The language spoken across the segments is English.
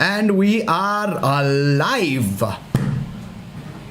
And we are alive.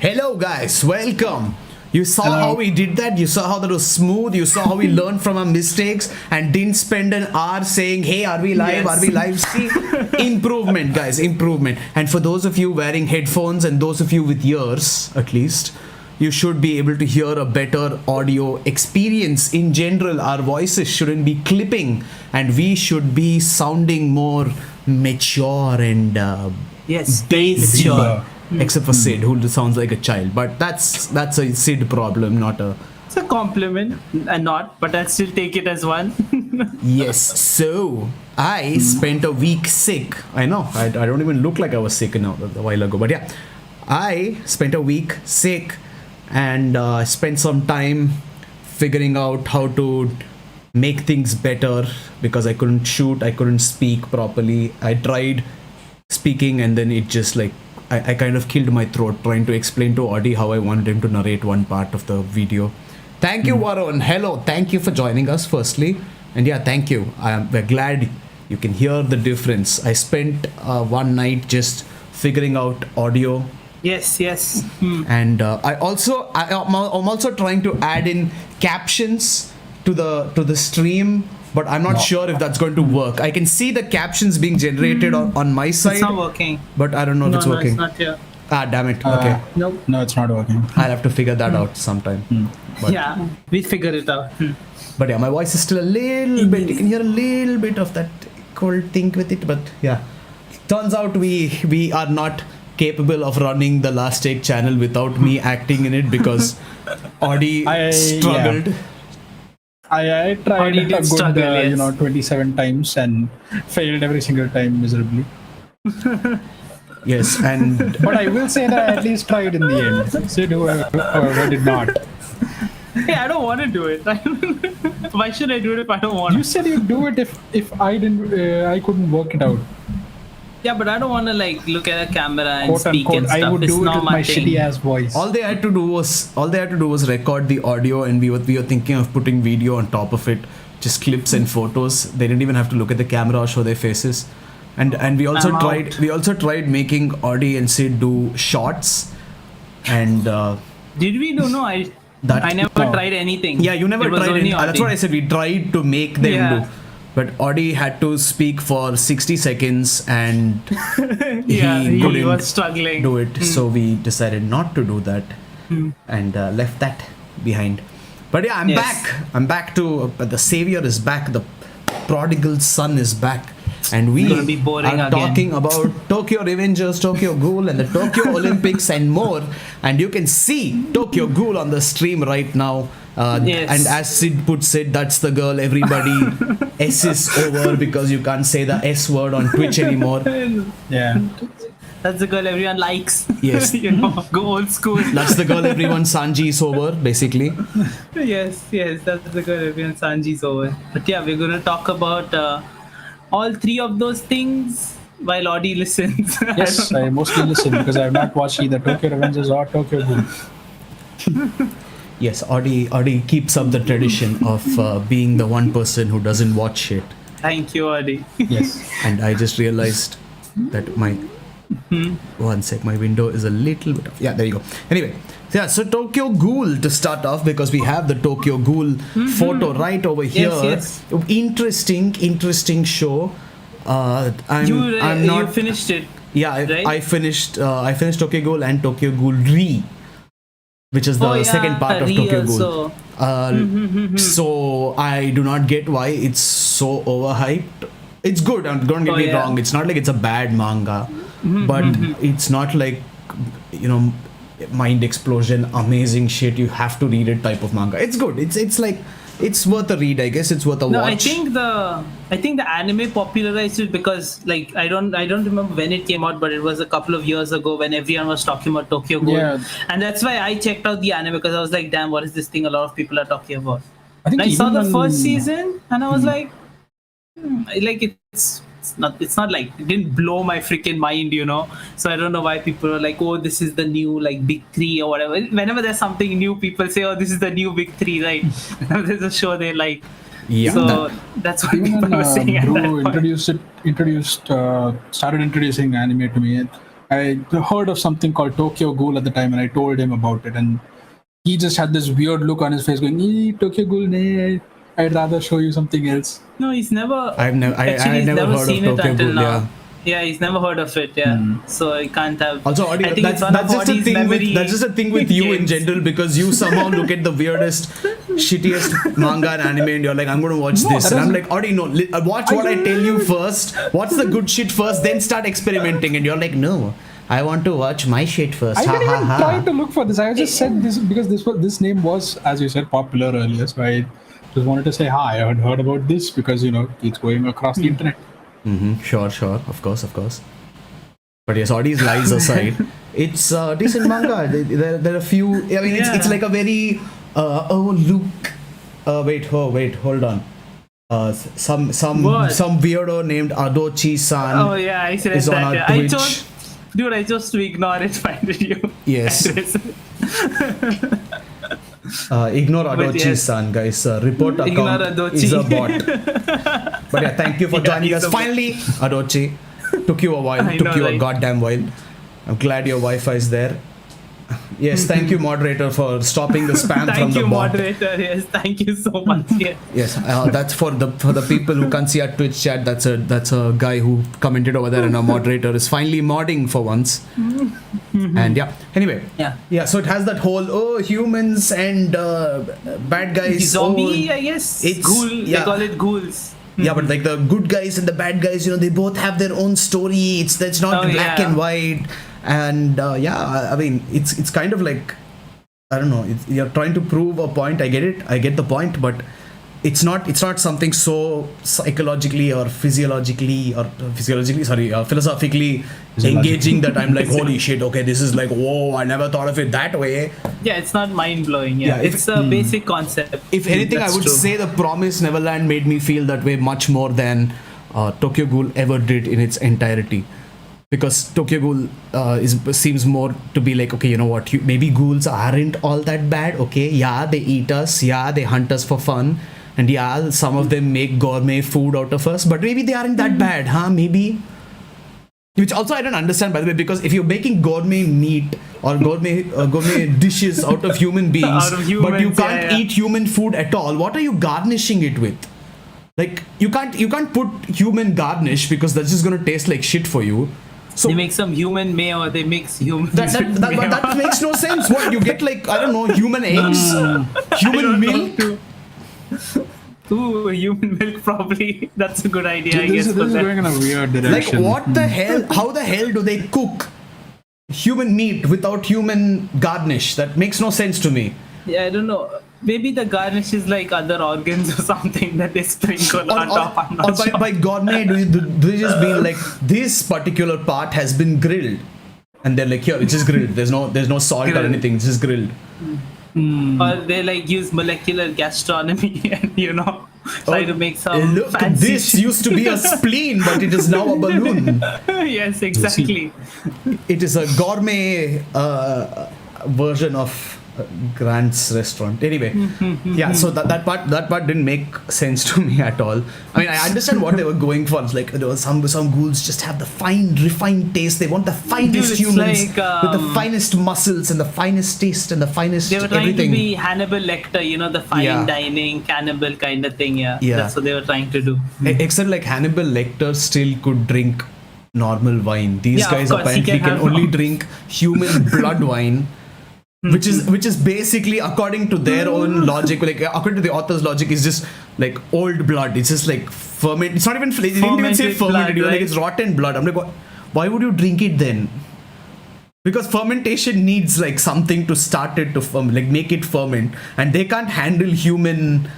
Hello guys, welcome. You saw how we did that? You saw how that was smooth? You saw how we learned from our mistakes and didn't spend an hour saying, hey, are we live? Yes. Are we live? See, improvement guys, improvement. And for those of you wearing headphones and those of you with ears, at least, you should be able to hear a better audio experience. In general, our voices shouldn't be clipping and we should be sounding more mature and mature. Except for Sid, who sounds like a child. But that's a Sid problem, not a... It's a compliment and not, but I'll still take it as one. Yes, so I spent a week sick. I know, I don't even look like I was sick a while ago. But yeah, I spent a week sick and spent some time figuring out how to make things better because I couldn't shoot, I couldn't speak properly. I tried speaking and then it just like I kind of killed my throat trying to explain to Audie how I wanted him to narrate one part of the video. Thank you, Varun. Hello, thank you for joining us firstly. And yeah, thank you. We're glad you can hear the difference. I spent one night just figuring out audio. Yes. And I'm also trying to add in captions to the stream, but I'm not sure if that's going to work. I can see the captions being generated on my side. It's not working. But I don't know if it's working. No, it's not here. Ah, damn it. Okay. Nope. No, it's not working. I'll have to figure that out sometime. But, yeah, we figure it out. But yeah, my voice is still a little bit. You can hear a little bit of that cold thing with it. But yeah, turns out we are not capable of running the Last Take channel without me acting in it because Audie struggled. Yeah. I tried a good 27 times and failed every single time miserably. Yes, and but I will say that I at least tried in the end. Sid, however, did not. Hey, I don't want to do it. Why should I do it if I don't want to? You said you'd do it if I didn't. I couldn't work it out. Yeah, but I don't want to like look at a camera and Quote speak unquote, and stuff. I would it's do it not with my shitty ass voice. All they had to do was record the audio, and we were thinking of putting video on top of it, just clips and photos. They didn't even have to look at the camera or show their faces. And we also tried making Audie and Sid do shots. And did we? No, I never tried anything. Yeah, you never tried anything. That's what I said. We tried to make them do. But Audie had to speak for 60 seconds and he was struggling. Do it. So we decided not to do that and left that behind. But yeah, I'm back. I'm back to the savior is back. The prodigal son is back. And we are talking about Tokyo Revengers, Tokyo Ghoul and the Tokyo Olympics and more. And you can see Tokyo Ghoul on the stream right now. And as Sid puts it, that's the girl everybody S's over because you can't say the S word on Twitch anymore. Yeah. That's the girl everyone likes. Yes. Go old school. That's the girl everyone Sanji's over, basically. Yes, that's the girl everyone Sanji's over. But yeah, we're going to talk about all three of those things while Audie listens. Yes, I mostly listen because I have not watched either Tokyo Revengers or Tokyo Ghoul. Yes, Audie keeps up the tradition of being the one person who doesn't watch shit. Thank you, Audie. Yes. And I just realized that my... One sec, my window is a little bit off. Yeah, there you go. Anyway, so Tokyo Ghoul to start off because we have the Tokyo Ghoul photo right over here. Yes. Interesting show. You finished it. Yeah, I finished Tokyo Ghoul and Tokyo Ghoul Re, which is the second part of Tokyo Ghoul. So I do not get why it's so overhyped. It's good, don't get me wrong. It's not like it's a bad manga, but it's not like, mind explosion, amazing shit, you have to read it type of manga. It's good. It's like, it's worth a read, I guess. It's worth a watch. I think the anime popularized it because like I don't remember when it came out, but it was a couple of years ago when everyone was talking about Tokyo Ghoul. Yeah. And that's why I checked out the anime because I was like, damn, what is this thing a lot of people are talking about? I saw the first season and I was like it's not like it didn't blow my freaking mind, so I don't know why people are like, oh, this is the new like big three or whatever. Whenever there's something new, people say, oh, this is the new big three, right? There's a show they like. Yeah. So that's what Even people when were saying at that Brew point. started introducing anime to me, I heard of something called Tokyo Ghoul at the time, and I told him about it, and he just had this weird look on his face, going, Tokyo Ghoul, nah, I'd rather show you something else. No, he's never. I've never, Actually, I he's never never heard seen of it Tokyo until Ghoul. now. Yeah. Yeah, he's never heard of it. Yeah, so I can't have. Also, Audi, I think it's one that's of just a Audi's thing memory. that's just a thing with you in games. general, because you somehow look at the weirdest, shittiest manga and anime, and you're like, I'm going to watch this, and I'm like, Audi, no, watch what I tell you first. Watch the good shit first, then start experimenting, and you're like, no, I want to watch my shit first. I didn't even try to look for this. I just said this because this name was, as you said, popular earlier. So I just wanted to say hi. I had heard about this because it's going across the internet. Sure, of course. But yes, Audi's lies aside, it's decent manga. There are a few. I mean, it's like a very wait, hold on. Some weirdo named Adochi-san. Oh yeah, I said is on that. our Yeah. Twitch. I chose to ignore it. Find you. Yes. Ignore Adochi-san, guys. Report account is a bot. But yeah, thank you for joining us. Finally, Adochi. Took you a while. A goddamn while. I'm glad your Wi-Fi is there. Yes, thank you, moderator, for stopping the spam from the bot. Moderator. Yes, thank you so much. Yes, that's for the people who can't see our Twitch chat. That's a guy who commented over there, and our moderator is finally modding for once. And yeah, anyway, yeah. So it has that whole humans and bad guys. Zombie, I guess. It's ghoul. They call it ghouls. Yeah, but like the good guys and the bad guys, they both have their own story. It's not black and white. And I mean, it's kind of like, I don't know, you're trying to prove a point. I get it, I get the point, but it's not something so psychologically or philosophically engaging that I'm like, holy shit, okay, this is like, whoa, I never thought of it that way. Yeah, it's not mind-blowing. It's a basic concept. If anything, I would say The Promised Neverland made me feel that way much more than Tokyo Ghoul ever did in its entirety. Because Tokyo Ghoul seems more to be like, okay, you know what, maybe ghouls aren't all that bad, okay, yeah, they eat us, yeah, they hunt us for fun, and yeah, some of them make gourmet food out of us, but maybe they aren't that bad, maybe? Which also I don't understand, by the way, because if you're making gourmet meat or gourmet dishes out of human beings, but you can't eat human food at all, what are you garnishing it with? Like, you can't put human garnish, because that's just gonna taste like shit for you. So they make some human mayo. They mix human. That makes no sense. What you get, like, I don't know, human eggs, human milk. Ooh, human milk probably. That's a good idea. I guess. This is going in a weird direction. Like, what the hell? How the hell do they cook human meat without human garnish? That makes no sense to me. Yeah, I don't know. Maybe the garnish is like other organs or something that they sprinkle on top. Or by gourmet, do they just mean like this particular part has been grilled, and they're like, here, it's just grilled. There's no salt or anything. It's just grilled. Or they like use molecular gastronomy and try to make some look, fancy this used to be a spleen, but it is now a balloon. Yes, exactly. It is a gourmet version of Grant's restaurant. Anyway, yeah. So that part didn't make sense to me at all. I mean, I understand what they were going for. It's like there was some ghouls just have the fine, refined taste. They want the finest humans with the finest muscles and the finest taste and the finest everything. They were trying to be Hannibal Lecter, the fine dining cannibal kind of thing. Yeah, that's what they were trying to do. Except like Hannibal Lecter still could drink normal wine. These guys apparently can only drink human blood wine. Which is basically, according to their own logic, like according to the author's logic, is just like old blood. It's just like ferment. It's not even. They didn't even say fermented. Blood, right? Like it's rotten blood. I'm like, why would you drink it then? Because fermentation needs like something to start it to like make it ferment, and they can't handle human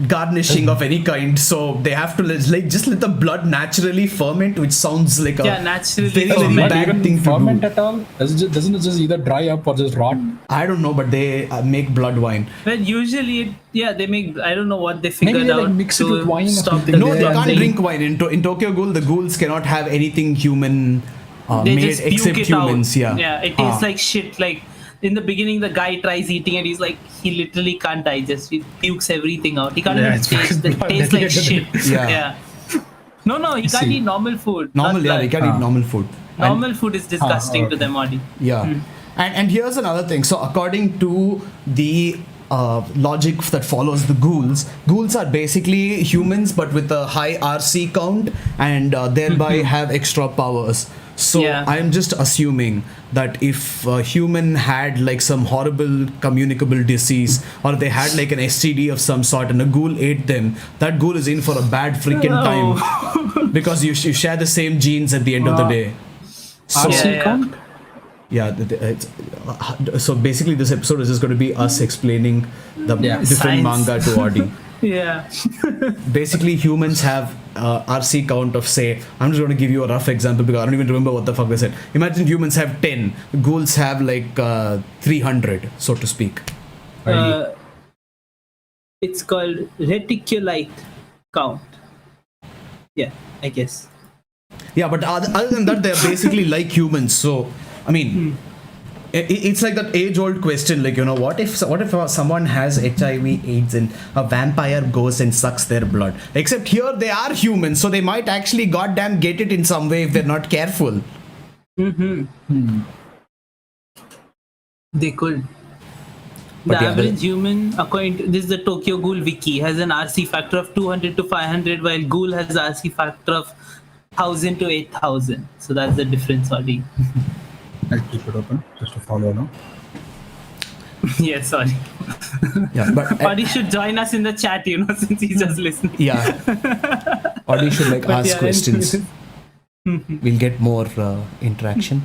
garnishing of any kind, so they have to like just let the blood naturally ferment, which sounds like a naturally very bad thing to ferment do. At all? Doesn't it just either dry up or just rot? I don't know, but they make blood wine. Well, usually, they make. I don't know what they figured Maybe they out. Mix it with wine or something. No, they can't drink wine. In Tokyo Ghoul, the ghouls cannot have anything human made except humans. Yeah, it tastes like shit. Like in the beginning, the guy tries eating it. He's like, he literally can't digest. He pukes everything out. He can't even taste. It tastes like shit. Yeah. No, he can't eat normal food. He can't eat normal food. Normal food is disgusting to them, body. Yeah. And here's another thing. So according to the logic that follows the ghouls are basically humans but with a high RC count and thereby have extra powers. So I'm just assuming that if a human had like some horrible communicable disease or they had like an STD of some sort and a ghoul ate them, that ghoul is in for a bad freaking time because you share the same genes at the end of the day. So, RC count? So basically this episode is just going to be us explaining the different Science. manga to Audi. Yeah. Basically humans have RC count of, say, I'm just going to give you a rough example because I don't even remember what the fuck they said. Imagine humans have 10, ghouls have like 300, so to speak. It's called reticulite count. Yeah, I guess. Yeah, but other than that, they're basically like humans. So, I mean, it's like that age-old question, like, you know, what if someone has HIV/AIDS and a vampire goes and sucks their blood? Except here they are humans, so they might actually goddamn get it in some way if they're not careful. They could. But The average human, according to this is the Tokyo Ghoul wiki, has an RC factor of 200 to 500, while Ghoul has an RC factor of 1000 to 8000. So that's the difference, Adi. I'll keep it open just to follow now. Yeah, sorry. Yeah, but Adi should join us in the chat, you know, since he's just listening. yeah, Audi should like ask questions. We'll get more interaction.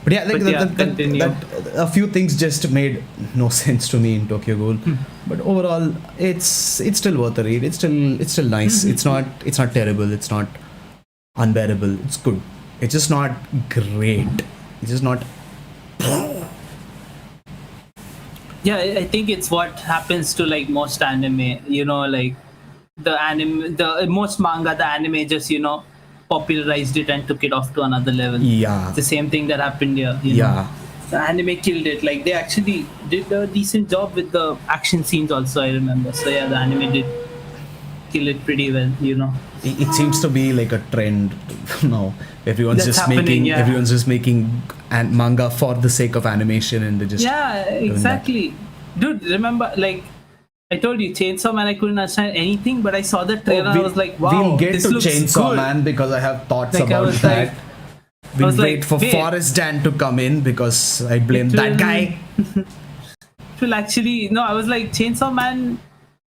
But yeah, like that a few things just made no sense to me in Tokyo Ghoul. But overall, it's still worth a read. It's still nice. It's not terrible. It's not unbearable. It's good. It's just not great. It's just not. Yeah, I think it's what happens to like most anime. You know, like most manga, the anime just popularized it and took it off to another level. Yeah. It's the same thing that happened here. You know? The anime killed it. Like they actually did a decent job with the action scenes also, I remember. So yeah, the anime did kill it pretty well, you know. It seems to be like a trend now. Everyone's That's just happening, making manga for the sake of animation and they just exactly. Dude, remember like I told you, Chainsaw Man, I couldn't understand anything, but I saw the trailer and I was like, wow, we'll get this to looks Chainsaw good. Man because I have thoughts Like, about that. Like, we'll wait for Forest Dan to come in because I blame that guy. It will actually, no, I was like, Chainsaw Man,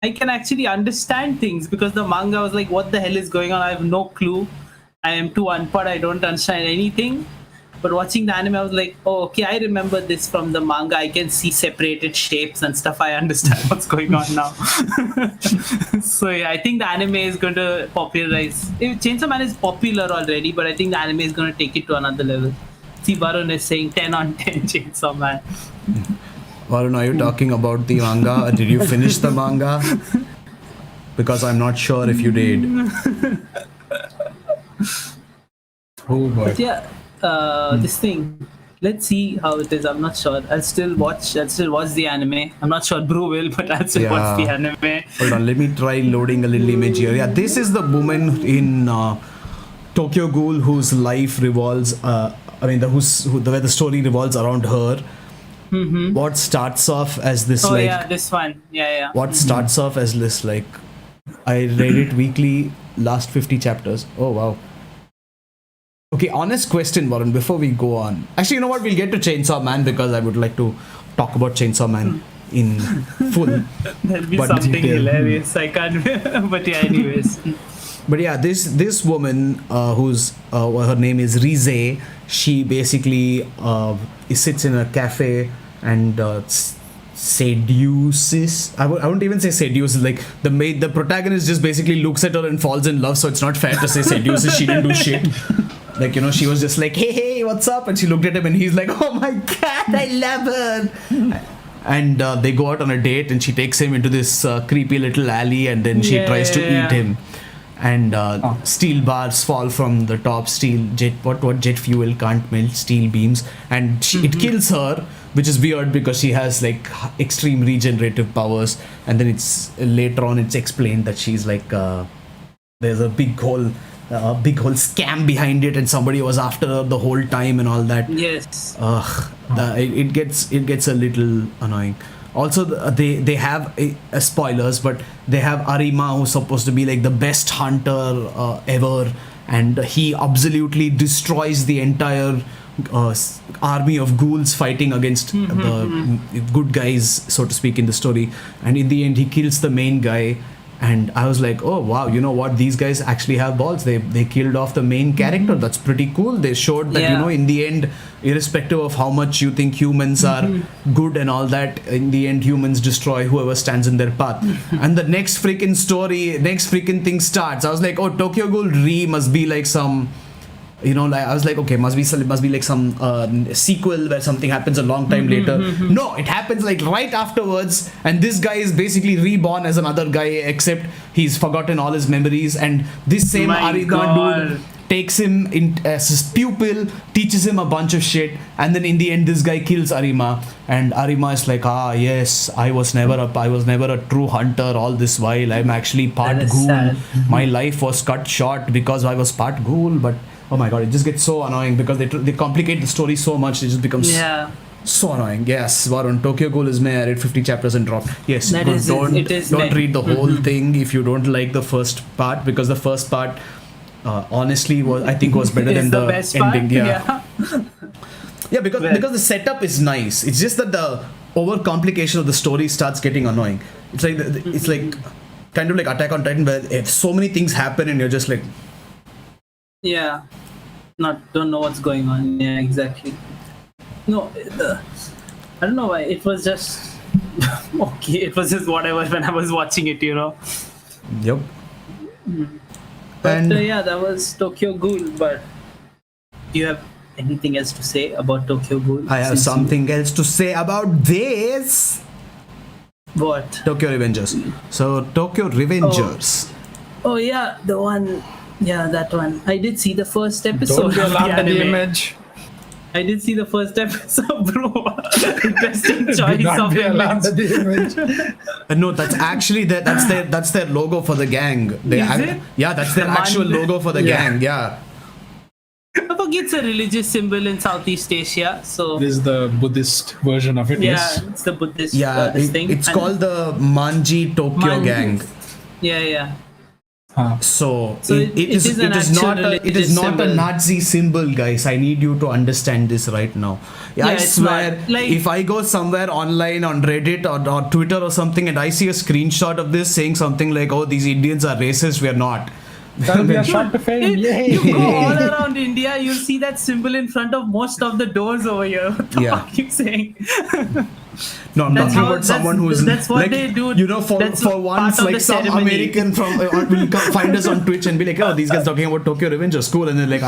I can actually understand things because the manga was like, what the hell is going on? I have no clue. I am too unpad, I don't understand anything. But watching the anime, I was like, oh, okay, I remember this from the manga. I can see separated shapes and stuff. I understand what's going on now. So yeah, I think the anime is going to popularize. Chainsaw Man is popular already, but I think the anime is going to take it to another level. See, Varun is saying 10 on 10 Chainsaw Man. Varun, are you talking about the manga? Did you finish the manga? Because I'm not sure if you did. Oh boy. But yeah. This thing, let's see how it is. I'm not sure. I'll still watch the anime. I'm not sure Brew will, but I'll still watch the anime. Hold on, let me try loading a little image here. Yeah, this is the woman in Tokyo Ghoul whose life revolves where the story revolves around her. Mm-hmm. What starts off as this this one. Yeah. What starts off as this like I read it weekly, last 50 chapters. Oh wow. Okay, honest question, Varun, before we go on. Actually, you know what? We'll get to Chainsaw Man because I would like to talk about Chainsaw Man in full. That'll be something hilarious. I can't. But yeah, anyways. But yeah, this woman whose her name is Rize, she basically sits in a cafe and seduces. I wouldn't even say seduces. Like the protagonist just basically looks at her and falls in love. So it's not fair to say seduces. She didn't do shit. Like, she was just like, hey, what's up? And she looked at him and he's like, oh my God, I love her. And they go out on a date and she takes him into this creepy little alley and then she tries to eat him. And steel bars fall from the top, jet fuel can't melt steel beams. And it kills her. which is weird because she has like extreme regenerative powers, and then it's later on it's explained that she's like there's a big whole scam behind it, and somebody was after her the whole time and all that. Yes. It gets a little annoying. Also, they have spoilers, but they have Arima, who's supposed to be like the best hunter ever, and he absolutely destroys the entire army of ghouls fighting against the good guys, so to speak, in the story. And in the end, he kills the main guy. And I was like, oh wow, you know what? These guys actually have balls. They killed off the main character. That's pretty cool. They showed that, you know, in the end, irrespective of how much you think humans are good and all that, in the end, humans destroy whoever stands in their path. And the next freaking thing starts. I was like, oh, Tokyo Ghoul Re must be like some, you know, like I was like, okay, must be like some sequel where something happens a long time later. No, it happens like right afterwards, and this guy is basically reborn as another guy, except he's forgotten all his memories. And this same Arima dude takes him in as his pupil, teaches him a bunch of shit, and then in the end, this guy kills Arima, and Arima is like, yes, I was never a true hunter all this while. I'm actually part ghoul. Sad. My life was cut short because I was part ghoul, but. Oh my god, it just gets so annoying because they complicate the story so much. It just becomes so annoying. Yes, Varun, Tokyo Ghoul is meh. I read 50 chapters and dropped. Yes, don't read the whole thing if you don't like the first part, because the first part honestly was better than the best ending. Part? Yeah, because the setup is nice. It's just that the overcomplication of the story starts getting annoying. It's like kind of like Attack on Titan, where if so many things happen and you're just like, don't know what's going on. Yeah, exactly. No, I don't know why. It was just okay. It was just whatever when I was watching it, you know. Yep. But that was Tokyo Ghoul. But do you have anything else to say about Tokyo Ghoul? I have something else to say about this. What? Tokyo Revengers. So Tokyo Revengers. Oh yeah, the one. Yeah, that one. I did see the first episode. Don't be of the alarmed at the anime. image. I did see the first episode, bro. Interesting choice Do not of be alarmed at image. the image. No, that's actually that's their logo for the gang. It? Yeah, that's their actual logo for the gang. Yeah. I forget it's a religious symbol in Southeast Asia. So This is the Buddhist version of it. Yes. it's the Buddhist Yeah, thing. it's called the Manji Tokyo Manji. Gang. Yeah. So it is not a Nazi symbol, guys. I need you to understand this right now. I swear, if I go somewhere online on Reddit or Twitter or something and I see a screenshot of this saying something like, "Oh, these Indians are racist," we are not. That'll be a shot to fame. Yay! You go all around India, you'll see that symbol in front of most of the doors over here. What the fuck are you saying? No, I'm talking about someone who is that's what like, they do. You know, for once, like some ceremony. American from will find us on Twitch and be like, "Oh, these guys talking about Tokyo Revengers, cool," and they're like,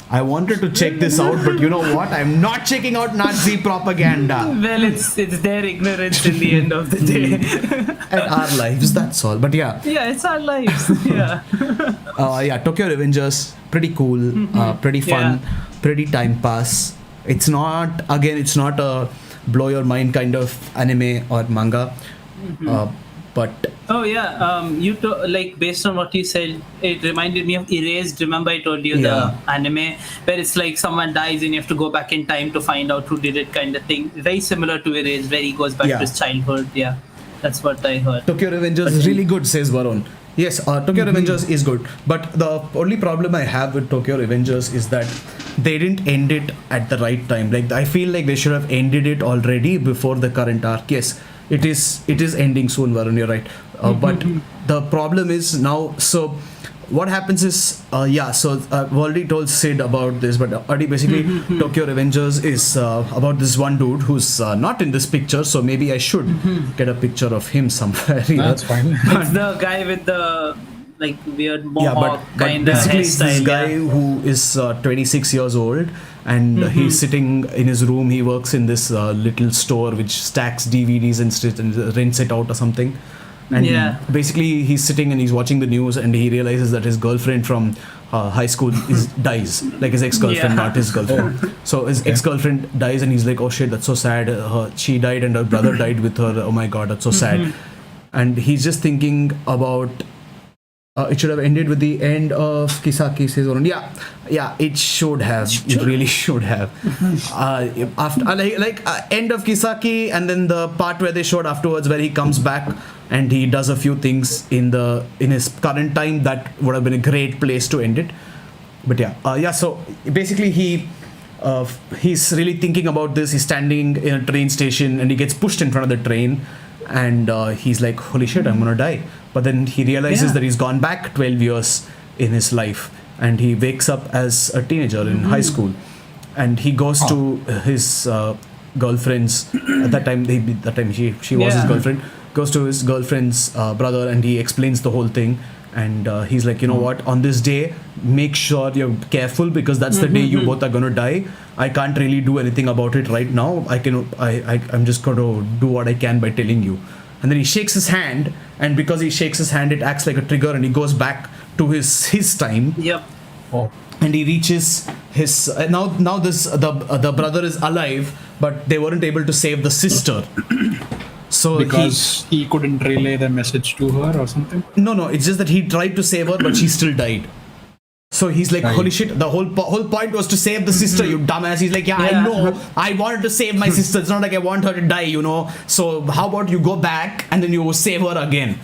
I wanted to check this out, but you know what? I'm not checking out Nazi propaganda. Well, it's their ignorance in the end of the day. And our lives, that's all. But yeah, it's our lives. Tokyo Revengers, pretty cool, pretty fun, pretty time pass. It's not a blow your mind kind of anime or manga, but like based on what you said, it reminded me of Erased. Remember I told you the anime where it's like someone dies and you have to go back in time to find out who did it, kind of thing. Very similar to Erased, where he goes back to his childhood. Yeah, that's what I heard. Tokyo Revengers is really good, says Varun. Yes, Tokyo Revengers is good, but the only problem I have with Tokyo Revengers is that they didn't end it at the right time. Like, I feel like they should have ended it already before the current arc. Yes, it is ending soon, Varun, you're right. But the problem is now, so what happens is, I've already told Sid about this, but already basically Tokyo Revengers is about this one dude who's not in this picture, so maybe I should get a picture of him somewhere. That's fine. It's the guy with the like weird mohawk but kind of basically it's this hairstyle. guy who is 26 years old, and he's sitting in his room. He works in this little store which stacks DVDs and rents it out or something. And basically he's sitting and he's watching the news, and he realizes that his girlfriend from high school dies, like his ex-girlfriend, not his girlfriend. So his ex-girlfriend dies, and he's like, oh shit, that's so sad. She died, and her brother died with her. Oh my god, that's so sad. And he's just thinking about. It should have ended with the end of Kisaki says, yeah, it should have. It really should have. After end of Kisaki, and then the part where they showed afterwards, where he comes back and he does a few things in his current time, that would have been a great place to end it. But so basically he's really thinking about this. He's standing in a train station and he gets pushed in front of the train, and he's like, holy shit, I'm gonna die. But then he realizes that he's gone back 12 years in his life, and he wakes up as a teenager in high school, and he goes to his girlfriend's at that time she was his girlfriend, goes to his girlfriend's brother, and he explains the whole thing. And he's like, you know what, on this day, make sure you're careful, because that's the day you both are going to die. I can't really do anything about it right now. I'm just going to do what I can by telling you. And then he shakes his hand, and because he shakes his hand, it acts like a trigger, and he goes back to his time. Yep. Oh. And he reaches his now the brother is alive, but they weren't able to save the sister. So because he couldn't relay the message to her or something? No, it's just that he tried to save her, but she still died. So he's like, holy shit, the whole point was to save the sister, you dumbass. He's like, I know, I wanted to save my sister. It's not like I want her to die, So how about you go back and then you save her again?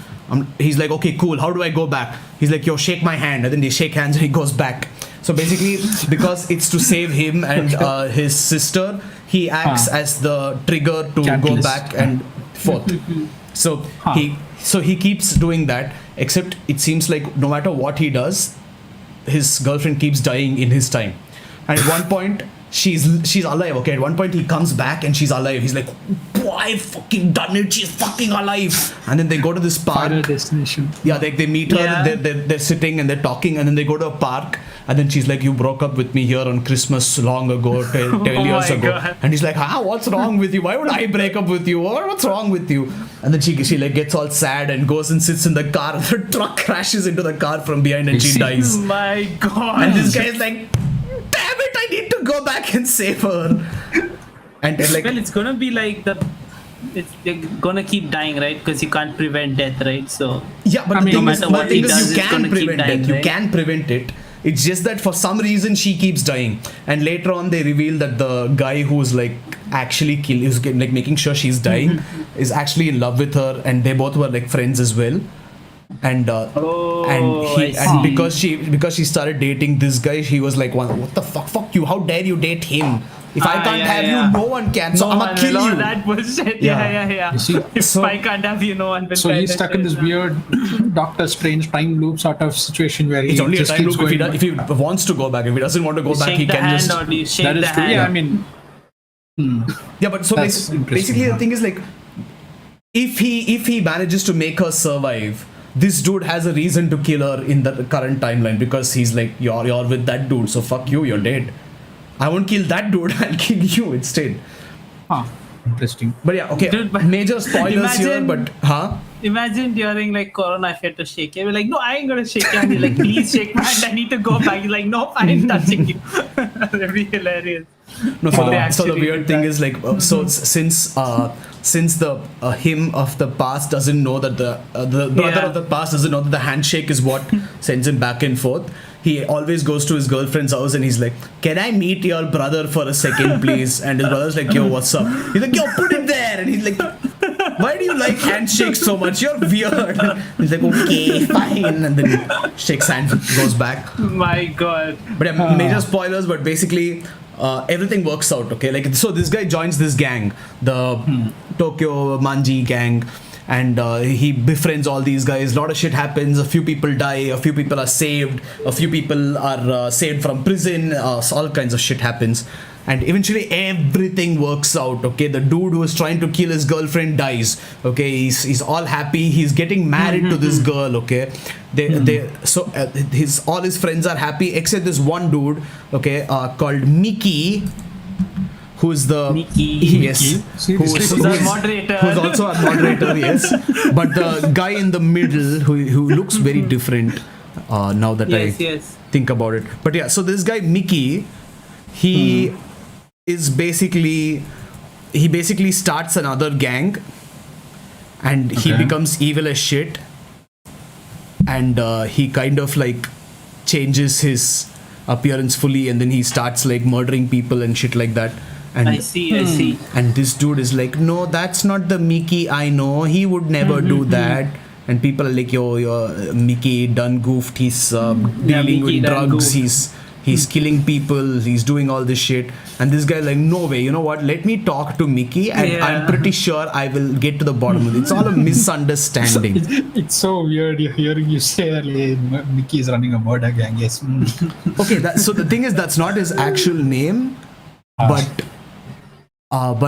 He's like, okay, cool. How do I go back? He's like, yo, shake my hand. And then they shake hands and he goes back. So basically, because it's to save him and his sister, he acts as the trigger to go back and forth. So he keeps doing that, except it seems like no matter what he does, his girlfriend keeps dying in his time. And at one point she's alive. Okay, at one point he comes back and she's alive. He's like, boy, I fucking done it, she's fucking alive. And then they go to this park. Final destination. Yeah, they meet her. They're sitting and they're talking, and then they go to a park, and then she's like, you broke up with me here on Christmas long ago, 12 years ago. God. And he's like, what's wrong with you? Why would I break up with you? Or what's wrong with you? And then she like gets all sad and goes and sits in the car, and the truck crashes into the car from behind, and she dies. Oh my god. And this guy is like, damn it, I need to go back and save her. And like, well, it's gonna be like they're gonna keep dying, right? Because you can't prevent death, right? So yeah, but no matter what he does, you can prevent dying, death. right? You can prevent it. It's just that for some reason she keeps dying, and later on they reveal that the guy who's like actually who's like making sure she's dying is actually in love with her, and they both were like friends as well. And because she started dating this guy, she was like, what the fuck you, how dare you date him? If I can't have you, no one can. So I'm gonna kill you. That bullshit. Yeah. You see, if I can't have you, no one will. So he's stuck in this weird Doctor Strange time loop sort of situation where it's he only just a time keeps loop going. if he wants to go back. If he doesn't want to go back, he can just. That is true. Yeah, I mean. Yeah, but so basically the thing is like, if he manages to make her survive, this dude has a reason to kill her in the current timeline, because he's like, you're with that dude, so fuck you, you're dead. I won't kill that dude, I'll kill you instead. Interesting. But yeah, okay. Dude, major spoilers here, but imagine during like Corona, if you had to shake it, we're like, no, I ain't gonna shake your hand. You're like, please shake my hand, I need to go back. You're like, no, I ain't touching you. That'd be hilarious. No, so the weird thing is like, since the him of the past doesn't know that the brother of the past doesn't know that the handshake is what sends him back and forth, he always goes to his girlfriend's house and he's like, can I meet your brother for a second, please? And his brother's like, yo, what's up? He's like, yo, put it there. And he's like, why do you like handshakes so much? You're weird. He's like, okay, fine. And then he shakes hands, goes back. My god. But yeah, major spoilers, but basically everything works out, okay? Like, so this guy joins this gang, the Tokyo Manji gang, and he befriends all these guys. A lot of shit happens. A few people die, a few people are saved, a few people are saved from prison, all kinds of shit happens. And eventually everything works out, okay? The dude who is trying to kill his girlfriend dies, okay? He's all happy. He's getting married to this girl, okay? All his friends are happy except this one dude, okay, called Mickey, who's the who's our moderator, who's also a moderator, yes. But the guy in the middle who looks very different now that think about it. But yeah, so this guy Mickey, he is basically starts another gang, and he becomes evil as shit, and he kind of like changes his appearance fully, and then he starts like murdering people and shit like that. And I see. And this dude is like, no, that's not the Mickey I know. He would never do that. And people are like, yo, Mickey done goofed. He's dealing with drugs. He's killing people. He's doing all this shit. And this guy like, no way. You know what? Let me talk to Mickey, and I'm pretty sure I will get to the bottom of it. It's all a misunderstanding. It's so weird hearing you say that Mickey is running a murder gang. Yes. Okay. So the thing is, that's not his actual name, but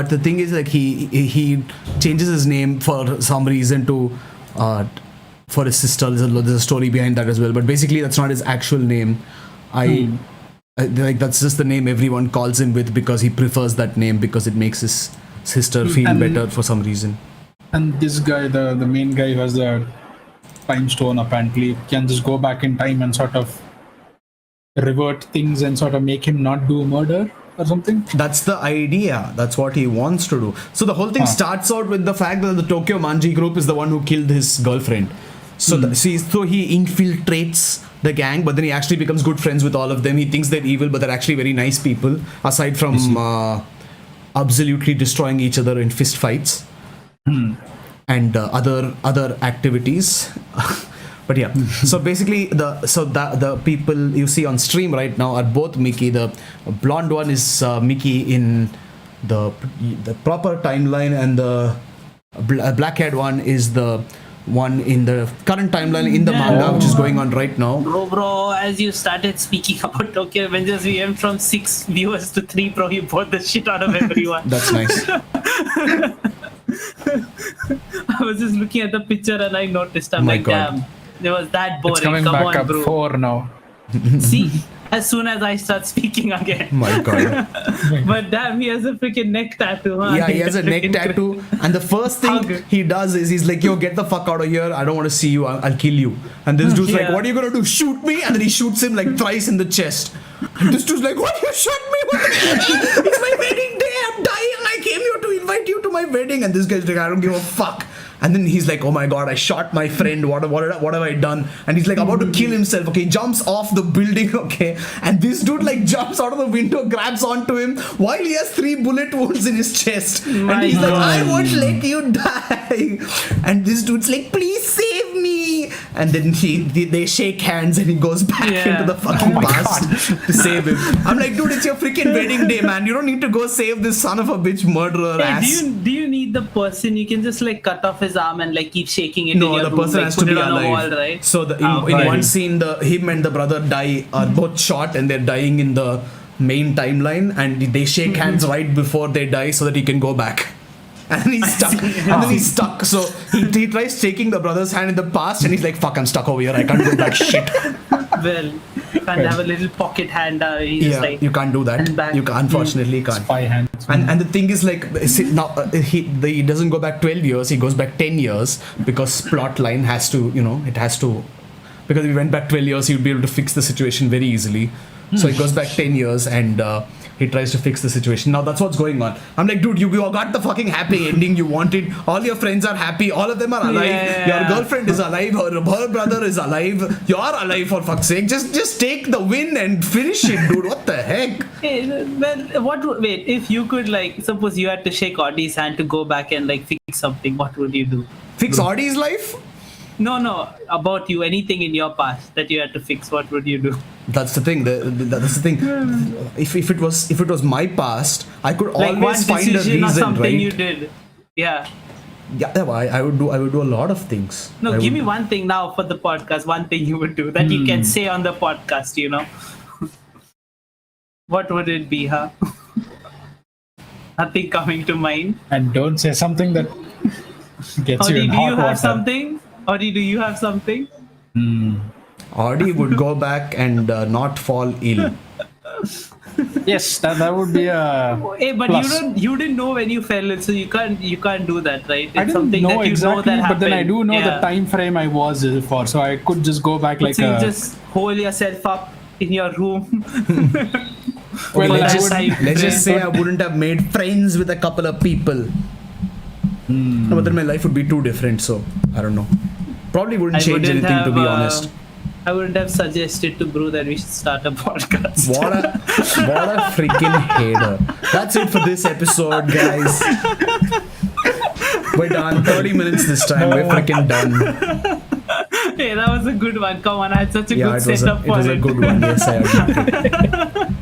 the thing is, like, he changes his name for some reason to for his sister. There's a story behind that as well. But basically, that's not his actual name. Like, that's just the name everyone calls him with because he prefers that name because it makes his sister feel better for some reason. And this guy, the main guy who has the time stone, apparently can just go back in time and sort of revert things and sort of make him not do murder or something. That's the idea. That's what he wants to do. So the whole thing starts out with the fact that the Tokyo Manji group is the one who killed his girlfriend. So so he infiltrates the gang, but then he actually becomes good friends with all of them. He thinks they're evil, but they're actually very nice people, aside from absolutely destroying each other in fist fights and other activities. But yeah, so basically the people you see on stream right now are both Mickey. The blonde one is Mickey in the proper timeline, and the black-haired one is the one in the current timeline in the manga, which is going on right now. Bro, as you started speaking about Tokyo Avengers, we went from 6 viewers to 3, bro. You bought the shit out of everyone. That's nice. I was just looking at the picture and I noticed, I'm like, God. damn, it was that boring. It's coming Come back on, up bro. 4 now. See, as soon as I start speaking again. My God. But damn, he has a freaking neck tattoo, huh? Yeah, he has a neck tattoo, and the first thing he does is he's like, yo, get the fuck out of here. I don't want to see you. I'll kill you. And this dude's like, what are you going to do? Shoot me? And then he shoots him like thrice in the chest. And this dude's like, what? You shot me? It's my wedding day. I'm dying. I came here to invite you to my wedding. And this guy's like, I don't give a fuck. And then he's like, oh my God, I shot my friend. What have I done? And he's like about to kill himself. Okay, he jumps off the building. Okay. And this dude like jumps out of the window, grabs onto him while he has 3 bullet wounds in his chest. And he's like, I won't let you die. And this dude's like, please save me. And then they shake hands and he goes back into the fucking past to save him. I'm like, dude, it's your freaking wedding day, man. You don't need to go save this son of a bitch murderer ass. Do you need the person? You can just like cut off his arm and like keep shaking it. No, in your the room, person like, has put to be it on alive. a wall, right? So in one scene, him and the brother are both shot, and they're dying in the main timeline, and they shake hands right before they die so that he can go back. And then he's stuck. And then he's stuck. So he tries taking the brother's hand in the past, and he's like, "Fuck, I'm stuck over here. I can't go back." Shit. Well, you can't have a little pocket hand. Like, you can't do that. You unfortunately can't. Spy hand. And the thing is, like, now he doesn't go back 12 years. He goes back 10 years because plot line has to, it has to. Because if he went back 12 years, he would be able to fix the situation very easily. So he goes back 10 years and he tries to fix the situation. Now that's what's going on. I'm like, dude, you got the fucking happy ending you wanted. All your friends are happy. All of them are alive. Yeah. Your girlfriend is alive. Her brother is alive. You're alive, for fuck's sake. Just take the win and finish it, dude. What the heck? Hey, well, wait, if you could, like, suppose you had to shake Audie's hand to go back and like fix something, what would you do? Fix Audie's life? No, about you, anything in your past that you had to fix, what would you do? That's the thing. That's the thing. If it was my past, I could Like always one find a decision or reason, something right? you did. Yeah. Yeah, I would do a lot of things. No, give me one thing now for the podcast. One thing you would do that you can say on the podcast. What would it be, huh? Nothing coming to mind. And don't say something that gets you in hot water. Do you have something? Audi, do you have something? Audi would go back and not fall ill. Yes, that would be a. Hey, but plus. you didn't know when you fell ill, so you can't do that, right? It's I didn't something know that you exactly, know that happened. but then I do know the time frame I was ill for, so I could just go back like so you just hold yourself up in your room. Okay, let's I just say I wouldn't have made friends with a couple of people. No, but then my life would be too different, so I don't know. Probably wouldn't change anything, to be honest. I wouldn't have suggested to Brew that we should start a podcast. What a freaking hater. That's it for this episode, guys. We're done. 30 minutes this time. We're freaking done. Hey, that was a good one. Come on, I had such a good setup for it. It was a good one. Yes, I agree.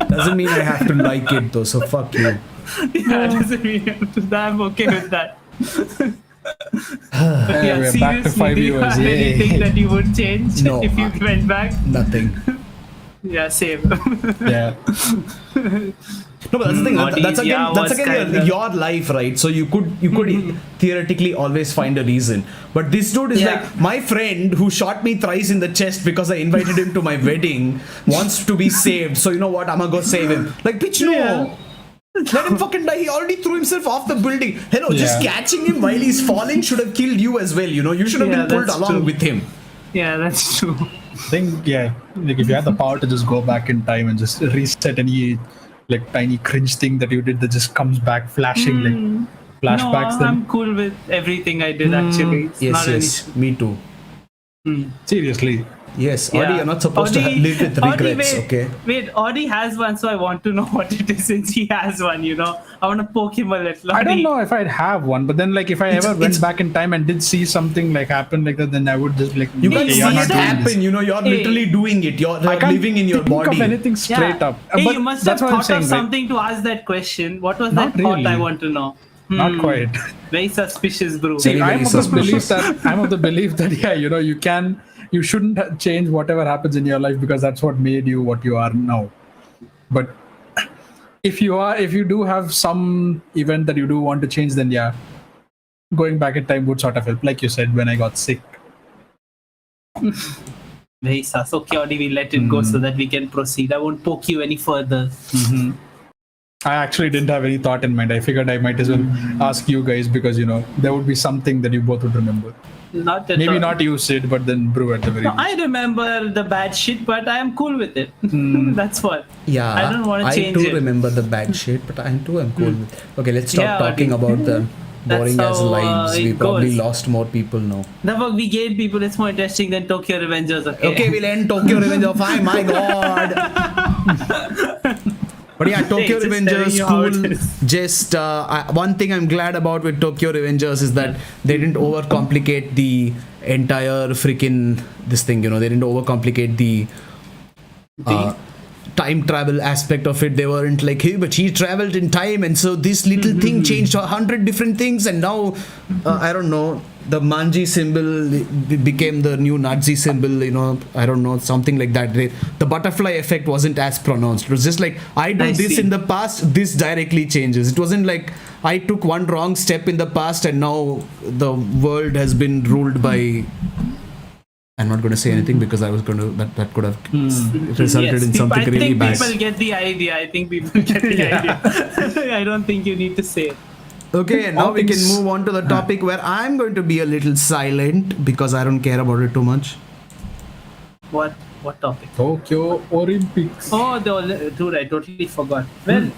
Doesn't mean I have to like it though, so fuck you. Yeah, doesn't mean you have to. I'm okay with that. We're back to 5 viewers. Do you have anything that you would change if you went back? Nothing. Yeah, same. Yeah. No, but that's the thing. That's again your life, right? So you could theoretically always find a reason. But this dude is like, my friend who shot me thrice in the chest because I invited him to my wedding wants to be saved. So you know what? I'm gonna go save him. Like, bitch, no. Yeah. Let him fucking die. He already threw himself off the building. Hello, just catching him while he's falling should have killed you as well. You know, you should have been pulled along with him. Yeah, that's true. I think, like if you had the power to just go back in time and just reset any like tiny cringe thing that you did that just comes back flashing like flashbacks. No, I'm cool with everything I did actually. Yes, me too. Seriously. Yes, Audi, you're not supposed to live with regrets, okay? Wait, Audi has one, so I want to know what it is since he has one, you know? I want to poke him a little. I don't know if I'd have one, but then like if I ever went back in time and did see something like happen like that, then I would just like... You can't see it happen, you know, you're literally doing it. You're living in your body. I can't think of anything straight up. Hey, but you must have thought of something to ask that question. What was that thought I want to know? Not quite. Very suspicious, bro. See, I'm of the belief that you shouldn't change whatever happens in your life because that's what made you what you are now. But if you do have some event that you do want to change, then going back in time would sort of help. Like you said, when I got sick. Very sus. Okay, Audi, we let it go so that we can proceed. I won't poke you any further. I actually didn't have any thought in mind. I figured I might as well ask you guys because, there would be something that you both would remember. Maybe not you, Sid, but then Brew at the very least. I remember the bad shit, but I am cool with it. That's what. Yeah, I don't want to change it. I do remember the bad shit, but I'm cool with it. Okay, let's stop talking about the boring as lives. We probably lost more people now. No, we gained people. It's more interesting than Tokyo Revengers. Okay, we'll end Tokyo Revengers. Fine, my god. But yeah, Tokyo Revengers, cool. Just one thing I'm glad about with Tokyo Revengers is that they didn't overcomplicate the entire freaking this thing. They didn't overcomplicate the time travel aspect of it. They weren't like, hey, but he traveled in time, and so this little thing changed 100 different things, and now I don't know. The manji symbol became the new Nazi symbol, I don't know, something like that. The butterfly effect wasn't as pronounced. It was just like, I do this in the past, this directly changes. It wasn't like I took one wrong step in the past and now the world has been ruled by... I'm not going to say anything because I was going to... That could have resulted in something really bad. I think people get the idea. I don't think you need to say it. Okay, now we can move on to the topic where I'm going to be a little silent because I don't care about it too much. What topic? Tokyo Olympics. Oh, dude, I totally forgot. Well,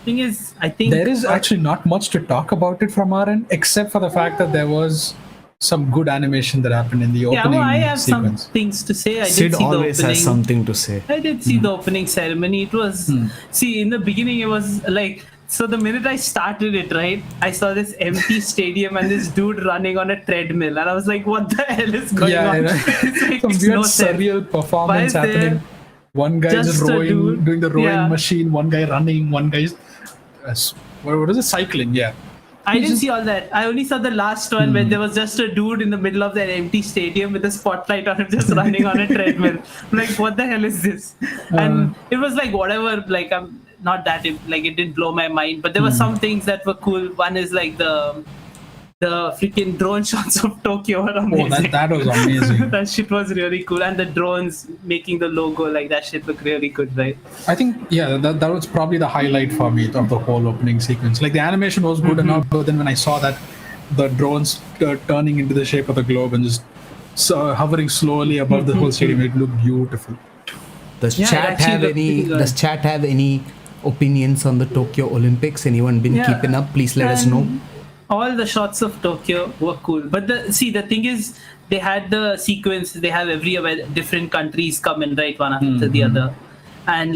thing is, I think... There is actually not much to talk about it from our end, except for the fact that there was some good animation that happened in the opening sequence. I have some things to say. Sid always has something to say. I did see the opening ceremony. It was... See, in the beginning, it was like... So the minute I started it, right, I saw this empty stadium and this dude running on a treadmill, and I was like, "What the hell is going on?" Like, some weird surreal performance happening. One guy is rowing, doing the rowing machine. One guy running. One guy what is it? Cycling. Yeah. I didn't see all that. I only saw the last one where there was just a dude in the middle of that empty stadium with a spotlight on him, just running on a treadmill. I'm like, what the hell is this? And it was like whatever. Like I'm not that it didn't blow my mind, but there were some things that were cool. One is like the freaking drone shots of Tokyo were amazing. Oh, that was amazing. That shit was really cool, and the drones making the logo, like that shit looked really good, right? I think that was probably the highlight for me of the whole opening sequence. Like the animation was good enough, but then when I saw that the drones turning into the shape of the globe and just hovering slowly above the whole stadium, it looked beautiful. Does Yeah, it chat actually have looked any? pretty good. Does chat have any opinions on the Tokyo Olympics? Anyone been Yeah. keeping up? Please let us know. And all the shots of Tokyo were cool. But the thing is, they had the sequence. They have every different countries come in right one after the other, and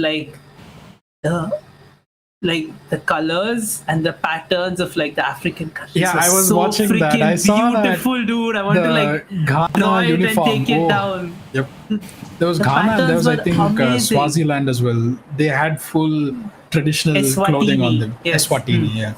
the colors and the patterns of like the African countries. Yeah, were I was so watching that. freaking I saw that. beautiful, dude. I want to like Ghana draw it uniform. and take it down. Yep. There was The Ghana and there was, I patterns think, were amazing. Swaziland as well. They had full traditional Eswatini, clothing on them. yes. Eswatini, yeah.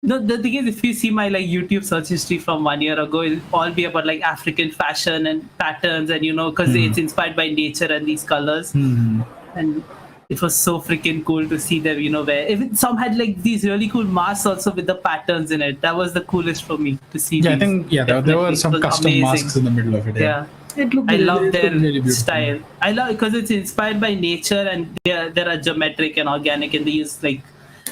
No, the thing is, if you see my like YouTube search history from 1 year ago, it'll all be about like African fashion and patterns, and because it's inspired by nature and these colors. And it was so freaking cool to see them, where even some had like these really cool masks also with the patterns in it. That was the coolest for me to see. Yeah, I these. think there were Definitely. some It was custom amazing. masks in the middle of it. Yeah. It looked I really, love it their looked really beautiful. style. I love because it's inspired by nature and they are geometric and organic, and they use like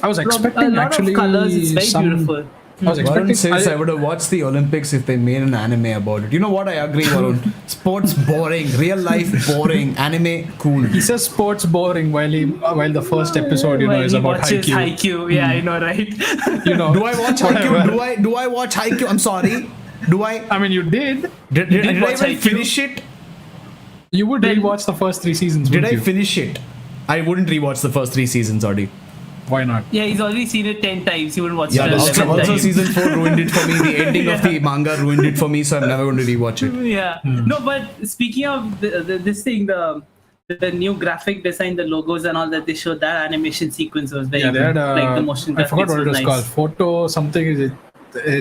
I was a expecting lot actually of colors. It's very some, beautiful. I was Varun expecting. says I would have watched the Olympics if they made an anime about it. You know what? I agree, Varun. Sports boring, real life boring, anime cool. He says sports boring while the first episode When is he about watches Haikyuu. Haikyuu. Yeah, I know, right? Do I watch Haikyuu? Do I watch Haikyuu? I'm sorry. Do I? I mean, you did. Did I watch even Haikyuu? finish it? You would rewatch the first 3 seasons. Did wouldn't I you? finish it? I wouldn't rewatch the first 3 seasons, Audi. Why not? Yeah, he's already seen it 10 times. He wouldn't watch Yeah, it also, 11 also times. season 4 ruined it for me. The ending of the manga ruined it for me, so I'm never going to rewatch it. Yeah. No, but speaking of this thing, the new graphic design, the logos and all that they showed, that animation sequence was very Yeah, they had good. Like the motion graphics I forgot what it was nice. called. Photo something. Is it?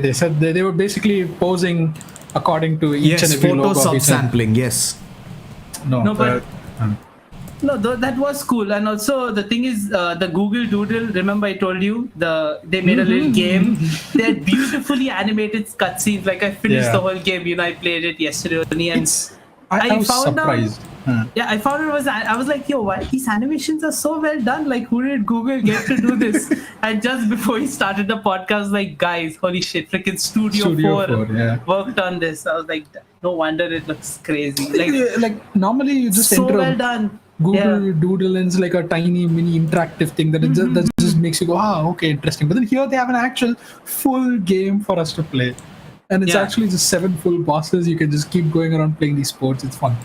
They said they were basically posing according to each and Yes, every photo logo. of each and- subsampling, yes. No, but no, that was cool. And also the thing is, the Google Doodle. Remember, I told you they made a little game. They had beautifully animated cutscenes. Like I finished the whole game. I played it yesterday only, and I was found surprised. Yeah, I found I was like, yo, why these animations are so well done? Like, who did Google get to do this? And just before he started the podcast, like, guys, holy shit, freaking Studio 4 worked on this. I was like, no wonder it looks crazy. Like normally you just so enter well a done. Google Doodle and it's like a tiny mini interactive thing that that just makes you go, okay, interesting. But then here they have an actual full game for us to play. And it's actually just 7 full bosses. You can just keep going around playing these sports. It's fun.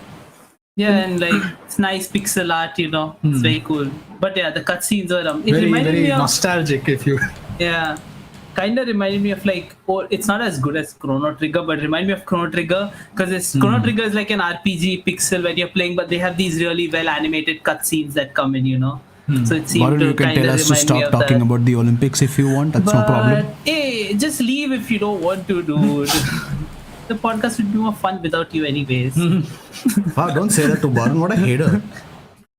Yeah, and like it's nice pixel art, it's very cool. But yeah, the cutscenes are it reminded very me of nostalgic if you kind of reminded me of like, it's not as good as Chrono Trigger, but reminded me of Chrono Trigger because Chrono Trigger is like an RPG pixel when you're playing, but they have these really well animated cutscenes that come in, So it seemed Varun, to you can kind tell of us to remind me stop of talking that. about the Olympics if you want. That's no problem. Hey, just leave if you don't want to, dude. The podcast would be more fun without you anyways. Wow, don't say that to Varun. What a hater.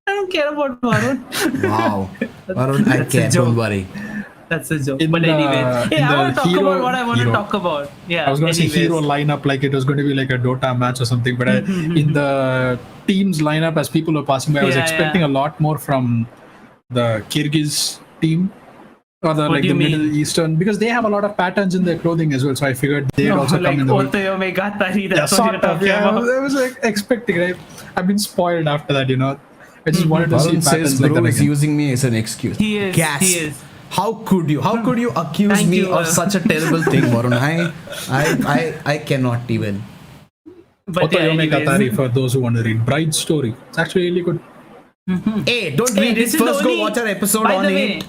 I don't care about Varun. Wow. Varun, I care. Don't worry. That's a joke. In But the- anyway, in I the want to talk hero- about what I want to hero. talk about. Yeah, I was going to say hero lineup like it was going to be like a Dota match or something, but in the teams lineup as people were passing by, I was expecting a lot more from the Kyrgyz team or the What do you Middle mean? Eastern because they have a lot of patterns in their clothing as well. So I figured they'd also like come in the Otoyo Megatari, that's what sort you're of, talking about. I was like expecting. Right? I've been spoiled after that, I just wanted to see Varun patterns says like bro that is again. using me as an excuse. He is. Gasp. He is. How could you accuse Thank me you, of such a terrible thing, Varun? I cannot even. But yeah, Otoyo anyways. Megatari for those who want to read. Bride's Story. It's actually really good. Hey, don't Hey, read it. this is the First go only- watch our episode by on the way, it.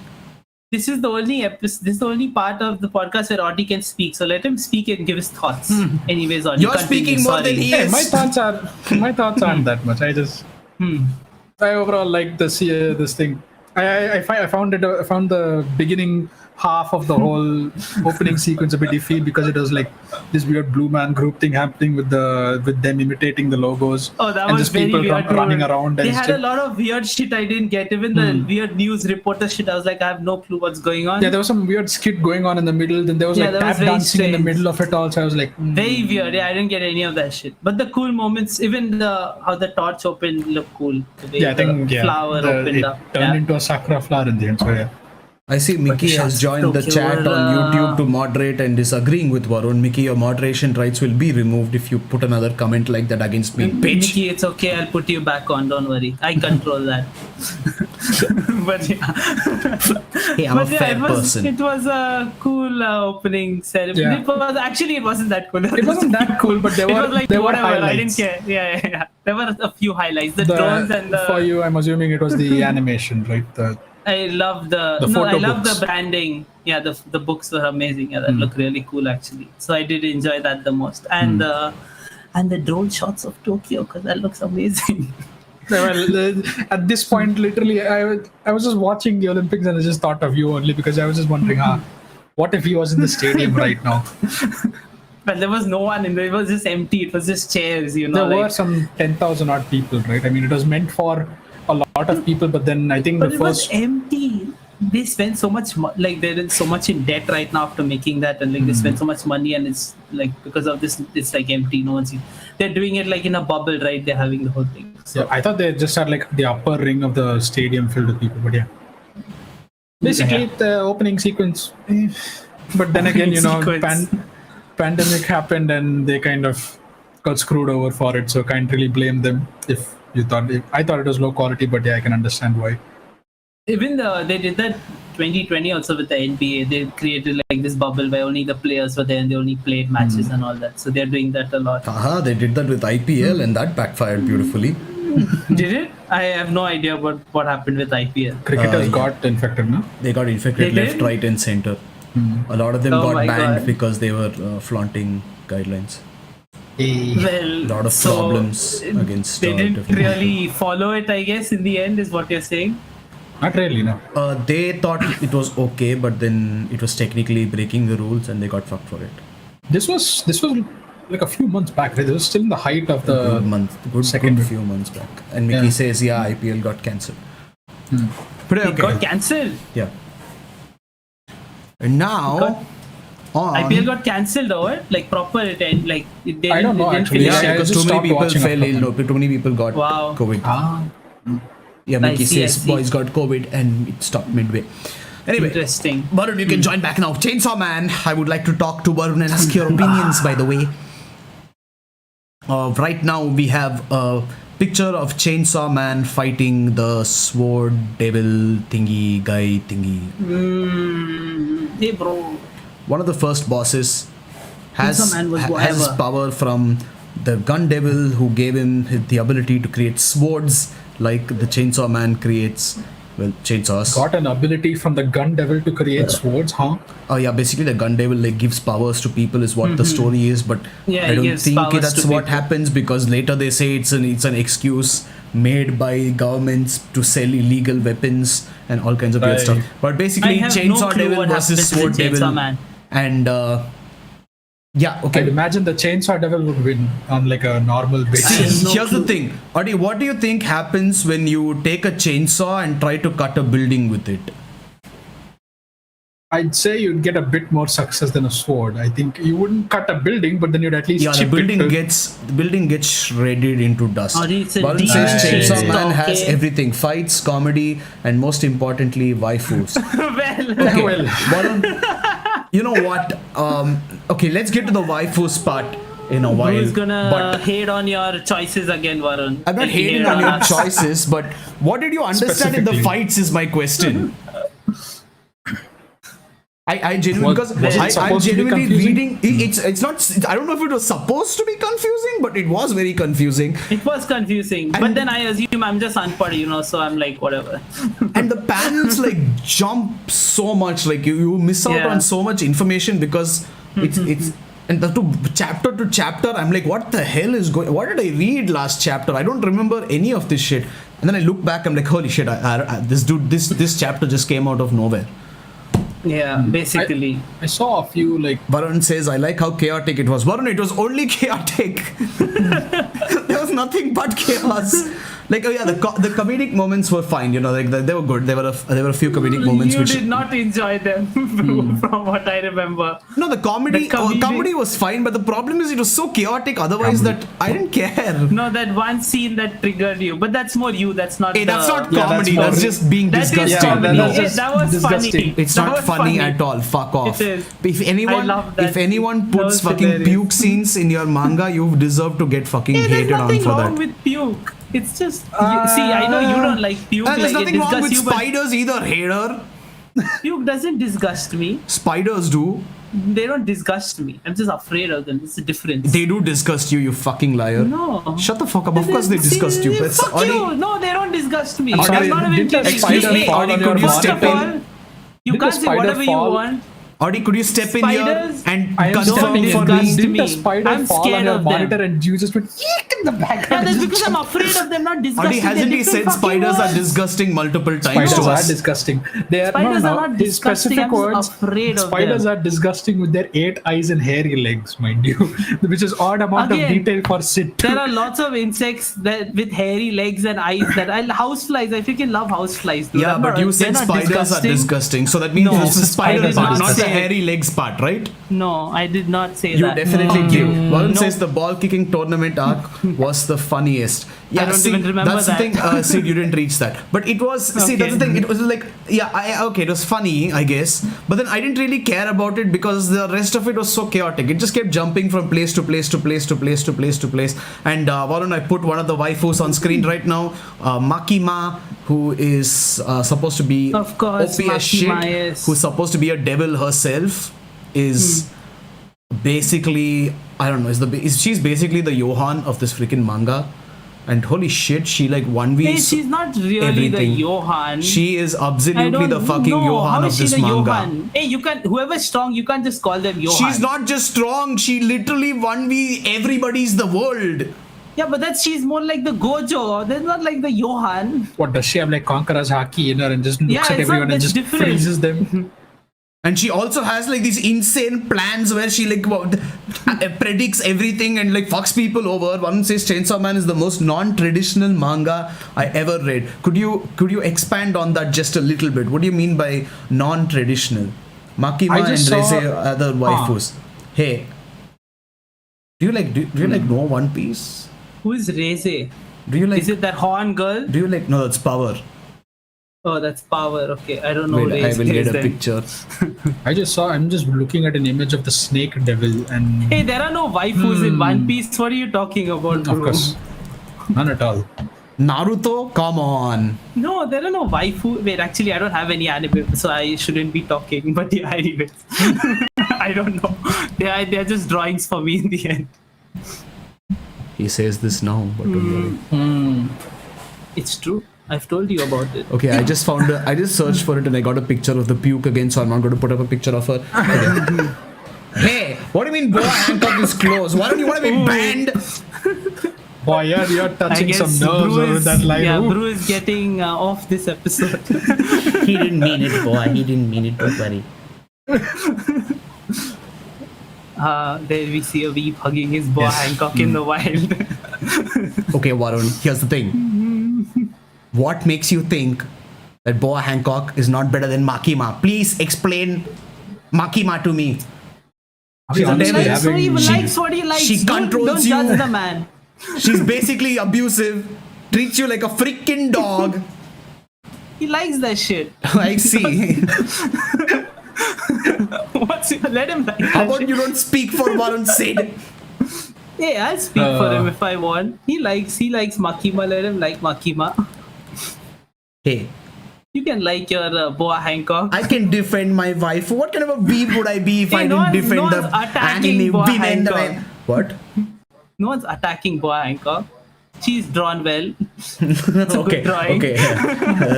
This is the only episode. This is the only part of the podcast where Audie can speak. So let him speak and give his thoughts. Anyways, Audie, You're continue, speaking more sorry. than he Hey, is. my thoughts aren't that much. I overall like this thing. I found the beginning half of the whole opening sequence a bit iffy because it was like this weird blue man group thing happening with them imitating the logos. Oh, that and was just very people weird. running dude. around. They And had a lot of weird shit I didn't get. Even the weird news reporter shit, I was like, I have no clue what's going on. yeah, there was some weird skit going on in the middle. Then there was like that tap was very dancing in the strange. middle of it all. So I was like, Very weird. Yeah, I didn't get any of that shit. But the cool moments, even how the torch opened looked cool. The way I think the flower opened it up. turned into a sakura flower in the end. So yeah. I see Mickey has joined the chat on YouTube to moderate and is agreeing with Varun. Mickey, your moderation rights will be removed if you put another comment like that against me. Mickey, it's okay. I'll put you back on. Don't worry. I control that. But yeah. Hey, I'm a fair person. It was a cool opening ceremony. Yeah. It wasn't that cool. It wasn't that cool, but there were whatever. highlights. I didn't care. Yeah. There were a few highlights. The drones and the... For you, I'm assuming it was the animation, right? I love the branding. Yeah, the books were amazing. Yeah, that look really cool actually. So I did enjoy that the most. And the drone shots of Tokyo, because that looks amazing. Well, at this point, literally, I was just watching the Olympics and I just thought of you only because I was just wondering, what if he was in the stadium right now? But there was no one in there. It was just empty. It was just chairs, There were some 10,000 odd people, right? I mean, it was meant for a lot of people, but then I think it was empty. They spent so much they're in so much in debt right now after making that, and they spent so much money, and it's because of this, it's empty. No one's. They're doing it in a bubble, right? They're having the whole thing. So yeah, I thought they just had the upper ring of the stadium filled with people, but yeah. Basically, the opening sequence. But then again, pandemic happened and they kind of got screwed over for it, so can't really blame them if you thought I thought it was low quality, but yeah, I can understand why. Even they did that 2020 also with the NBA. They created this bubble where only the players were there and they only played matches and all that. So they're doing that a lot. They did that with IPL and that backfired beautifully. Did it? I have no idea what happened with IPL. Cricketers got infected, no? They got infected left, right, and center. A lot of them got banned because they were flaunting guidelines. Well, a lot of problems against. They didn't really follow it, I guess. In the end, is what you're saying. Not really, no. They thought it was okay, but then it was technically breaking the rules, and they got fucked for it. This was a few months back. Right? It was still in the height of the good few months back. And Mickey says, IPL got cancelled. It got cancelled. Yeah. And now. IPL got cancelled over proper it I don't know actually. Because too many people fell ill. Too many people got COVID. Yeah, Mickey says boys got COVID and it stopped midway. Anyway, interesting. Varun, you can join back now. Chainsaw Man, I would like to talk to Varun and ask your opinions, by the way. Right now we have a picture of Chainsaw Man fighting the sword devil thingy guy thingy. Hey bro. One of the first bosses has power from the gun devil who gave him the ability to create swords like the Chainsaw Man creates chainsaws. Got an ability from the gun devil to create swords, huh? Oh yeah, basically the gun devil gives powers to people is what the story is, but I don't think that's what happens because later they say it's an excuse made by governments to sell illegal weapons and all kinds of weird stuff. But basically Chainsaw Devil versus Sword Devil. And okay. I'd imagine the Chainsaw Devil would win on a normal basis. Here's the thing. Adi, what do you think happens when you take a chainsaw and try to cut a building with it? I'd say you'd get a bit more success than a sword. I think you wouldn't cut a building, but then you'd at least chip the building gets shredded into dust. Varun says Chainsaw Man has everything: fights, comedy, and most importantly, waifus. Varun, you know what? Okay, let's get to the waifus part in a while. Who's gonna hate on your choices again, Varun? I'm not hating on your choices, but what did you understand in the fights is my question. I genuinely because I'm genuinely reading. It's not. I don't know if it was supposed to be confusing, but it was very confusing. It was confusing, but then I assume I'm just unpad, so I'm whatever. And the panels jump so much, you miss out on so much information because it's and chapter to chapter. I'm what the hell is going? What did I read last chapter? I don't remember any of this shit. And then I look back. I'm holy shit! This chapter just came out of nowhere. Yeah, basically. I saw a few Varun says, I like how chaotic it was. Varun, it was only chaotic. There was nothing but chaos. Like, oh yeah, the comedic moments were fine. You know, like they were good. There were a few comedic moments You which did not enjoy them, from what I remember. No, the comedy was fine, but the problem is it was so chaotic. Otherwise, that I didn't care. No, that one scene that triggered you, but that's more you. That's not. Hey, that's not comedy. That's just being That is disgusting. comedy. That's just That was disgusting. funny. It's That not was funny at all. Fuck off. It is. If anyone, I love that. if anyone That puts was fucking hilarious. puke scenes in your manga, you deserve to get fucking Hey, there's hated on nothing for wrong that. with puke. It's just see. I know you don't like puke. And there's like nothing it wrong with disgusts you, but spiders either, hater. puke doesn't disgust me. Spiders do. They don't disgust me. I'm just afraid of them. It's a difference. They do disgust you, you fucking liar. No. Shut the fuck up. Of course they disgust you. But Fuck Audi, you. No, they don't disgust me. I'm I'm sorry, not even didn't a kidding. spider Excuse me, fall Audi, on could your you First step of in? all, you Did can't the say spider whatever you fall? want. Audi, could you step in Spiders? here and I am confirm stepping for in. disgust me? Didn't a me. spider I'm fall on scared your of them. monitor and you just went eek in the Yeah, background? that's because I'm afraid of them, not disgusting. Audi, hasn't They're he said different fucking spiders are words. disgusting multiple times Spiders to are us? disgusting. They are Spiders no, are no. not His disgusting, specific I'm just words. afraid of Spiders them. are disgusting with their 8 eyes and hairy legs, mind you, which is odd amount Again, of detail for Sid. There are lots of insects that with hairy legs and eyes that I houseflies. I freaking love houseflies. Dude. Yeah, I'm but not- you they're said not spiders are disgusting, so that means No, it's the spider spiders part, are not the disgusting. hairy legs part, right? No, I did not say You that. definitely did. Varun No. says the ball kicking tournament arc was the funniest. Yeah, don't see, even remember that's that. the thing. Sid, you didn't reach that, but it was. See, Okay. that's the thing. It was like, yeah, okay, it was funny, I guess, but then I didn't really care about it because the rest of it was so chaotic. It just kept jumping from place to place to place to place to place to place. And Varun, I put one of the waifus on screen right now. Makima, who is supposed to be Of course, OP as shit, Makima is. who's supposed to be a devil herself, is basically, I don't know, she's basically the Johan of this freaking manga. And holy shit, she like 1v. Hey, she's not really everything. the Johan. She is I absolutely don't the fucking know. Johan How of is she this the manga. Johan? Hey, you can't. Whoever's strong, you can't just call them Johan. She's not just strong, she literally 1v everybody's the world. Yeah, but she's more like the Gojo. They're not like the Johan. What does she have like Conqueror's haki in her and just looks Yeah, at it's not- everyone and that's just different. freezes them? And she also has like these insane plans where she like predicts everything and like fucks people over. One says Chainsaw Man is the most non-traditional manga I ever read. Could you expand on that just a little bit? What do you mean by non-traditional? Makima and just Reze saw- are other waifus. Hey, do you like know One Piece? Who is Reze? Do you like? Is it that horn girl? Do you like? No, that's Power. Oh, that's Power. Okay, I don't know. Wait, I Reze will get is a then. picture. I'm just looking at an image of the snake devil and Hey, there are no waifus in One Piece. What are you talking about, bro? of course, none at all. Naruto, come on. No, there are no waifu. Wait, actually, I don't have any anime, so I shouldn't be talking. But yeah, anyways, I don't know. They're just drawings for me in the end. He says this now, but don't worry. It's true. I've told you about it. Okay, I just searched for it and I got a picture of the puke again, so I'm not going to put up a picture of her. Okay. Hey, what do you mean Boa Hancock is close? Why don't you want to be banned? Boy, you're I touching guess some nerves Brew over is, that line. yeah, Ooh. Brew is getting off this episode. He didn't mean it, boy. He didn't mean it, don't worry. There we see a Weeb hugging his Boa Hancock in the wild. Okay, Varun, here's the thing. What makes you think that Boa Hancock is not better than Makima? Please explain Makima to me. I'll be honestly He having- likes what he likes. she Don't controls judge you. the man. She's basically abusive, treats you like a freaking dog. He likes that shit. I see. Let him like How that about shit. you don't speak for Varun Sid? Hey, I'll speak for him if I want. He likes Makima. Let him like Makima. Hey, You can like your Boa Hancock. I can defend my wife. What kind of a weeb would I be if Hey, I no didn't one's- defend no the one's attacking anime Boa women that I... Hancock. What? No one's attacking Boa Hancock. She's drawn well. It's a Okay, good drawing. okay.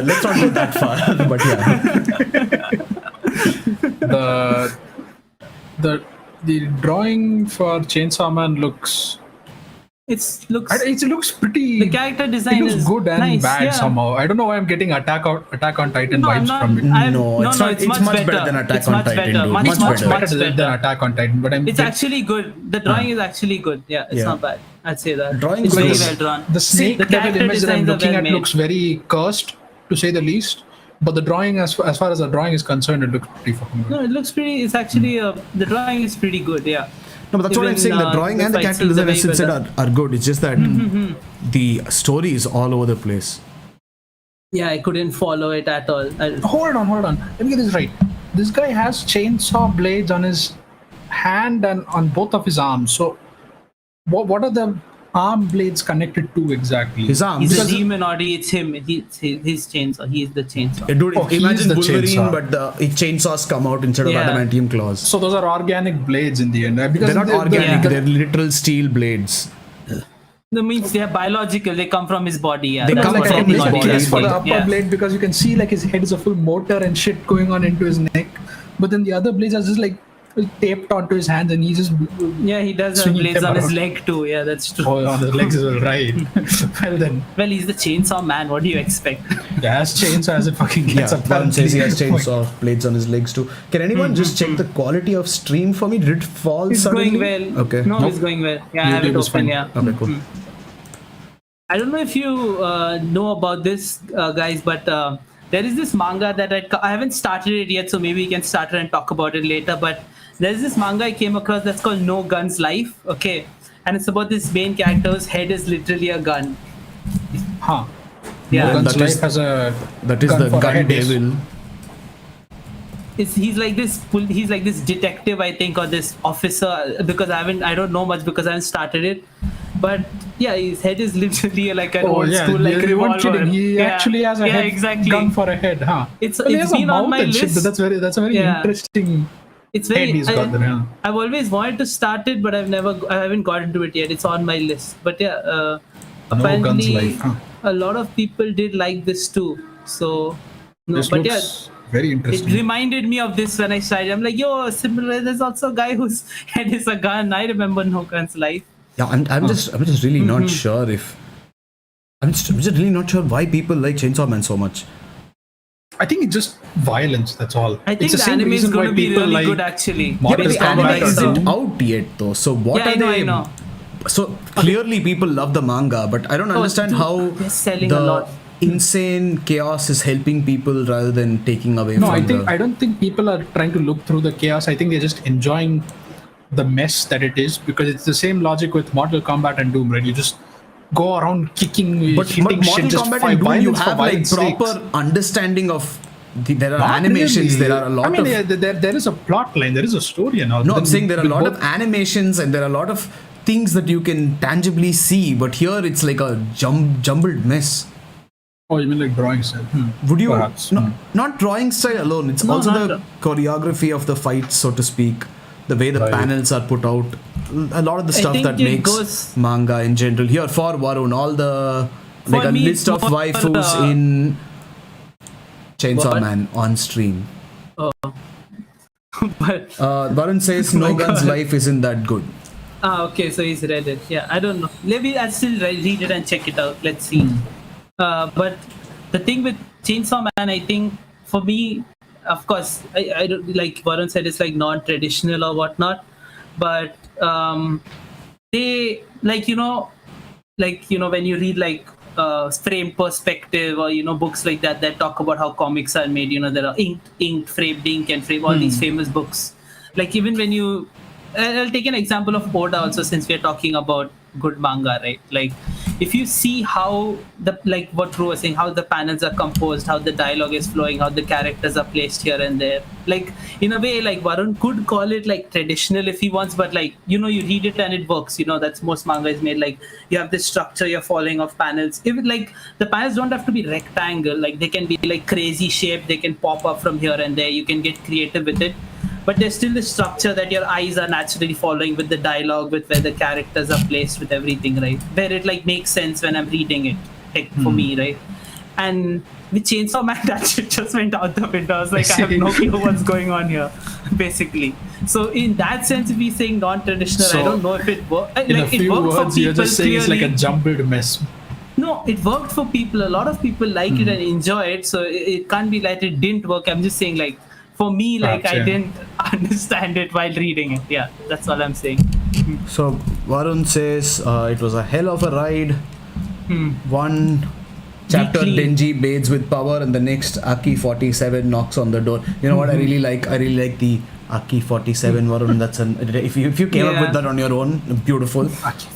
Let's not go that far. But yeah. the drawing for Chainsaw Man looks It looks. It looks pretty. The character design looks is good and nice, bad yeah. somehow. I don't know why I'm getting Attack on Titan No, I'm vibes not. from it. It's much better than Attack It's on much Titan, better. dude. Much Better better. than Attack on Titan, but It's actually good. The drawing is actually good. Yeah, it's Yeah. not bad. I'd say that. Drawing it's is very good. well drawn. The snake the devil character image that I'm designs are looking well at made. looks very cursed, to say the least. But the drawing, as far as the drawing is concerned, it looks pretty fucking good. No, it looks pretty. It's actually the drawing is pretty good. Yeah. No, but that's what I'm Even, saying. The drawing and the fight character scenes are design, as very Sid said, well are good. It's just that the story is all over the place. Yeah, I couldn't follow it at all. Hold on. Let me get this right. This guy has chainsaw blades on his hand and on both of his arms. So, what are the arm blades connected to exactly? His arms. He's a Because- demon, or it's him. His chainsaw. He is the chainsaw. Dude, he is imagine the Wolverine, chainsaw. but the chainsaws come out instead of Yeah. adamantium claws. So those are organic blades in the end. Because They're not organic. Yeah. They're literal steel blades. That means they are biological. They come from his body. Yeah, They that's come what from I his think I body. can on guess for the the upper yeah. blade because you can see like his head is a full motor and shit going on into his neck. But then the other blades are just like taped onto his hands and he just Yeah, he does have swinging blades them on his around. leg too. Yeah, that's true. Oh, on his legs as well, right? Well then, Well, he's the chainsaw man. What do you expect? yeah, as chainsaw as it fucking gets. Yeah, Varun says he has apparently. chainsaw blades on his legs too. Can anyone just check the quality of stream for me? Did it fall It's suddenly? going well. Okay. No, Nope. it's going well. Yeah, I have YouTube it is open. fine. Yeah. Okay, cool. I don't know if you know about this, guys, but there is this manga that I haven't started it yet, so maybe we can start it and talk about it later. But there's this manga I came across that's called No Gun's Life. Okay, and it's about this main character whose head is literally a gun. Huh. Yeah. Gun's That is- life has a That is gun the for a gun head, yes. devil. He's like this detective, I think, or this officer, because I don't know much because I haven't started it. But yeah, his head is literally like an old school like you weren't revolver. kidding. He Yeah. actually has a Yeah, head exactly. gun for a head, huh? It's Well, he has a been on mouth my and shit, list. but that's a very Yeah. interesting It's very. head he's got there. Yeah. I've always wanted to start it, but I haven't gotten to it yet. It's on my list. But yeah, No apparently Guns Life, huh? a lot of people did like this too. So, no, This but looks very it interesting. reminded me of this when I started. I'm like, yo, similar. There's also a guy whose head is a gun. I remember No Gun's Life. Yeah, I'm just really not sure if I'm just really not sure why people like Chainsaw Man so much. I think it's just violence. That's all. I think it's the the same anime is reason why going to be people really like good, actually. Mortal Yeah, but the Kombat anime or isn't something. out yet though. So what Yeah, are they? I know. So clearly people love the manga, but I don't understand dude, how they're selling the a lot. insane chaos is helping people rather than taking away No, from I don't think people are trying to look through the chaos. I think they're just enjoying the mess that it is, because it's the same logic with Mortal Kombat and Doom, right? You just go around kicking, But hitting shit, Mortal just Kombat fight and Doom, you violence for have like violence sakes. proper understanding of there are Not animations, really. there are a lot I mean, of there is a plot line, there is a story and all. No, But I'm then saying there are a with lot both- of animations and there are a lot of things that you can tangibly see, but here it's like a jumbled mess. Oh, you mean like drawing style? Would you Perhaps. not drawing style alone, it's No, also not the choreography of the fight, so to speak, the way the Right. panels are put out, a lot of the I stuff think that it makes goes- manga in general. Here for Varun, all the like For a me, list of it's more, waifus in Chainsaw What? Man on stream. But Varun says Oh No my Gun's God. life isn't that good. okay, so he's read it. Yeah, I don't know. Maybe I'll still read it and check it out. Let's see. But the thing with Chainsaw Man, I think for me, of course, I don't, like Varun said, it's like non-traditional or whatnot. But they when you read like framed perspective or books like that talk about how comics are made. There are inked, framed ink and frame, all these famous books. Like even when you, I'll take an example of Oda also, since we're talking about good manga, right? Like if you see how what Drew was saying, how the panels are composed, how the dialogue is flowing, how the characters are placed here and there, like in a way, like Varun could call it like traditional if he wants, but like you read it and it works. That's most manga is made, like you have this structure you're following of panels. If like the panels don't have to be rectangle, like they can be like crazy shape, they can pop up from here and there, you can get creative with it. But there's still the structure that your eyes are naturally following with the dialogue, with where the characters are placed, with everything, right? Where it like makes sense when I'm reading it, like for me, right? And with Chainsaw Man, that shit just went out the window. I was like, I have no clue what's going on here, basically. So in that sense, if we're saying non-traditional, I don't know if it worked. In a few words, you're just saying it's like a jumbled mess. No, it worked for people. A lot of people like it and enjoy it. So it can't be like it didn't work. I'm just saying, like, for me, like, I didn't understand it while reading it. Yeah, that's all I'm saying. So Varun says it was a hell of a ride. One chapter Denji bathes with power, and the next Aki 47 knocks on the door. You know what I really like? I really like the Aki 47 Varun. That's if you came up with that on your own, beautiful.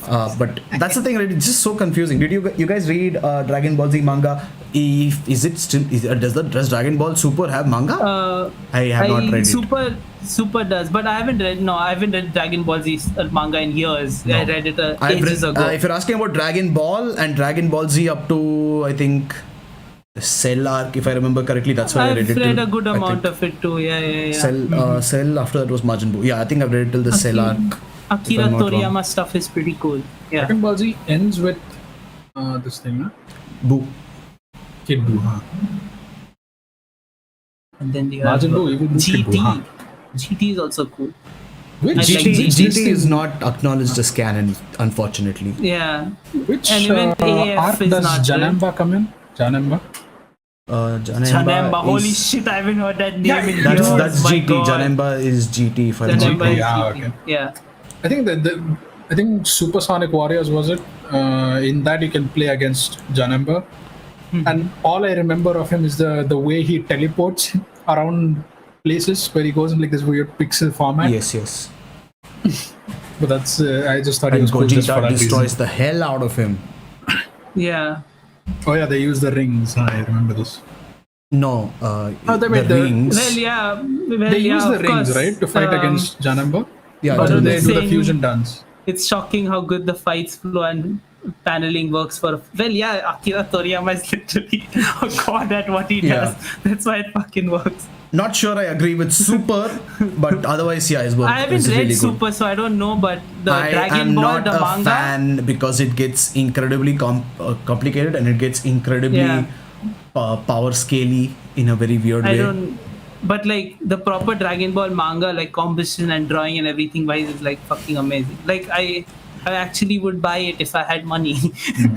But that's the thing, right? It's just so confusing. Did you guys read Dragon Ball Z manga? Does Dragon Ball Super have manga? I have not read it. Super does, but I haven't read Dragon Ball Z manga in years. No. I read it ages ago. If you're asking about Dragon Ball and Dragon Ball Z up to, I think, the Cell arc, if I remember correctly, that's why I read it. I've read a good amount of it too. Yeah. Cell after that was Majin Buu. Yeah, I think I've read it till the Cell arc. Akira Toriyama stuff is pretty cool. Yeah. Dragon Ball Z ends with this thing, huh? Buu. Kid Buu, huh? And then you have Majin Buu, even GT. Kid Buu, huh? GT is also cool. Which GT is not acknowledged as canon, unfortunately. Yeah. Which and even arc does Janemba come in? Janemba? Janemba. Holy shit, I haven't heard that name in years. That's GT. God. Janemba is GT. If I remember. Okay. Yeah. I think Supersonic Warriors was it? In that you can play against Janemba. And all I remember of him is the way he teleports around places where he goes in like this weird pixel format. Yes. But that's I just thought and he was cool just for that destroys reason. The hell out of him. Yeah. Oh yeah, they use the rings. I remember this. No, they made the rings. They use the rings, right, to fight against Janemba. Yeah, but they do the fusion dance. It's shocking how good the fights flow and paneling works for. Akira Toriyama is literally a god at what he does. That's why it fucking works. Not sure I agree with Super, but otherwise, his work. I haven't read really Super, so I don't know. But the Dragon Ball, the manga. I am not a fan because it gets incredibly complicated and it gets incredibly power scaly in a very weird way. But like the proper Dragon Ball manga, like composition and drawing and everything wise, is like fucking amazing. Like I actually would buy it if I had money.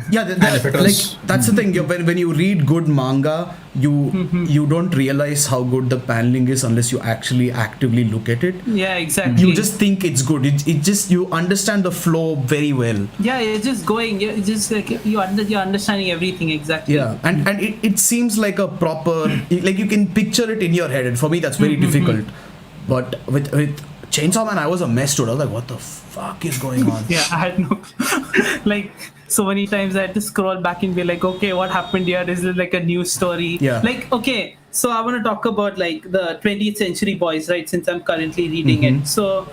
That's the thing. When you read good manga, you don't realize how good the paneling is unless you actually actively look at it. Yeah, exactly. You just think it's good. It just you understand the flow very well. Yeah, you're just going. You're just like you're understanding everything exactly. Yeah, and it seems like a proper like you can picture it in your head. And for me, that's very difficult. But with Chainsaw Man, I was a mess, dude. I was like, what the fuck is going on? Yeah, I had no like so many times I had to scroll back and be like, okay, what happened here? Is it like a new story? Yeah. Like, okay, so I want to talk about like the 20th Century Boys, right? Since I'm currently reading it. So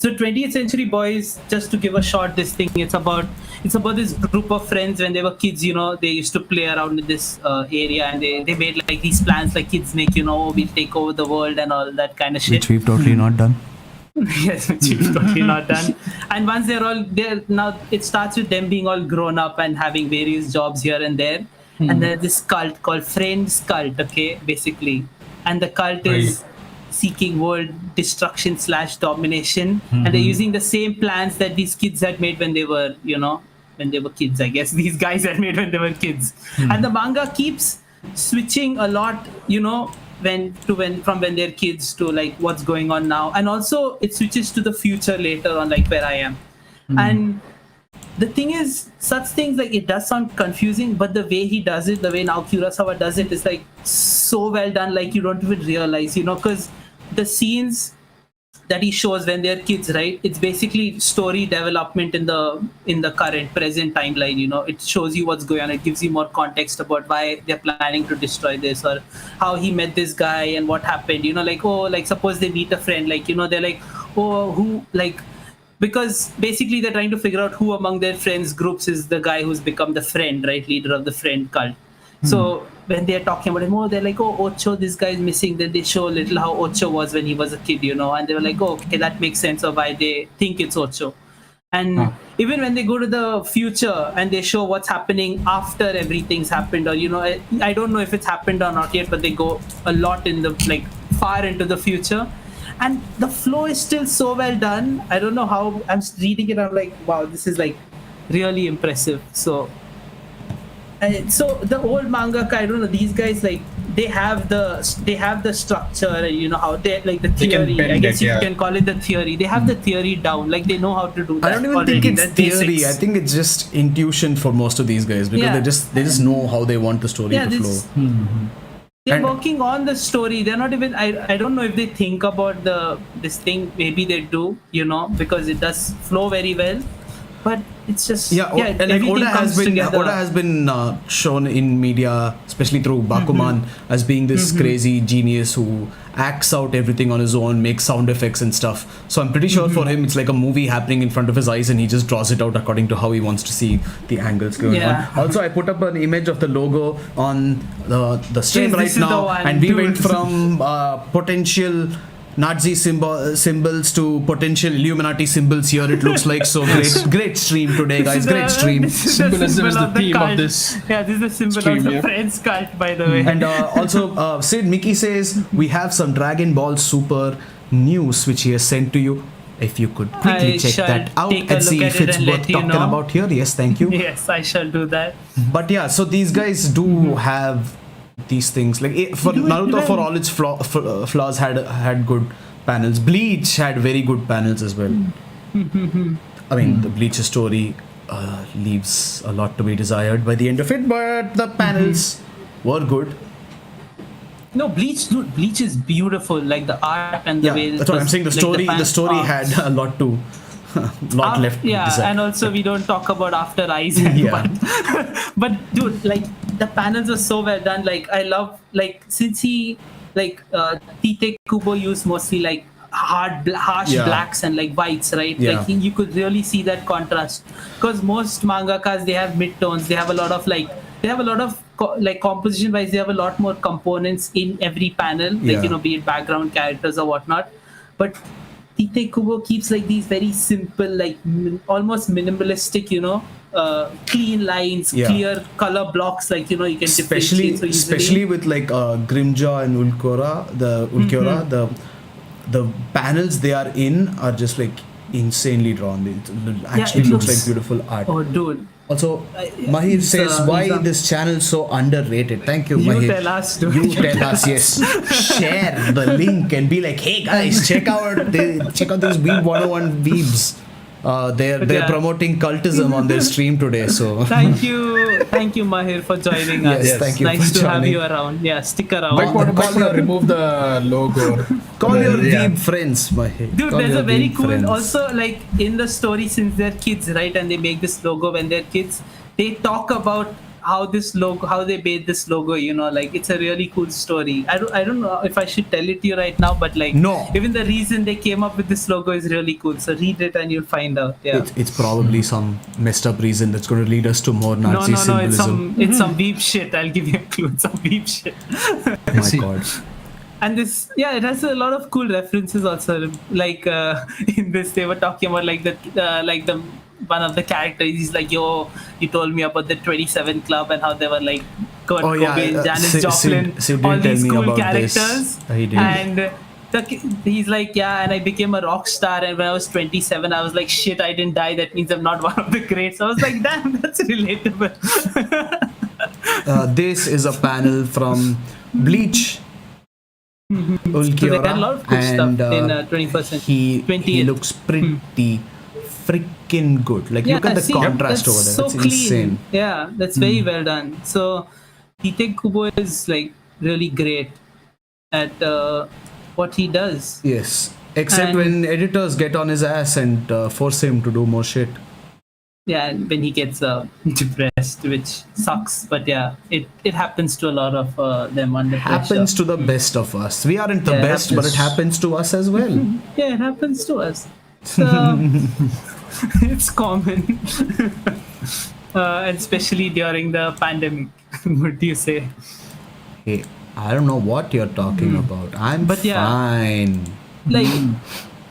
20th Century Boys, just to give a short this thing, it's about this group of friends when they were kids, they used to play around in this area and they made like these plans like kids make, we'll take over the world and all that kind of shit. Which we've totally not done. Yes, which is totally not done. And once they're all there, now it starts with them being all grown up and having various jobs here and there. And there's this cult called Friends Cult, okay, basically. And the cult is seeking world destruction / domination. And they're using the same plans that these kids had made when they were, when they were kids, I guess. These guys had made when they were kids. And the manga keeps switching a lot, from when they're kids to like what's going on now, and also it switches to the future later on, like where I am. And the thing is, such things like it does sound confusing, but the way he does it, the way Naoki Urasawa does it, is like so well done, like you don't even realize, because the scenes that he shows when they're kids, right? It's basically story development in the current present timeline. It shows you what's going on. It gives you more context about why they're planning to destroy this, or how he met this guy and what happened. Like suppose they meet a friend, like they're like, oh, who, like, because basically they're trying to figure out who among their friends groups is the guy who's become the friend, right? Leader of the friend cult. So when they're talking about him, they're like, oh, Ocho, this guy is missing. Then they show a little how Ocho was when he was a kid, and they were like, oh, okay, that makes sense of why they think it's Ocho. And even when they go to the future and they show what's happening after everything's happened, or, I don't know if it's happened or not yet, but they go a lot in the, like, far into the future. and the flow is still so well done. I don't know how. I'm reading it, I'm like, wow, this is like really impressive. So the old mangaka, I don't know, these guys, like they have the structure, and you know how they like the theory. I guess you can call it the theory. They have the theory down, like they know how to do that. I don't even think it's theory. Basics. I think it's just intuition for most of these guys, because they just know how they want the story to flow. They're working on the story. They're not even. I don't know if they think about this thing. Maybe they do, you know, because it does flow very well. But it's just and like Oda has been shown in media, especially through Bakuman, as being this crazy genius who acts out everything on his own, makes sound effects and stuff. So I'm pretty sure for him it's like a movie happening in front of his eyes, and he just draws it out according to how he wants to see the angles going on. Also, I put up an image of the logo on the stream right now, and we went from potential Nazi symbols to potential Illuminati symbols here. It looks like so great stream today, guys. Great stream. Symbolism is the theme of this. Yeah, this is the symbol of the Friends cult, by the way. And also, Sid Mickey says we have some Dragon Ball Super news which he has sent to you. If you could quickly check that out and see if it's worth talking about here. Yes, thank you. Yes, I shall do that. But yeah, so these guys do have these things, like for Naruto, for all its flaws, had good panels. Bleach had very good panels as well. I mean, the Bleach story leaves a lot to be desired by the end of it, but the panels were good. No, Bleach is beautiful, like the art and the way. That's what I'm saying. The story had a lot left. And also we don't talk about After Eyes. But dude, like the panels are so well done. Like I love, like since he Tite Kubo used mostly like harsh blacks and like whites, right? Like you could really see that contrast, because most mangakas, they have mid-tones. They have a lot of composition wise, they have a lot more components in every panel, like, you know, be it background characters or whatnot. But Tite Kubo keeps like these very simple, like almost minimalistic, you know, clean lines, clear color blocks, like, you know, you can differentiate so easily. Especially with like Grimjaw and Ulquiorra, the panels they are in are just like insanely drawn. It actually looks like beautiful art. Oh, dude. Also, Mahir says, why this channel so underrated? Thank you, Mahir. You tell us, dude. You tell us, yes. Share the link and be like, hey guys, check out these Weeb101 Weebs. They're promoting cultism on their stream today. So thank you, Mahir, for joining us. Yes, thank you. Nice to have you around. Yeah, stick around. Remove the logo. Call your Weeb friends, Mahir. Dude, there's a very cool friends. Also, like in the story, since they're kids, right, and they make this logo when they're kids, they talk about how they made this logo, you know, like it's a really cool story. I don't know if I should tell it to you right now, but like, no, even the reason they came up with this logo is really cool. So read it and you'll find out. Yeah, it's probably some messed up reason that's going to lead us to more Nazi symbolism. It's some Weeb shit. I'll give you a clue. It's some Weeb shit. Oh my god. And this, it has a lot of cool references also. Like in this, they were talking about like the one of the characters. He's like, "Yo, you told me about the 27 Club and how they were like Kurt Cobain, Janis Joplin, all these cool characters." And he's like, "Yeah, and I became a rock star. And when I was 27, I was like, shit, I didn't die. That means I'm not one of the greats." I was like, damn, that's relatable. This is a panel from Bleach. Ulquiorra, so they got a lot of cool stuff in 21st century. He looks pretty freaking good. Like, look at the contrast over there. So it's clean. Insane. Yeah, that's very well done. So Tite Kubo is like really great at what he does. Yes, except when editors get on his ass and force him to do more shit. Yeah, when he gets depressed, which sucks. But yeah, it happens to a lot of them under pressure. Happens to the best of us. We aren't the best, but it happens to us as well. Yeah, it happens to us. So it's common. And especially during the pandemic. What do you say? Hey, I don't know what you're talking about. I'm fine. Like,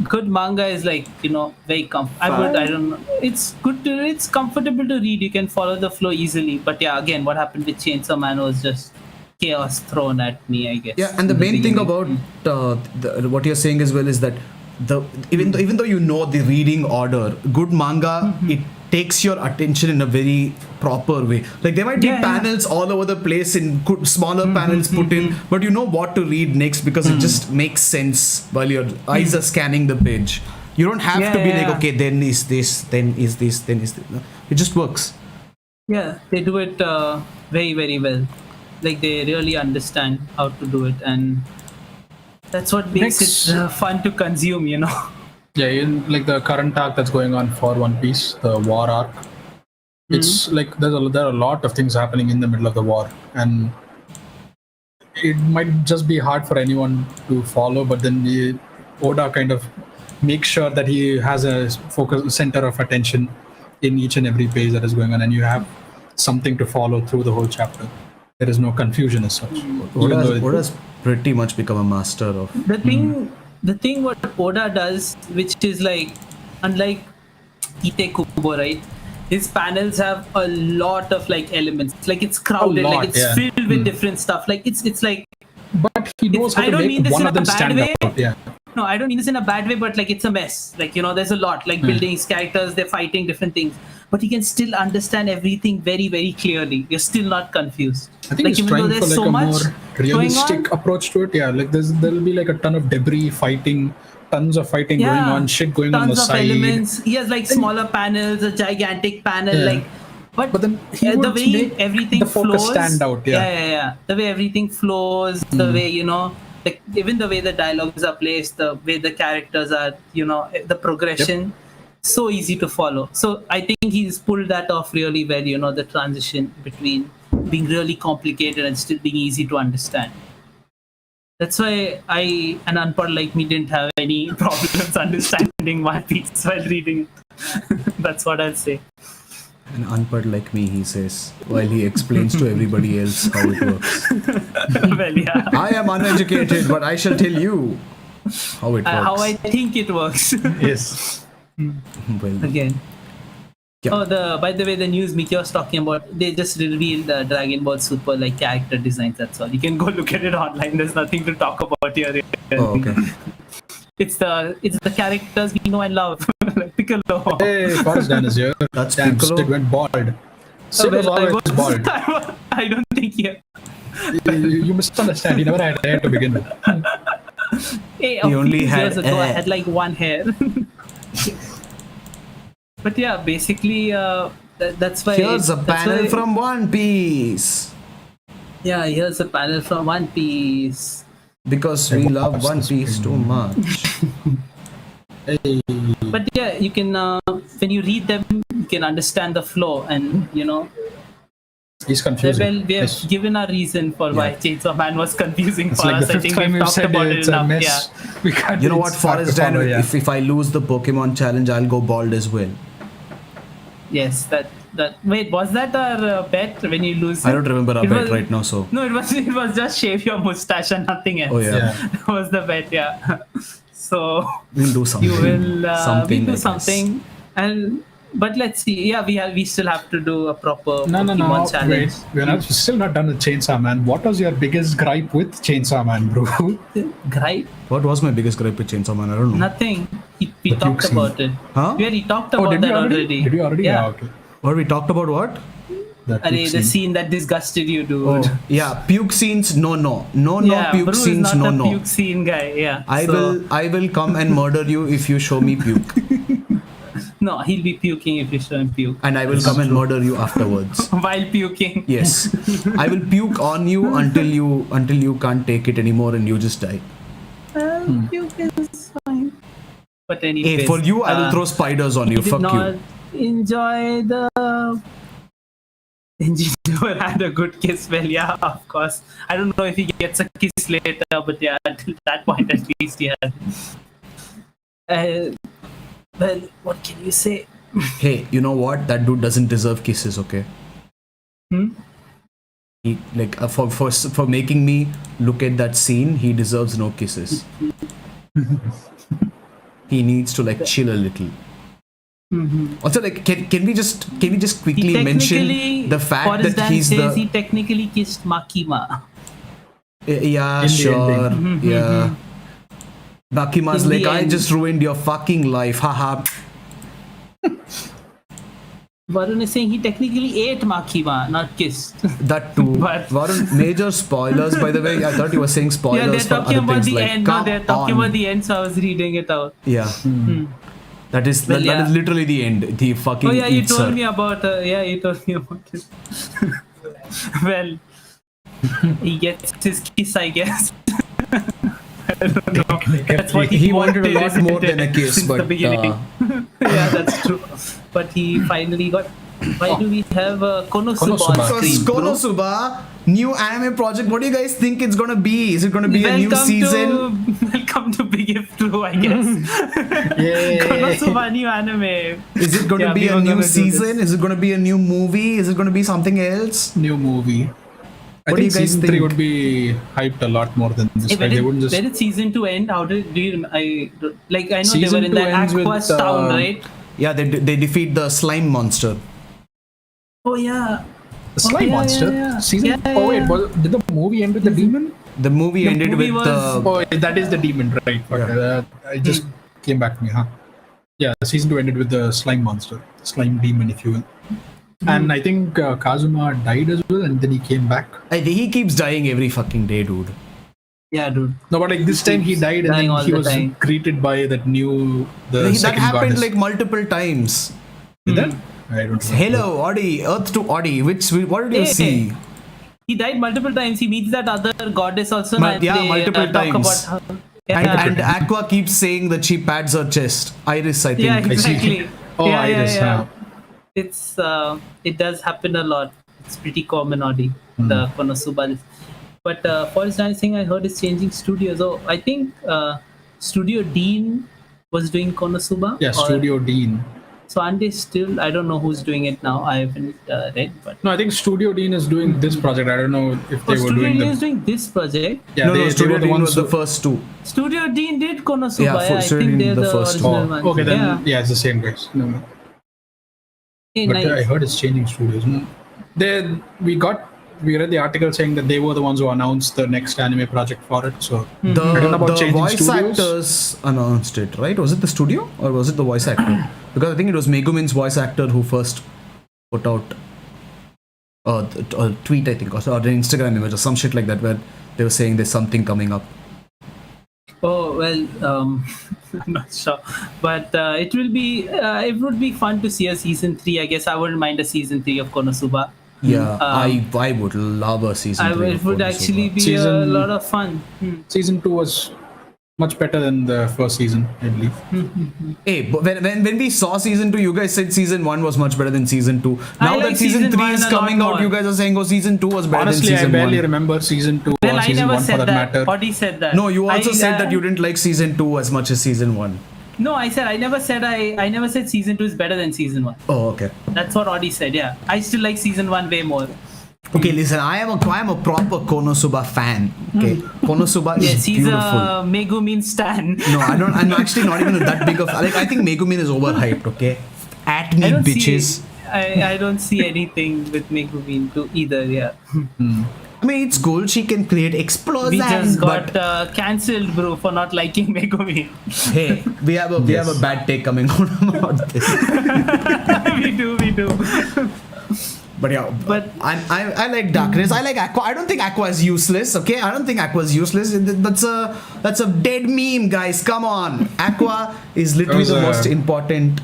good manga is like, you know, very I don't know. It's good it's comfortable to read. You can follow the flow easily. But yeah, again, what happened with Chainsaw Man was just chaos thrown at me, I guess. Yeah, and the main thing about what you're saying as well is that even though you know the reading order, good manga, it takes your attention in a very proper way. Like there might be panels all over the place in smaller panels put in, but you know what to read next because it just makes sense while your eyes are scanning the page. You don't have to be like, okay, then is this, then is this, then is this. No, it just works. Yeah, they do it very, very well. Like they really understand how to do it, and that's what makes it fun to consume, you know. Yeah, in like the current arc that's going on for One Piece, the war arc. It's like there are a lot of things happening in the middle of the war, and it might just be hard for anyone to follow. But then the Oda kind of makes sure that he has a focus center of attention in each and every page that is going on, and you have something to follow through the whole chapter. There is no confusion as such. Oda's pretty much become a master of The thing what Oda does, which is like unlike Hikikomori, right? His panels have a lot of like elements. Like it's crowded, like it's filled with different stuff. Like it's like. But he knows how to make one of them stand out. Yeah. No, I don't mean this in a bad way, but like it's a mess. Like, you know, there's a lot, like buildings, characters, they're fighting different things. But you can still understand everything very, very clearly. You're still not confused. I think he's trying for like a more realistic approach to it. Yeah, like there'll be like a ton of debris fighting, tons of fighting going on, shit going on the side. Tons of elements. He has like smaller panels, a gigantic panel, like. But then the way everything flows, stand out. Yeah. The way everything flows, the way, you know, like even the way the dialogues are placed, the way the characters are, you know, the progression, so easy to follow. So I think he's pulled that off really well, you know, the transition between being really complicated and still being easy to understand. That's why an unpad like me didn't have any problems understanding One Piece while reading it. That's what I'll say. An unpad like me, he says, while he explains to everybody else how it works. Well, yeah. I am uneducated, but I shall tell you how it works. How I think it works. Yes. Well, again. Yeah. Oh, by the way, the news Miki was talking about, they just revealed the Dragon Ball Super like character designs. That's all. You can go look at it online. There's nothing to talk about here. Oh, okay. It's the characters we know and love. Like Piccolo. Hey, Forrest Dan is here. That's Damn, Piccolo. Sid went bald. Sid was always bald. I don't think You misunderstand. He never had hair to begin with. Hey, he only had years ago, I had like one hair. But yeah, basically, that's why. Here's a panel from One Piece. Yeah, here's a panel from One Piece. Because we love One Piece too much. Hey. But yeah, you can when you read them, you can understand the flow, and you know. He's confusing. Well, we have given a reason for why Chainsaw Man was confusing for like us. I think we've talked about it enough. Yeah. We can't. You know what, Forrest Dan? If I lose the Pokemon challenge, I'll go bald as well. Yes, that. Wait, was that our bet when you lose? I don't remember our bet right now, so. No, it was just shave your mustache and nothing else. Oh yeah. That was the bet, yeah. So we'll do something. You will something. We'll do something, but let's see. Yeah, we still have to do a proper Pokemon challenge. Wait, we're still not done with Chainsaw Man. What was your biggest gripe with Chainsaw Man, bro? Gripe? What was my biggest gripe with Chainsaw Man? I don't know. Nothing. We talked about it. Huh? We already talked about that already. Did we already? Yeah. Okay. What we talked about? What? The scene that disgusted you, dude. Oh, yeah, puke scenes. No, puke Bru scenes. Is not no. Puke scene guy. Yeah. I will come and murder you if you show me puke. No, he'll be puking if you show him puke. And I will come and murder you afterwards. While puking. Yes, I will puke on you until you can't take it anymore and you just die. Puke is fine. But anyways, hey, for you, I will throw spiders on you. Fuck you. Enjoy the. Engineer had a good kiss. Well, yeah, of course. I don't know if he gets a kiss later, but yeah, until that point at least he had. Well, what can you say? Hey, you know what? That dude doesn't deserve kisses, okay? He for making me look at that scene, he deserves no kisses. He needs to chill a little. Also, can we just quickly mention the fact that he technically kissed Makima. Yeah, In the sure. ending. Yeah. Bakima's In the like, I end. just ruined your fucking life. Haha. Varun is saying he technically ate Makima, not kissed. That too. But- Varun, major spoilers, by the way. I thought you were saying Yeah, spoilers they're for talking other about things the like, end. No, come they're talking on. about the end, so I was reading it out. Yeah. That is Well, that yeah. is literally the end. He fucking Oh yeah, you eats told her. me about. Yeah, you told me about it. Well, he gets his kiss, I guess. I don't know. That's what He wanted a lot isn't more it, than a kiss, since but the beginning. Yeah, that's true. But he finally got. Why do we have Konosuba Konosuba. on So screen, bro? Konosuba, new anime project. What do you guys think it's gonna be? Is it gonna be a new season? Welcome to Big If 2, I guess. Konosuba new anime. Is it gonna Yeah, be we a were new gonna do season? this. Is it gonna be a new movie? Is it gonna be something else? New movie. I What do you think guys season 3 think? would be hyped a lot more than this. Hey, Like, they wouldn't just. where did season 2 end? How did do you? I like. I know they Season were in 2 that ends with, Aqua's town, right? Yeah, they defeat the slime monster. Oh yeah. The slime yeah, monster. yeah. Season. Yeah, oh wait, yeah. did the movie end with the demon? The movie The ended movie with was- Oh, that is the demon, right? Okay, I just came back to me, huh? Yeah, season 2 ended with the slime monster, slime demon, if you will. And I think Kazuma died as well, and then he came back. he keeps dying every fucking day, dude. Yeah, dude. No, but like this time he died, and Dying then all he the was time. greeted by that That second happened goddess. like multiple times. Did that? I don't know. Hello, Audi, Earth to Audi. What did you Hey. see? He died multiple times. He meets that other goddess also. Mul- and yeah, they, multiple talk times. about how, yeah, And Aqua keeps saying that she pads her chest. Iris, I think. yeah, I see. exactly. Oh, yeah, Iris, yeah, yeah. huh. It's it does happen a lot. It's pretty common, Audi. The Konosuba. But Forest Dancing, I heard is changing studios. Oh, I think Studio Dean was doing Konosuba. Yeah, or- Studio Dean. So aren't they still? I don't know who's doing it now. I haven't read, but No, I think Studio Dean is doing this project. I don't know if they were Studio doing Dean the. is doing this project. Yeah, no, they Studio were the Dean ones was the who- first two. Studio Dean did Konosuba. Yeah, Yeah, I Studio think Dean they're the the first original Oh, ones. okay, then Yeah. it's the same guys. No. Hey, But nice. I heard it's changing studios. We read the article saying that they were the ones who announced the next anime project for it. So Hmm. I don't know about The changing voice studios. actors announced it, right? Was it the studio or was it the voice actor? Because I think it was Megumin's voice actor who first put out a tweet, I think, or an Instagram image or some shit like that, where they were saying there's something coming up. Oh well, I'm not sure, but it will be. It would be fun to see a season 3. I guess I wouldn't mind a season 3 of Konosuba. Yeah, I would love a season 3. It of would Konosuba. actually be a Season- lot of fun. Season 2 was much better than the first season, I believe. Hey, but when we saw season 2, you guys said season 1 was much better than season 2. Now like that season season 3 one is a lot coming out, more. you guys are saying, oh, season 2 was better Honestly, than I season barely 1. remember season 2 Well, or I season never 1 for said that that. matter. Audie said that. No, you also said that you didn't. didn't like season 2 as much as season 1. No, I said I never said I never said season 2 is better than season 1. Oh, okay. That's what Audie said. Yeah, I still like season 1 way more. Okay, listen, I am a proper Konosuba fan. Okay, Konosuba is Yes, he's beautiful. a Megumin stan. No, I'm actually not even that big of like. I think Megumin is overhyped. Okay, at me, I don't bitches. see. I don't see anything with Megumin too either. Yeah, I mean, it's cool. She can create we explosions, just got but cancelled, bro, for not liking Megumin. hey, we have a bad take coming out about this. we do. But yeah, But- I like Darkness. I like Aqua. I don't think Aqua is useless. Okay, I don't think Aqua is useless. That's a dead meme, guys. Come on, Aqua is literally That the was most important.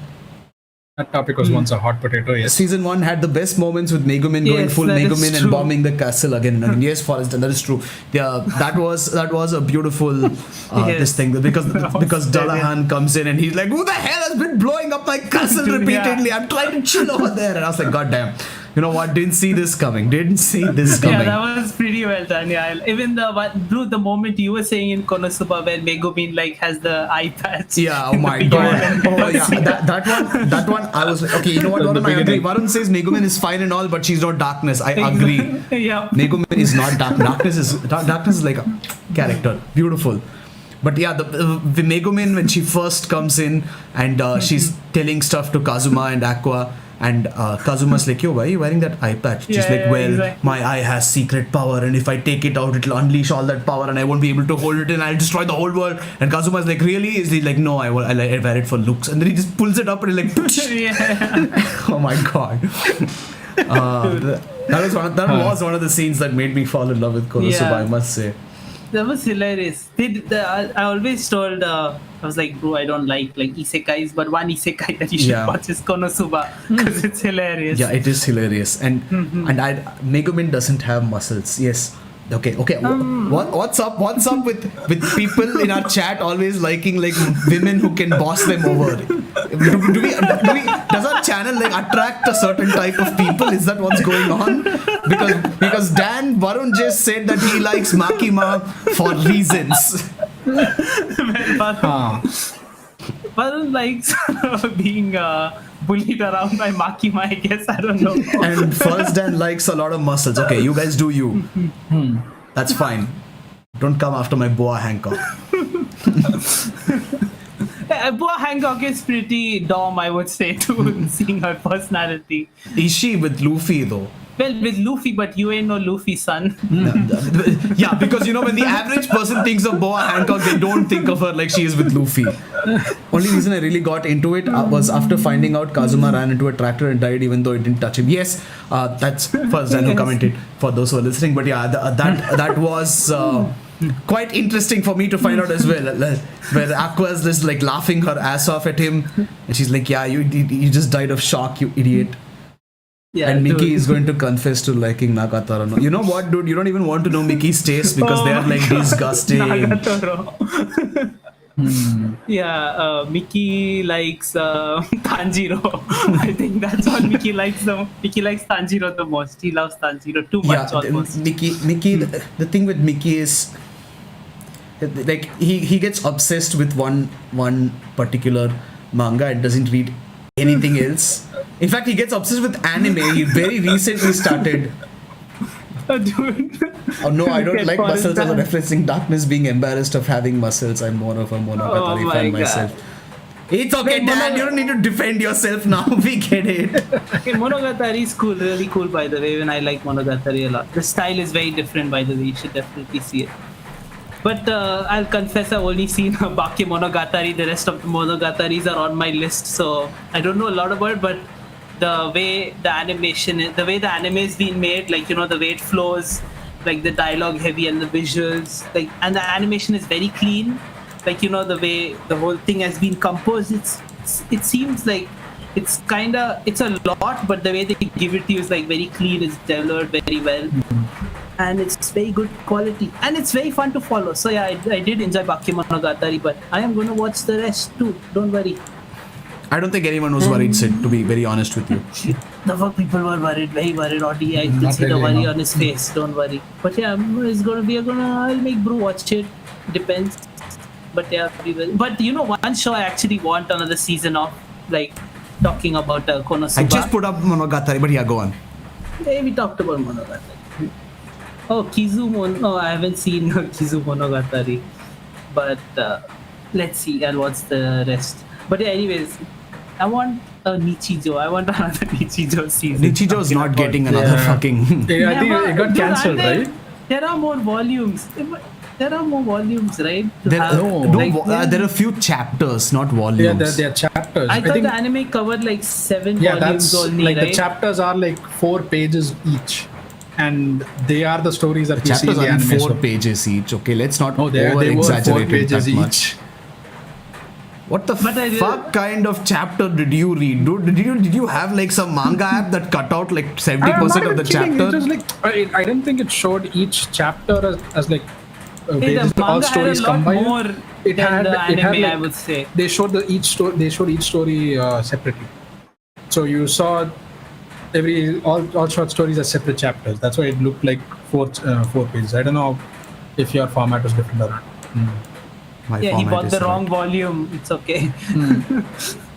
That topic was once a hot potato, yes. Season 1 had the best moments with Megumin going Yes, full that is Megumin and true. bombing the castle again and again. Yes, Forrest, that is true. Yeah, that was a beautiful Yes. this thing because was Dullahan comes in and he's like, "Who the hell has been blowing up my castle Dude, yeah. repeatedly? I'm trying to chill over there." And I was like, "God damn, you know what? Didn't see this coming. Didn't see this Yeah, coming." that was pretty well done. Yeah, even the moment you were saying in Konosuba where Megumin like has the eye patch. Yeah, oh in the my beginning. god. Oh yeah, that one I was like, okay, you know what, In the Varun, I agree. beginning. Varun says Megumin is fine and all, but she's not darkness. I agree. Yeah. Megumin is not dark. Darkness is like a character. Beautiful. But yeah, the Megumin when she first comes in and she's telling stuff to Kazuma and Aqua And Kazuma's like, yo, why are you wearing that eye patch? She's like, well, exactly. my eye has secret power, and if I take it out, it'll unleash all that power, and I won't be able to hold it, and I'll destroy the whole world. And Kazuma's like, really? Is he like, no, I wear it for looks. And then he just pulls it up and he's like, Yeah. oh my god. That was one of the scenes that made me fall in love with Konosuba, I must say. That was hilarious. I always told, I was like, bro, I don't like isekais, but one isekai that you should watch is Konosuba because it's hilarious. Yeah, it is hilarious. And Megumin doesn't have muscles. Yes. Okay. What's up with people in our chat always liking like women who can boss them over? Do we does our channel like attract a certain type of people? Is that what's going on? Because Dan Varun just said that he likes Makima for reasons. Varun likes being bullied around by Makima, I guess. I don't know. And First Dan likes a lot of muscles. Okay, you guys do you. That's fine. Don't come after my Boa Hancock. Boa Hancock is pretty dumb, I would say, too, seeing her personality. Is she with Luffy though? Well, with Luffy, but you ain't no Luffy, son. Yeah, because when the average person thinks of Boa Hancock, they don't think of her like she is with Luffy. Only reason I really got into it was after finding out Kazuma ran into a tractor and died even though it didn't touch him. Yes, that's First Dan who commented for those who are listening. But yeah, that was quite interesting for me to find out as well. Where Aqua's just like laughing her ass off at him, and she's like, "Yeah, you just died of shock, you idiot." Yeah, and Mickey is going to confess to liking Nagatoro. No. You know what, dude? You don't even want to know Mickey's taste because they are like disgusting. Nagatoro. Yeah, Mickey likes Tanjiro. I think that's what Mickey likes though. Mickey likes Tanjiro the most. He loves Tanjiro too much almost. Mickey. The thing with Mickey is like he gets obsessed with one particular manga and doesn't read anything else. In fact, he gets obsessed with anime. He very recently started. Dude. Oh no, I don't like muscles as a referencing darkness being embarrassed of having muscles. I'm more of a Monogatari fan myself. It's okay, Dan. You don't need to defend yourself now. We get it. Okay, Monogatari is cool, really cool, by the way. When I like Monogatari a lot. The style is very different, by the way. You should definitely see it. But I'll confess, I've only seen Bake Monogatari. The rest of the Monogataris are on my list, so I don't know a lot about it. But the way the animation is, the way the anime is being made, like the way it flows, like the dialogue heavy and the visuals, like, and the animation is very clean, like the way the whole thing has been composed. It seems like it's a lot, but the way they give it to you is like very clean. It's delivered very well, and it's very good quality, and it's very fun to follow. So yeah, I did enjoy Bake Monogatari, but I am gonna watch the rest too. Don't worry. I don't think anyone was worried, Sid, to be very honest with you. The fuck, people were worried, very worried. Audie, I could see the worry on his face. Don't worry. But yeah, I'll make Brew watch it. Depends. But yeah, we will. But one show I actually want another season of, like talking about Konosuba. I just put up Monogatari, but yeah, go on. Hey, we talked about Monogatari. Oh, Oh, I haven't seen Kizu Monogatari. But let's see. I'll watch the rest. But yeah, anyways, I want a Nichijou. I want another Nichijou season. Nichijou is not getting another fucking... Yeah, I think it got cancelled, right? There are more volumes. There are more volumes, right? There are a few chapters, not volumes. Yeah, there are chapters. I thought the anime covered like 7 volumes only, like right? The chapters are like 4 pages each. And they are the stories that we see in the anime. Chapters are 4 pages each. Okay, let's not they were 4 pages each. What the fuck kind of chapter did you read, dude? Did you have like some manga app that cut out like 70% of the chapter? It was like I didn't think it showed each chapter as like all stories combined. More it had the anime, like, I would say. They showed each story separately. So you saw all short stories as separate chapters. That's why it looked like 4 pages. I don't know if your format was different or not. He bought the wrong volume. It's okay.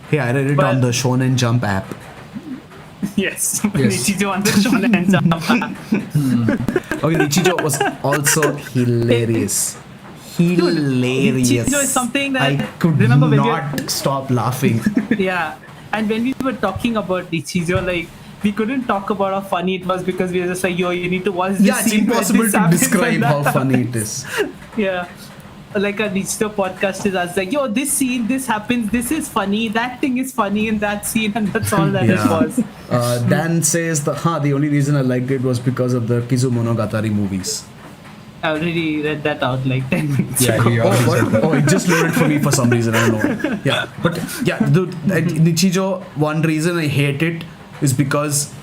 Hey, I read it on the Shonen Jump app. Yes. Nichijou on the Shonen Jump app. Okay, Nichijou was also hilarious. Hilarious. Nichijou is something that I could not stop laughing. Yeah. And when we were talking about Nichijou, like, we couldn't talk about how funny it was because we were just like, yo, you need to watch this. Yeah, it's scene where impossible this to happens describe and how that funny it happens. is. Yeah. Like a Nichijou podcast is us like, yo, this scene, this happens, this is funny, that thing is funny in that scene, and that's all that it was. Dan says the only reason I liked it was because of the Kizumonogatari movies. I already read that out like 10 minutes Yeah, ago. he already said that. Oh, it just loaded for me for some reason. I don't know. Yeah, but yeah, dude, Nichijou, one reason I hate it is because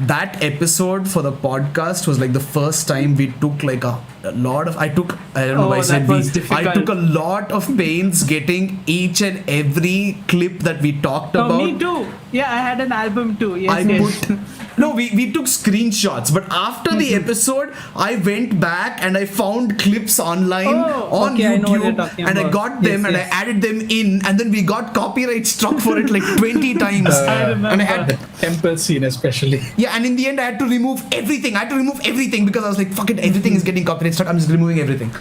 that episode for the podcast was like the first time we took like a lot of I don't know why I said we. I took a lot of pains getting each and every clip that we talked about. Me too. Yeah, I had an album too. Yes, we took screenshots, but after the episode, I went back and I found clips online on YouTube, and I got them and I added them in, and then we got copyright struck for it like 20 times. I remember. And I had The temple scene especially. yeah, and in the end, I had to remove everything. Because I was like, fuck it, everything is getting copyright struck. I'm just removing everything.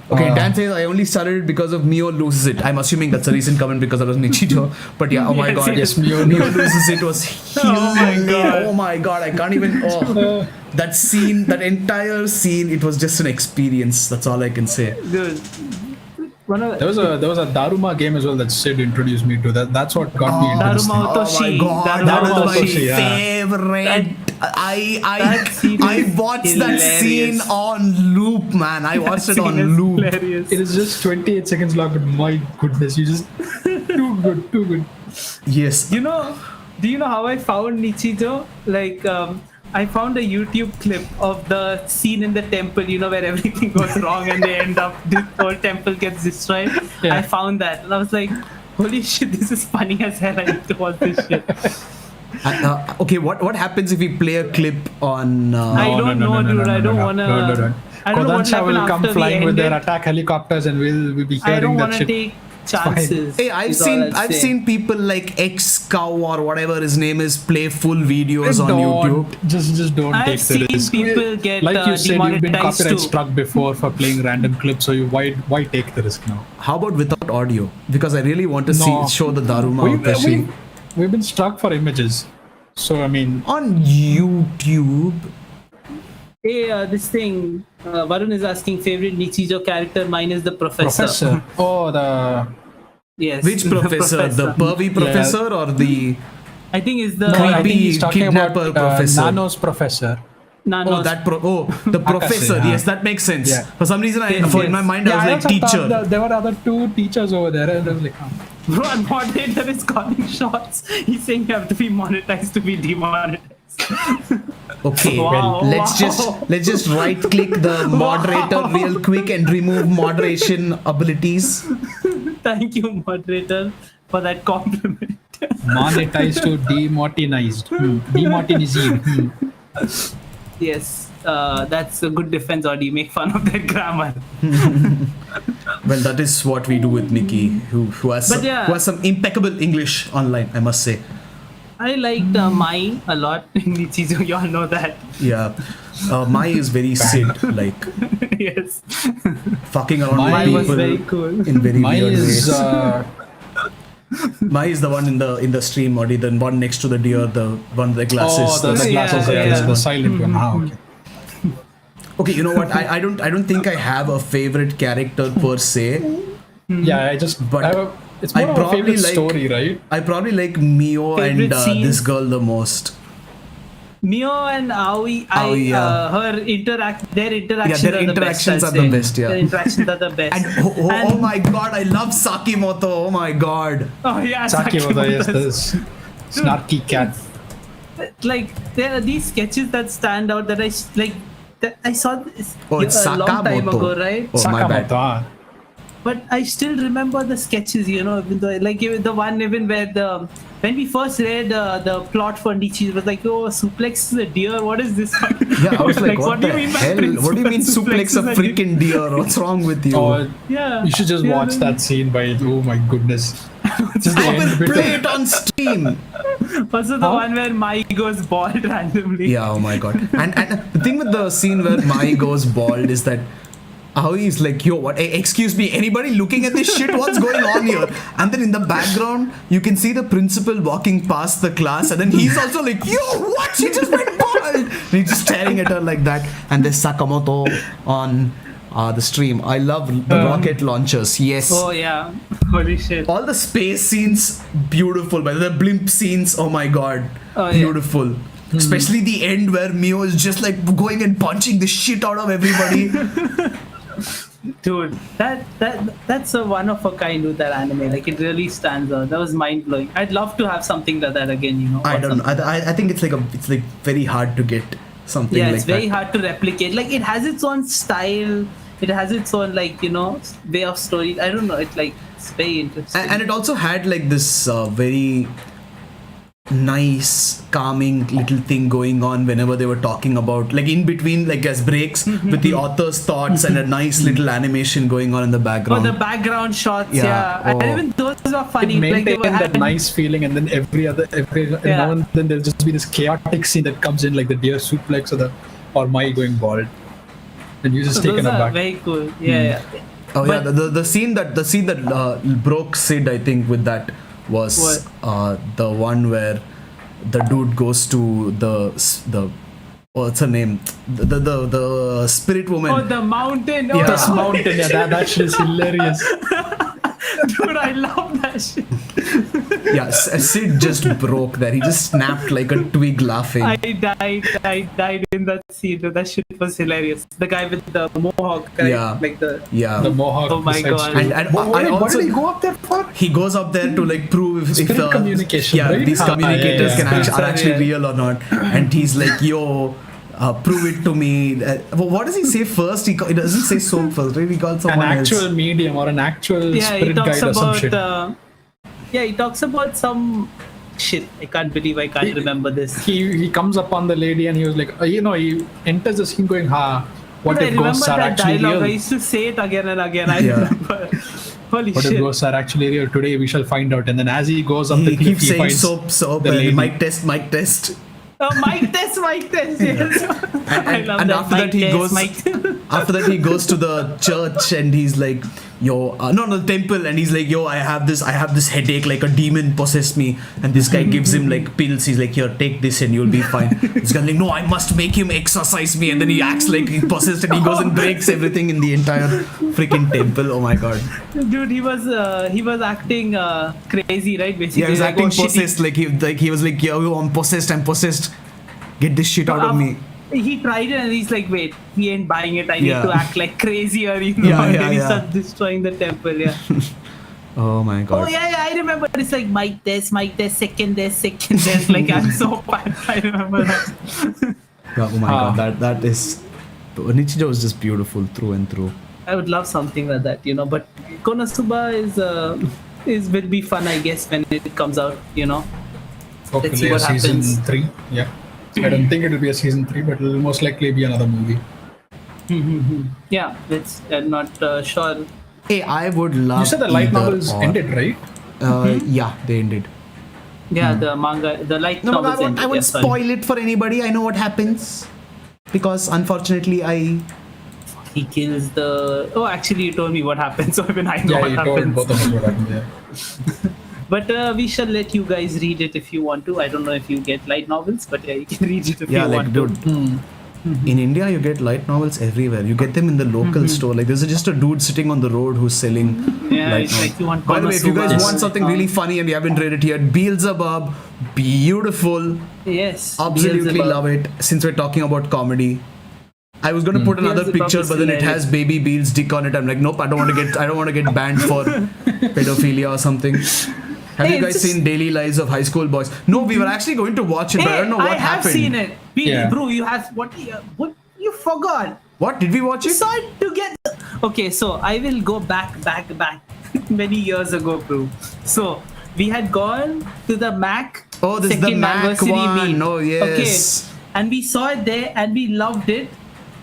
Okay, Dan says I only started it because of Mio loses it. I'm assuming that's a recent comment because that was Nichijou. But yeah, oh my god, yes, Mio loses it was huge. Oh my god, I can't even. That scene, that entire scene, it was just an experience. That's all I can say. Dude. There was a Daruma game as well that Sid introduced me to. That's what got me into this thing. Daruma Otoshi. Oh my god, Daruma that was my Otoshi, favorite. I watched that scene hilarious. on loop, man. I watched it Scene on is loop. hilarious. It is just 28 seconds long, but my goodness, you just too good. Yes. Do you know how I found Nichijou? Like, I found a YouTube clip of the scene in the temple, where everything goes wrong and they end up, the whole temple gets destroyed. Yeah. I found that and I was like, holy shit, this is funny as hell. I need to watch this shit. Okay, what happens if we play a clip on? I don't know, dude. I don't want to. No. I don't know what Kodansha will happened come after flying we with their ended. attack helicopters, and we'll be I don't hearing that want to shit. take chances. Hey, I've is all I'll I've say. seen people like X Cow or whatever his name is play full videos on YouTube. Just don't I've take the seen risk. people get Like you said, you've been demonetized copyright too. struck before for playing random clips, so why take the risk now? How about without audio? Because I really want to show the Daruma Otoshi We've been struck for images, so I mean, on YouTube. Hey, this thing, Varun is asking favorite Nichijou character. Mine is the professor. Oh, the Yes. Which the professor? The pervy professor or the? I think it's the no, I think Creepy he's talking kidnapper about professor. Nano's professor. Nano. The professor. yeah. Yes, that makes sense. Yeah. For some reason, Yes, in my mind, I was like also teacher. thought there were other two teachers over there, and I was like, Bro, our moderator is calling shots. He's saying you have to be monetized to be demonetized. Okay, Wow, let's just right click the moderator real quick and remove moderation abilities. Thank you, moderator, for that compliment. monetized to demonetized. Demonetized. Yes, that's a good defense, or do you make fun of their grammar? Well, that is what we do with Nikki, who has But yeah. who has some impeccable English online, I must say. I liked Mai a lot in Nichijou, you all know that. Yeah, Mai is very Sid, like Yes. fucking around Mai with was people very cool. in very Mine weird is ways. Mai is the one in the stream, or the one next to the deer, the one with the glasses. the the glasses, yeah. the silent one. Okay. Okay, you know what? I don't think I have a favorite character per se. Yeah, But it's more I of a probably favorite like story, right? I probably like Mio Favorite and scenes? this girl the most. Mio and Aoi, Aoi, yeah. their interactions their are the best. interactions I'd are the say. best, yeah. Their interactions are the best. And oh my god, I love Sakimoto. Oh my god. Oh yeah, Sakimoto, yes, this snarky cat. Like there are these sketches that stand out that I saw this Oh, it's a long time Sakamoto. ago, right? Oh, my bad. Sakamoto, But I still remember the sketches, even though, like even the one where when we first read the plot for Nichijou, it was like, oh, suplex is a dear. What is this? Yeah, I was like, what do the you mean by hell? What do you mean suplex a freaking deer? What's wrong with you? Oh, Yeah. you should just watch that scene oh my goodness. Just the I end will bit play it on stream. Also the one where Mai goes bald randomly. Yeah, oh my god. And the thing with the scene where Mai goes bald is that how he's like, yo, what? Hey, excuse me, anybody looking at this shit? What's going on here? And then in the background, you can see the principal walking past the class, and then he's also like, yo, what? She just went bald. And he's just staring at her like that. And there's Sakamoto on the stream. I love the rocket launchers. Yes. Oh yeah, holy shit. All the space scenes, beautiful. But the blimp scenes, oh my god, beautiful. Yeah. Especially the end where Mio is just like going and punching the shit out of everybody. Dude, that's a one of a kind with that anime. Like, it really stands out. That was mind blowing. I'd love to have something like that again. You know. I don't know. I think it's like very hard to get something. Yeah, like it's very hard to replicate. Like, it has its own style. It has its own, like, you know, way of story. I don't know. It's very interesting. And it also had like this very nice, calming little thing going on whenever they were talking about, like, in between, like, as breaks with the author's thoughts and a nice little animation going on in the background. Oh, the background shots, yeah. And even those were funny. It maintained that nice feeling, and then every now and then therell just be this chaotic scene that comes in, like the deer suplex or Mai going bald. And you just taken aback. Very cool. Yeah. Oh, but, yeah, the scene that broke Sid, I think, with that was the one where the dude goes to the what's her name, the spirit woman. Oh, the mountain. Oh, this mountain. Yeah, that shit is hilarious. Dude, I love that shit. Yeah, Sid just broke there. He just snapped like a twig laughing. I died in that scene. That shit was hilarious. The guy with the mohawk, right? Yeah. Like the mohawk. Oh my god. And what did he go up there for? He goes up there to like prove if communication, right? these communicators are actually real or not. And he's like, yo, prove it to me. What does he say first? He doesn't say soap first, right? He calls someone an actual else. medium or an actual spirit guide or some shit. He talks about some shit. I can't believe I can't remember this. He comes up on the lady and he was like, he enters the scene going, what if ghosts are actually real? I used to say it again and again. I remember. Holy what shit. if ghosts are actually real? Today we shall find out. And then as he goes up the cliff, keeps saying soap, and mic test. Mic test, yes. And after that he goes to the church and he's like, yo, the temple, and he's like, yo, I have this headache, like a demon possessed me, and this guy gives him like pills. He's like, here, take this and you'll be fine. This guy's like, no, I must make him exorcise me, and then he acts like he's possessed and he goes and breaks everything in the entire freaking temple. Oh my god, dude, he was acting crazy, right? Basically, yeah, he was acting possessed. He was like, yo, I'm possessed. Get this shit out of me. He tried it and he's like, wait, he ain't buying it. I need to act like crazier, you know. And then he starts destroying the temple. Yeah. Oh my god. Oh yeah, I remember. It's like mic test, second test. Like, I'm so bad. I remember that. Oh my god, that is. Nichijou is just beautiful through and through. I would love something like that, you know. But Konosuba will be fun, I guess, when it comes out, you know. Hopefully Let's see what happens. Season 3. Yeah. I don't think it will be a season 3, but it will most likely be another movie. Yeah, it's not sure. Hey, I would love. You said the light novels ended, right? Yeah, they ended. Yeah, the manga, the light novels ended. I won't spoil it for anybody. I know what happens because unfortunately he kills the. Oh, actually, you told me what happened, so even I know what happens. Yeah, you told both of us what happened. Yeah. But we shall let you guys read it if you want to. I don't know if you get light novels, but yeah, you can read it if you want to. In India, you get light novels everywhere. You get them in the local store. Like, there's just a dude sitting on the road who's selling light novels. Like you want. By the way, if you guys want something really funny and you haven't read it yet, Beelzebub, beautiful. Yes. Absolutely Beelzebub. love it. Since we're talking about comedy. I was going to put another picture, but then it has Baby Beel's dick on it. I'm like, nope, I don't want to get banned for pedophilia or something. Have you guys seen Daily Lives of High School Boys? No, we were actually going to watch it, but I don't know what happened. I have seen it. Bro, you have what you forgot. What? Did we watch it? We saw it together. Okay, so I will go back many years ago, bro. So we had gone to the Mac. Oh, this is the Mac one. Meet. Oh, yes. Okay, and we saw it there and we loved it.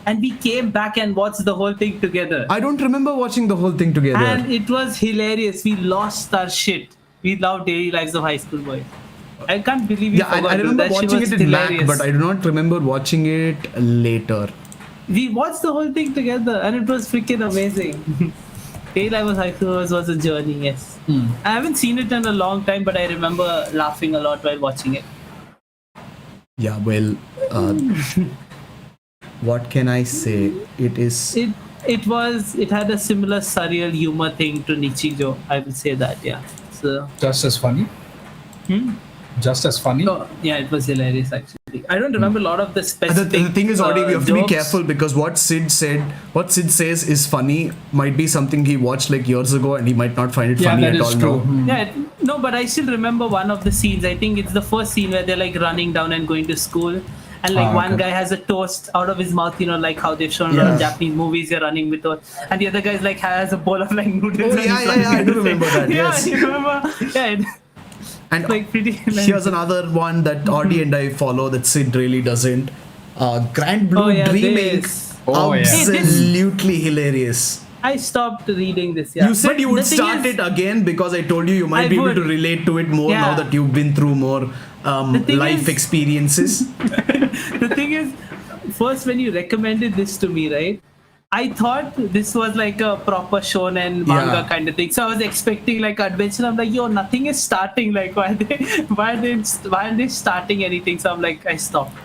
And we came back and watched the whole thing together. I don't remember watching the whole thing together. And it was hilarious. We lost our shit. We love Daily Lives of High School Boys. I can't believe you forgot. I remember watching it in Mac, but I do not remember watching it later. we watched the whole thing together, and it was freaking amazing. Tail I was Haikyuu was a journey. Yes, I haven't seen it in a long time, but I remember laughing a lot while watching it. Yeah, well, what can I say? It is. It had a similar surreal humor thing to Nichijou. I will say that. Yeah. So Just as funny. Just as funny. oh, yeah, it was hilarious actually. I don't remember a lot of the specific. The thing is, Audi, we have to be jokes. careful because what Sid says is funny might be something he watched like years ago and he might not find it Yeah, funny that at is all true. now. Yeah, no, but I still remember one of the scenes. I think it's the first scene where they're like running down and going to school. And like one guy has a toast out of his mouth, like how they've shown in a lot of Japanese movies, you're running with it. And the other guy's like has a bowl of like noodles. Oh, and he's running I with do it. remember that. Yeah, Yes. you remember? Yeah, And like pretty. here's another one that Audi and I follow that Sid really doesn't. Grand Blue Dreaming. this. Oh, yeah. Absolutely hilarious. I stopped reading this. Yeah. You said But you would the thing start is- it again because I told you might I be able would. to relate to it more Yeah. now that you've been through more thing life is- experiences. The thing is, first when you recommended this to me, right? I thought this was like a proper shonen manga Yeah. kind of thing. So I was expecting like adventure. I'm like, yo, nothing is starting. Like, why are they starting anything? So I'm like, I stopped.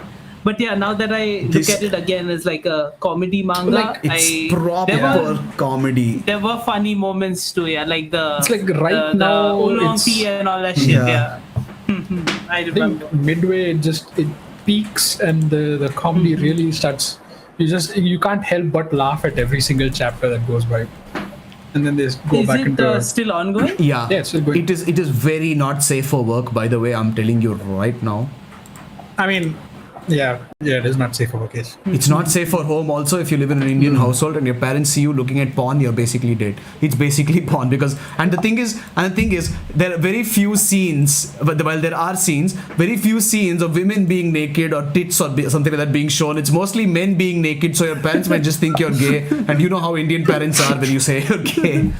But yeah, now that I look at it again as like a comedy manga, Like it's proper comedy. there were funny moments too. Yeah, like It's like right the now, Oolong-P and all that shit. Yeah. Yeah, I I remember. think midway it peaks and the comedy really starts. You can't help but laugh at every single chapter that goes by, and then they go Is back it into. still ongoing? Yeah, Yeah, it's still going. it is very not safe for work. By the way, I'm telling you right now. I mean, yeah, it is not safe for work. Yes. It's not safe for home also. If you live in an Indian household and your parents see you looking at porn, you're basically dead. It's basically porn because and the thing is there are very few scenes, but while there are scenes, very few scenes of women being naked or tits or something like that being shown. It's mostly men being naked, so your parents might just think you're gay, and you know how Indian parents are when you say you're gay.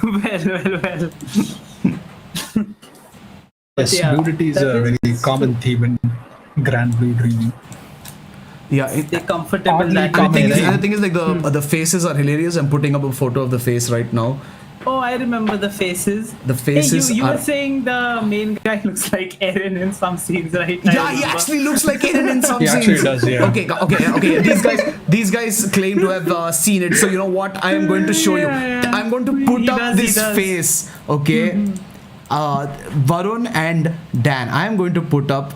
well. Yes, Yeah, nudity is that a very is- common theme in Grand Blue Dreaming. Yeah, They're comfortable Oddly that common, way. right? and the thing is like the faces are hilarious. I'm putting up a photo of the face right now. Oh, I remember the faces. The faces Hey, you are. were saying the main guy looks like Eren in some scenes, right? I Yeah, he remember. actually looks like Eren in some He scenes. actually does, yeah. Okay. These guys claim to have seen it. So you know what? I am going to show you. Yeah. I'm going to put He up does, he this does. face. Okay. Varun and Dan. I am going to put up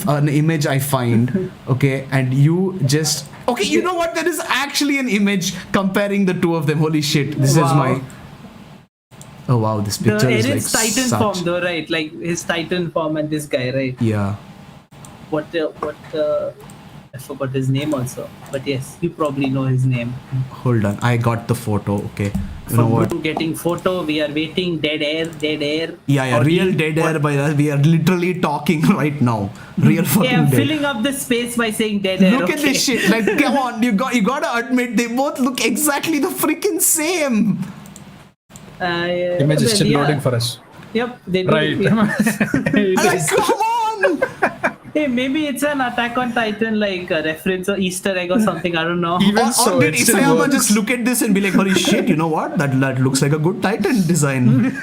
an image I find. Okay, and you just. Okay, you know what? There is actually an image comparing the two of them. Holy shit! This is Wow. my. Oh wow! This The picture is like Eren's Titan such. form, though, right? Like his Titan form and this guy, right? Yeah. What? I forgot his name also, but yes, you probably know his name. Hold on. I got the photo. Okay. You know what? From getting photo, we are waiting. Dead air. Yeah, real dead air by us. We are literally talking right now. Real fucking Yeah, I'm dead. filling up the space by saying dead air. Look at this shit. Like, come on, you gotta admit they both look exactly the freaking same. Image is still loading for us. Yep, they do. Right. Like, come on. Hey, maybe it's an Attack on Titan like a reference or Easter egg or something. I don't know. Even Or so, did it still Isayama works. just look at this and be like, holy shit, you know what? That looks like a good Titan design.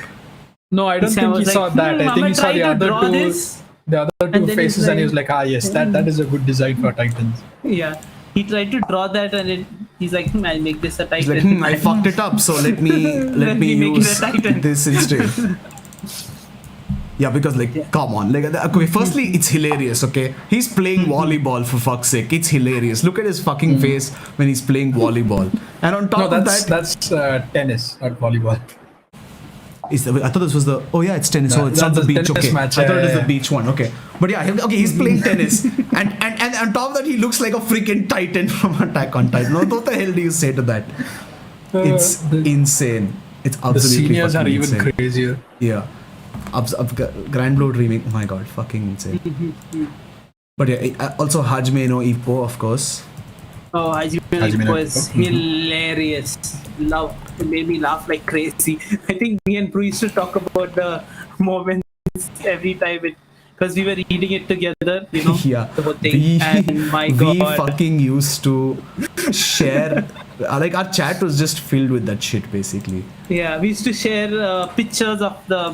No, I don't Isayama think he was saw like, that. I think I'ma he saw try the to other draw two, this. the other And two then faces, he's and he was like, like, yes, that is a good design for Titans. Yeah, he tried to draw that, and he's like, I'll make this a He's Titan. like, I fucked it up, so let me Let me make it use a Titan. this instead. Yeah, because come on, okay. Firstly, it's hilarious. Okay, he's playing volleyball for fuck's sake. It's hilarious. Look at his fucking face when he's playing volleyball. And on top No, of that's tennis, not volleyball. I thought this was the. Oh yeah, it's tennis. Yeah, Oh, it's not the that's a beach. tennis Okay, match, I thought it was yeah. the beach one. Okay, but yeah, okay, he's playing tennis, and on top of that, he looks like a freaking Titan from Attack on Titan. What the hell do you say to that? It's insane. It's The absolutely seniors are fucking even insane. crazier. Yeah. Grand Blue Dreaming. Oh my god, fucking insane. But yeah, also Hajime no Ippo, of course. Oh, Hajime Hajime no was Ippo. hilarious. It made me laugh like crazy. I think me and Bru used to talk about the moments every time because because we were reading it together, you know, Yeah, the whole thing. And my we God. fucking used to share. Like our chat was just filled with that shit, basically. Yeah, we used to share pictures of the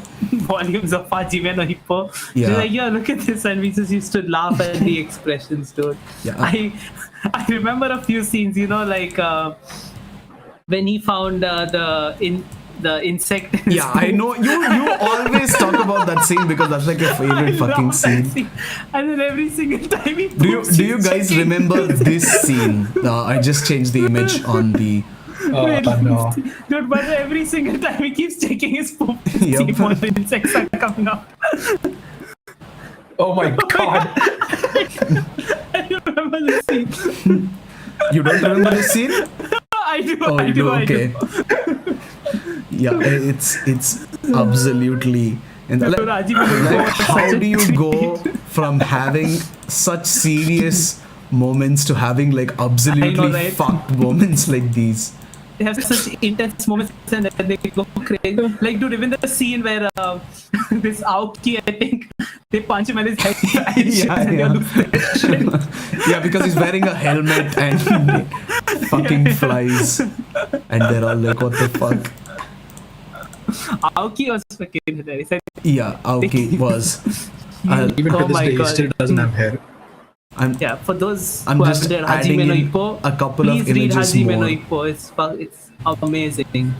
volumes of Hajime no Hippo. Yeah. Like, yeah, look at this, and we just used to laugh at the expressions, dude. Yeah. I remember a few scenes, you know, like when he found the insect. in his Yeah, I poop. know you always talk about that scene because that's like your favorite I fucking love that scene. And then every single time he Do poops, you he's guys checking. remember this scene? I just changed the image on the. Wait, no. Dude, but every single time he keeps checking his poop to Yep. see more insects are coming out. Oh my god. I remember the scene. You don't remember this scene? I do. Oh, I you do. do. I Okay. do. Yeah, it's absolutely. And like, Hajime was how such a do you treat. go from having such serious moments to having like absolutely right? fucked moments like these? They have such intense moments and then they go crazy. Like, dude, even the scene where this Aoki, I think, they punch him and his head vanishes and they lose their shit. Yeah, because he's wearing a helmet and he fucking flies, and they're all like, "What the fuck?" Aoki was fucking hilarious. Yeah, Aoki was. Even Oh to this my day, he God. still doesn't have hair. Yeah, for those I'm who just haven't read adding Hajime no in Ippo, a couple of please read images Hajime more. no Ippo. It's amazing.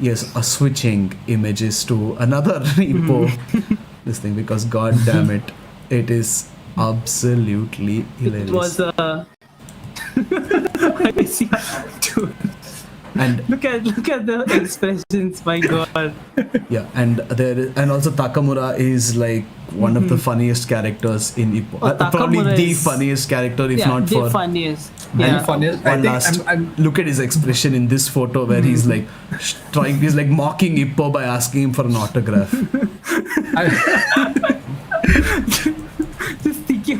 Yes, switching images to another repo. This thing, because god damn it, it is absolutely hilarious. It was I see, dude. And Look at the expressions, my god. yeah, and also Takamura is like one of the funniest characters in Ippo. Probably Takamura the is- funniest character, if Yeah, not the for. funniest. And Yeah. funniest, I One think last I'm look at his expression in this photo where he's like he's like mocking Ippo by asking him for an autograph. Just thinking.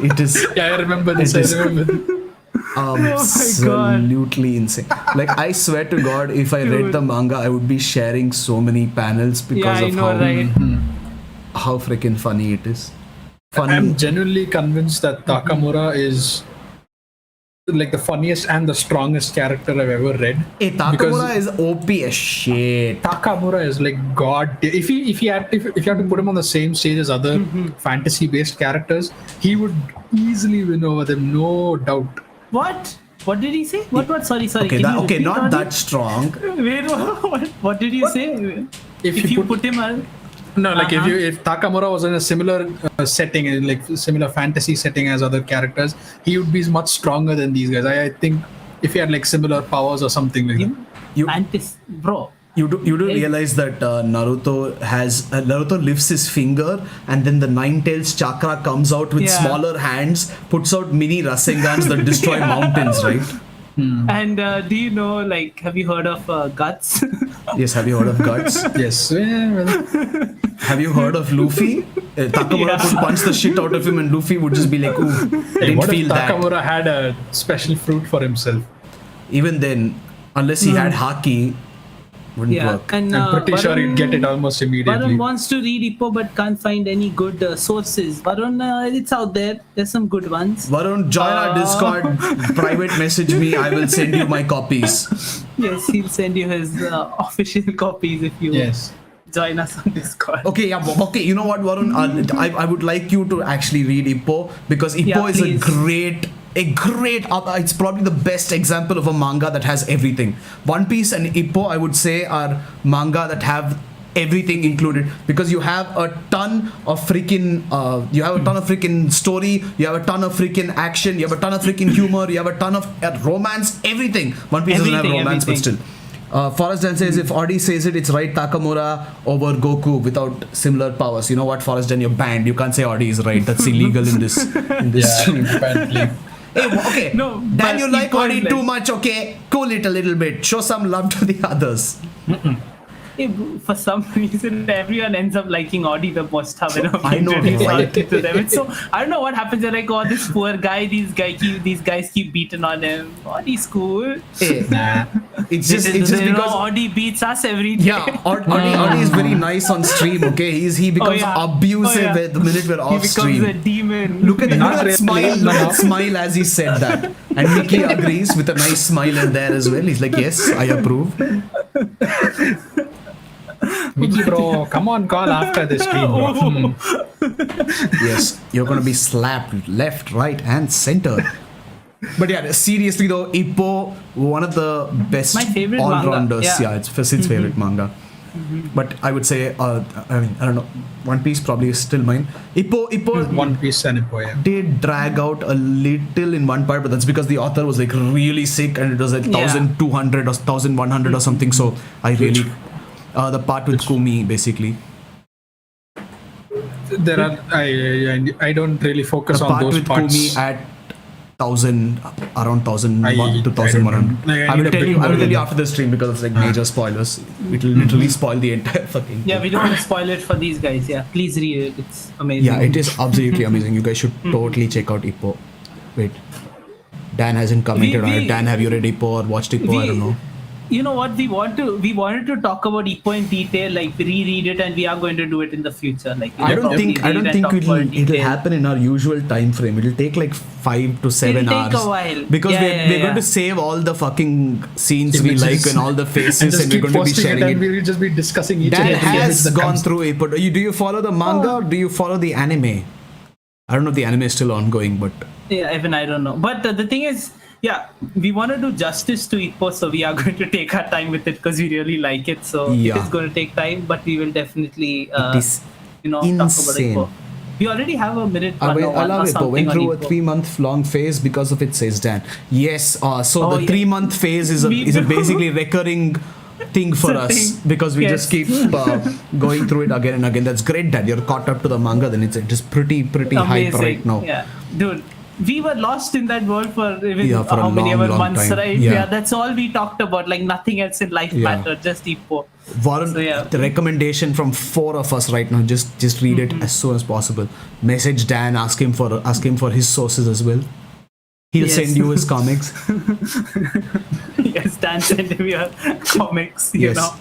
It is yeah, I remember this. It is- I remember this. absolutely insane. Like, I swear to God, if I read Dude. the manga, I would be sharing so many panels Yeah, because I of know, right? how freaking funny it is. Funny. I'm genuinely convinced that Takamura is like the funniest and the strongest character I've ever read. Hey, Takamura because- is OP as shit. Takamura is like god. If you had to put him on the same stage as other fantasy-based characters, he would easily win over them, no doubt. What? What did he say? What? Sorry. Okay, Can you repeat not on that it? strong. Wait, what did you say? If you put him on. No, like if Takamura was in a similar setting, like similar fantasy setting as other characters, he would be much stronger than these guys. I think if he had like similar powers or something like that. You Bro. you do realize that Naruto lifts his finger and then the nine tails chakra comes out with Yeah. smaller hands, puts out mini Rasengans that destroy mountains, right? And do you know, like, have you heard of Guts? Yes, have you heard of Guts? Yes. Yeah, well, Have you heard of Luffy? Takamura Yeah. could punch the shit out of him and Luffy would just be like, ooh, hey, didn't what if feel that. Takamura had a special fruit for himself? Even then, unless he had Haki, wouldn't Yeah, work. and I'm pretty sure he'd get it almost immediately. Varun wants to read Ippo but can't find any good sources. Varun, it's out there. There's some good ones. Varun, join our Discord, private message me, I will send you my copies. Yes, he'll send you his official copies if you Yes. join us on Discord. Okay, you know what, Varun? I would like you to actually read Ippo because Ippo Yeah, is please. a great, it's probably the best example of a manga that has everything. One Piece and Ippo, I would say, are manga that have everything included because you have a ton of freaking story, you have a ton of freaking action, you have a ton of freaking humor, you have a ton of romance, everything. One Piece doesn't have romance, but still. Forrest Dan says, if Audi says it, it's right Takamura over Goku without similar powers. You know what, Forrest Dan, you're banned. You can't say Audi is right. That's illegal in this stream. apparently. Hey, okay. No, Dan, but you like Ippo Audi is too like- much, okay? Cool it a little bit. Show some love to the others. For some reason, everyone ends up liking Audi the most. I know, right? To them. It's so I don't know what happens. They're like, oh, this poor guy. These guys keep beating on him. Audi's cool. It's just because Audi beats us every day. Yeah, Audi is very nice on stream. Okay, he becomes abusive at the minute we're off stream. He becomes a demon. Look at that smile. Look at smile as he said that. And Mickey agrees with a nice smile in there as well. He's like, yes, I approve. Mickey bro, come on, call after this stream, bro. Yes, you're gonna be slapped left, right, and center. But yeah, seriously though, Ippo, one of the best all-rounders. Yeah, it's Sid's favorite manga. But I would say, I don't know, One Piece probably is still mine. Ippo One Piece and Ippo, yeah. did drag out a little in one part, but that's because the author was like really sick and it was like 1200 or 1100 or something. So I really, the part with Kumi basically. There are I don't really focus on those parts. The part with Kumi at 1000, around 1001 to 1100. I will tell you after the stream because it's like major spoilers. It will literally spoil the entire fucking thing. Yeah, we don't want to spoil it for these guys. Yeah, please read it. It's amazing. Yeah, it is absolutely amazing. You guys should totally check out Ippo. Wait, Dan hasn't commented on it. Dan, have you read Ippo or watched Ippo? I don't know. You know what, we wanted to talk about Ippo in detail, like reread it, and we are going to do it in the future. Like I don't think it'll happen in our usual time frame. It'll take like 5 to 7 hours. It'll take a while because we're going to save all the fucking scenes we like and all the faces, and we're going to be sharing it. And we'll just be discussing each Dan has gone through Ippo. Do you follow the manga or do you follow the anime? I don't know if the anime is still ongoing, but yeah, even I don't know. But the thing is, yeah, we want to do justice to Ippo, so we are going to take our time with it because we really like it. So it is going to take time, but we will definitely, talk about Ippo. We already have a minute. I love Ippo. Went through a 3-month long phase because of it, says Dan. Yes. The 3-month phase is a basically recurring thing for us because we just keep going through it again and again. That's great, Dan. You're caught up to the manga. Then it's just pretty hype right now. Yeah, dude. We were lost in that world for how many months, time. Right? Yeah, that's all we talked about. Like nothing else in life mattered, just Ippo. Warren, the recommendation from 4 of us right now. Just read it as soon as possible. Message Dan, ask him for his sources as well. He'll send you his comics. Yes, Dan, send him your comics. You know,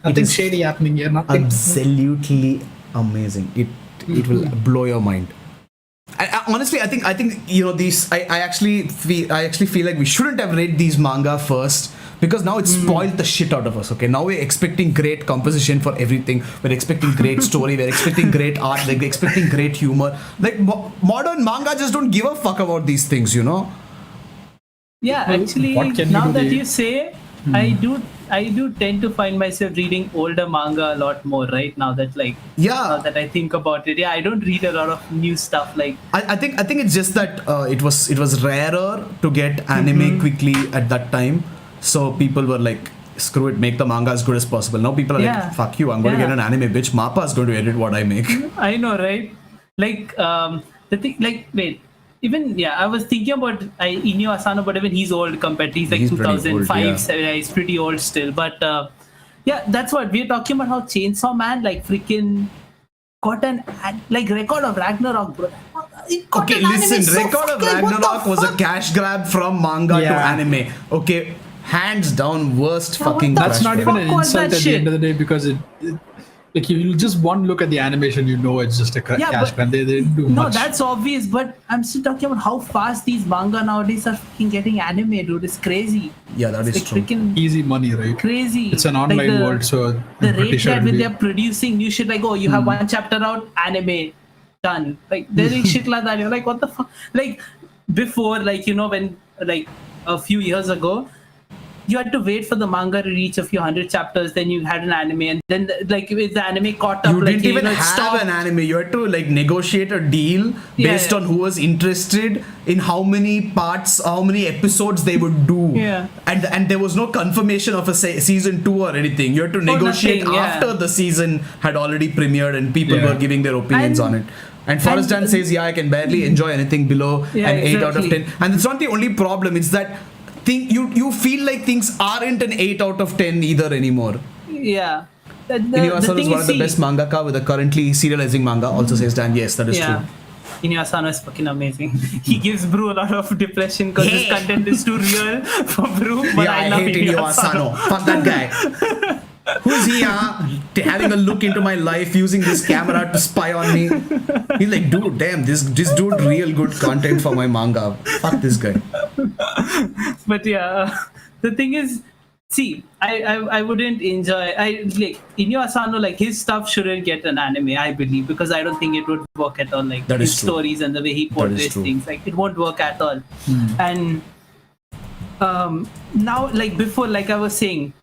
nothing shady happening here. Nothing. Absolutely amazing. It will blow your mind. Honestly, I think these. I actually feel like we shouldn't have read these manga first because now it's spoiled the shit out of us. Okay, now we're expecting great composition for everything. We're expecting great story. We're expecting great art. Like we're expecting great humor. Like modern manga just don't give a fuck about these things. Yeah, actually, now that you say, I do tend to find myself reading older manga a lot more right now that now that I think about it. Yeah, I don't read a lot of new stuff. Like I think it's just that it was rarer to get anime quickly at that time, so people were like, screw it, make the manga as good as possible. Now people are like, fuck you, I'm going to get an anime, bitch. Mappa is going to edit what I make. I know, right? Like the thing, like wait. Even I was thinking about Inio Asano, but even he's old compared to he's 2005, 7. He's pretty old still. But that's what we're talking about. How Chainsaw Man freaking got an Record of Ragnarok, bro. Okay, listen, Record of Ragnarok was a cash grab from manga to anime. Okay, hands down, worst fucking. That's not even an insult at the end of the day because it like you just one look at the animation, it's just a cash grab. They didn't do much. No, that's obvious. But I'm still talking about how fast these manga nowadays are freaking getting anime, dude. It's crazy. Yeah, that is true. Easy money, right? Crazy. It's an online world, so the rate that when they're producing new shit, like you have one chapter out, anime done. Like they're doing shit like that. You're like, what the fuck? Like before, when a few years ago, you had to wait for the manga to reach a few hundred chapters, then you had an anime, and then if the anime caught up, you didn't even have an anime. You had to negotiate a deal based on who was interested in how many parts, how many episodes they would do. And there was no confirmation of a season 2 or anything. You had to negotiate after the season had already premiered and people were giving their opinions on it. And Forrest Dan says, I can barely enjoy anything below an 8 out of 10. And it's not the only problem. It's that you feel like things aren't an 8 out of 10 either anymore. Yeah. Inio Asano is one of the best mangaka with a currently serializing manga. Also says Dan. Yes, that is true. Inio Asano is fucking amazing. He gives Brew a lot of depression because his content is too real for Brew. But I love hate Inio Asano. Fuck that guy. Who's he having a look into my life, using this camera to spy on me? He's like, dude, damn, this dude real good content for my manga. Fuck this guy. But yeah, the thing is, see, I wouldn't enjoy. Inio Asano, like his stuff shouldn't get an anime, I believe, because I don't think it would work at all. Like his stories and the way he portrays things, like it won't work at all. And now, like before, like I was saying,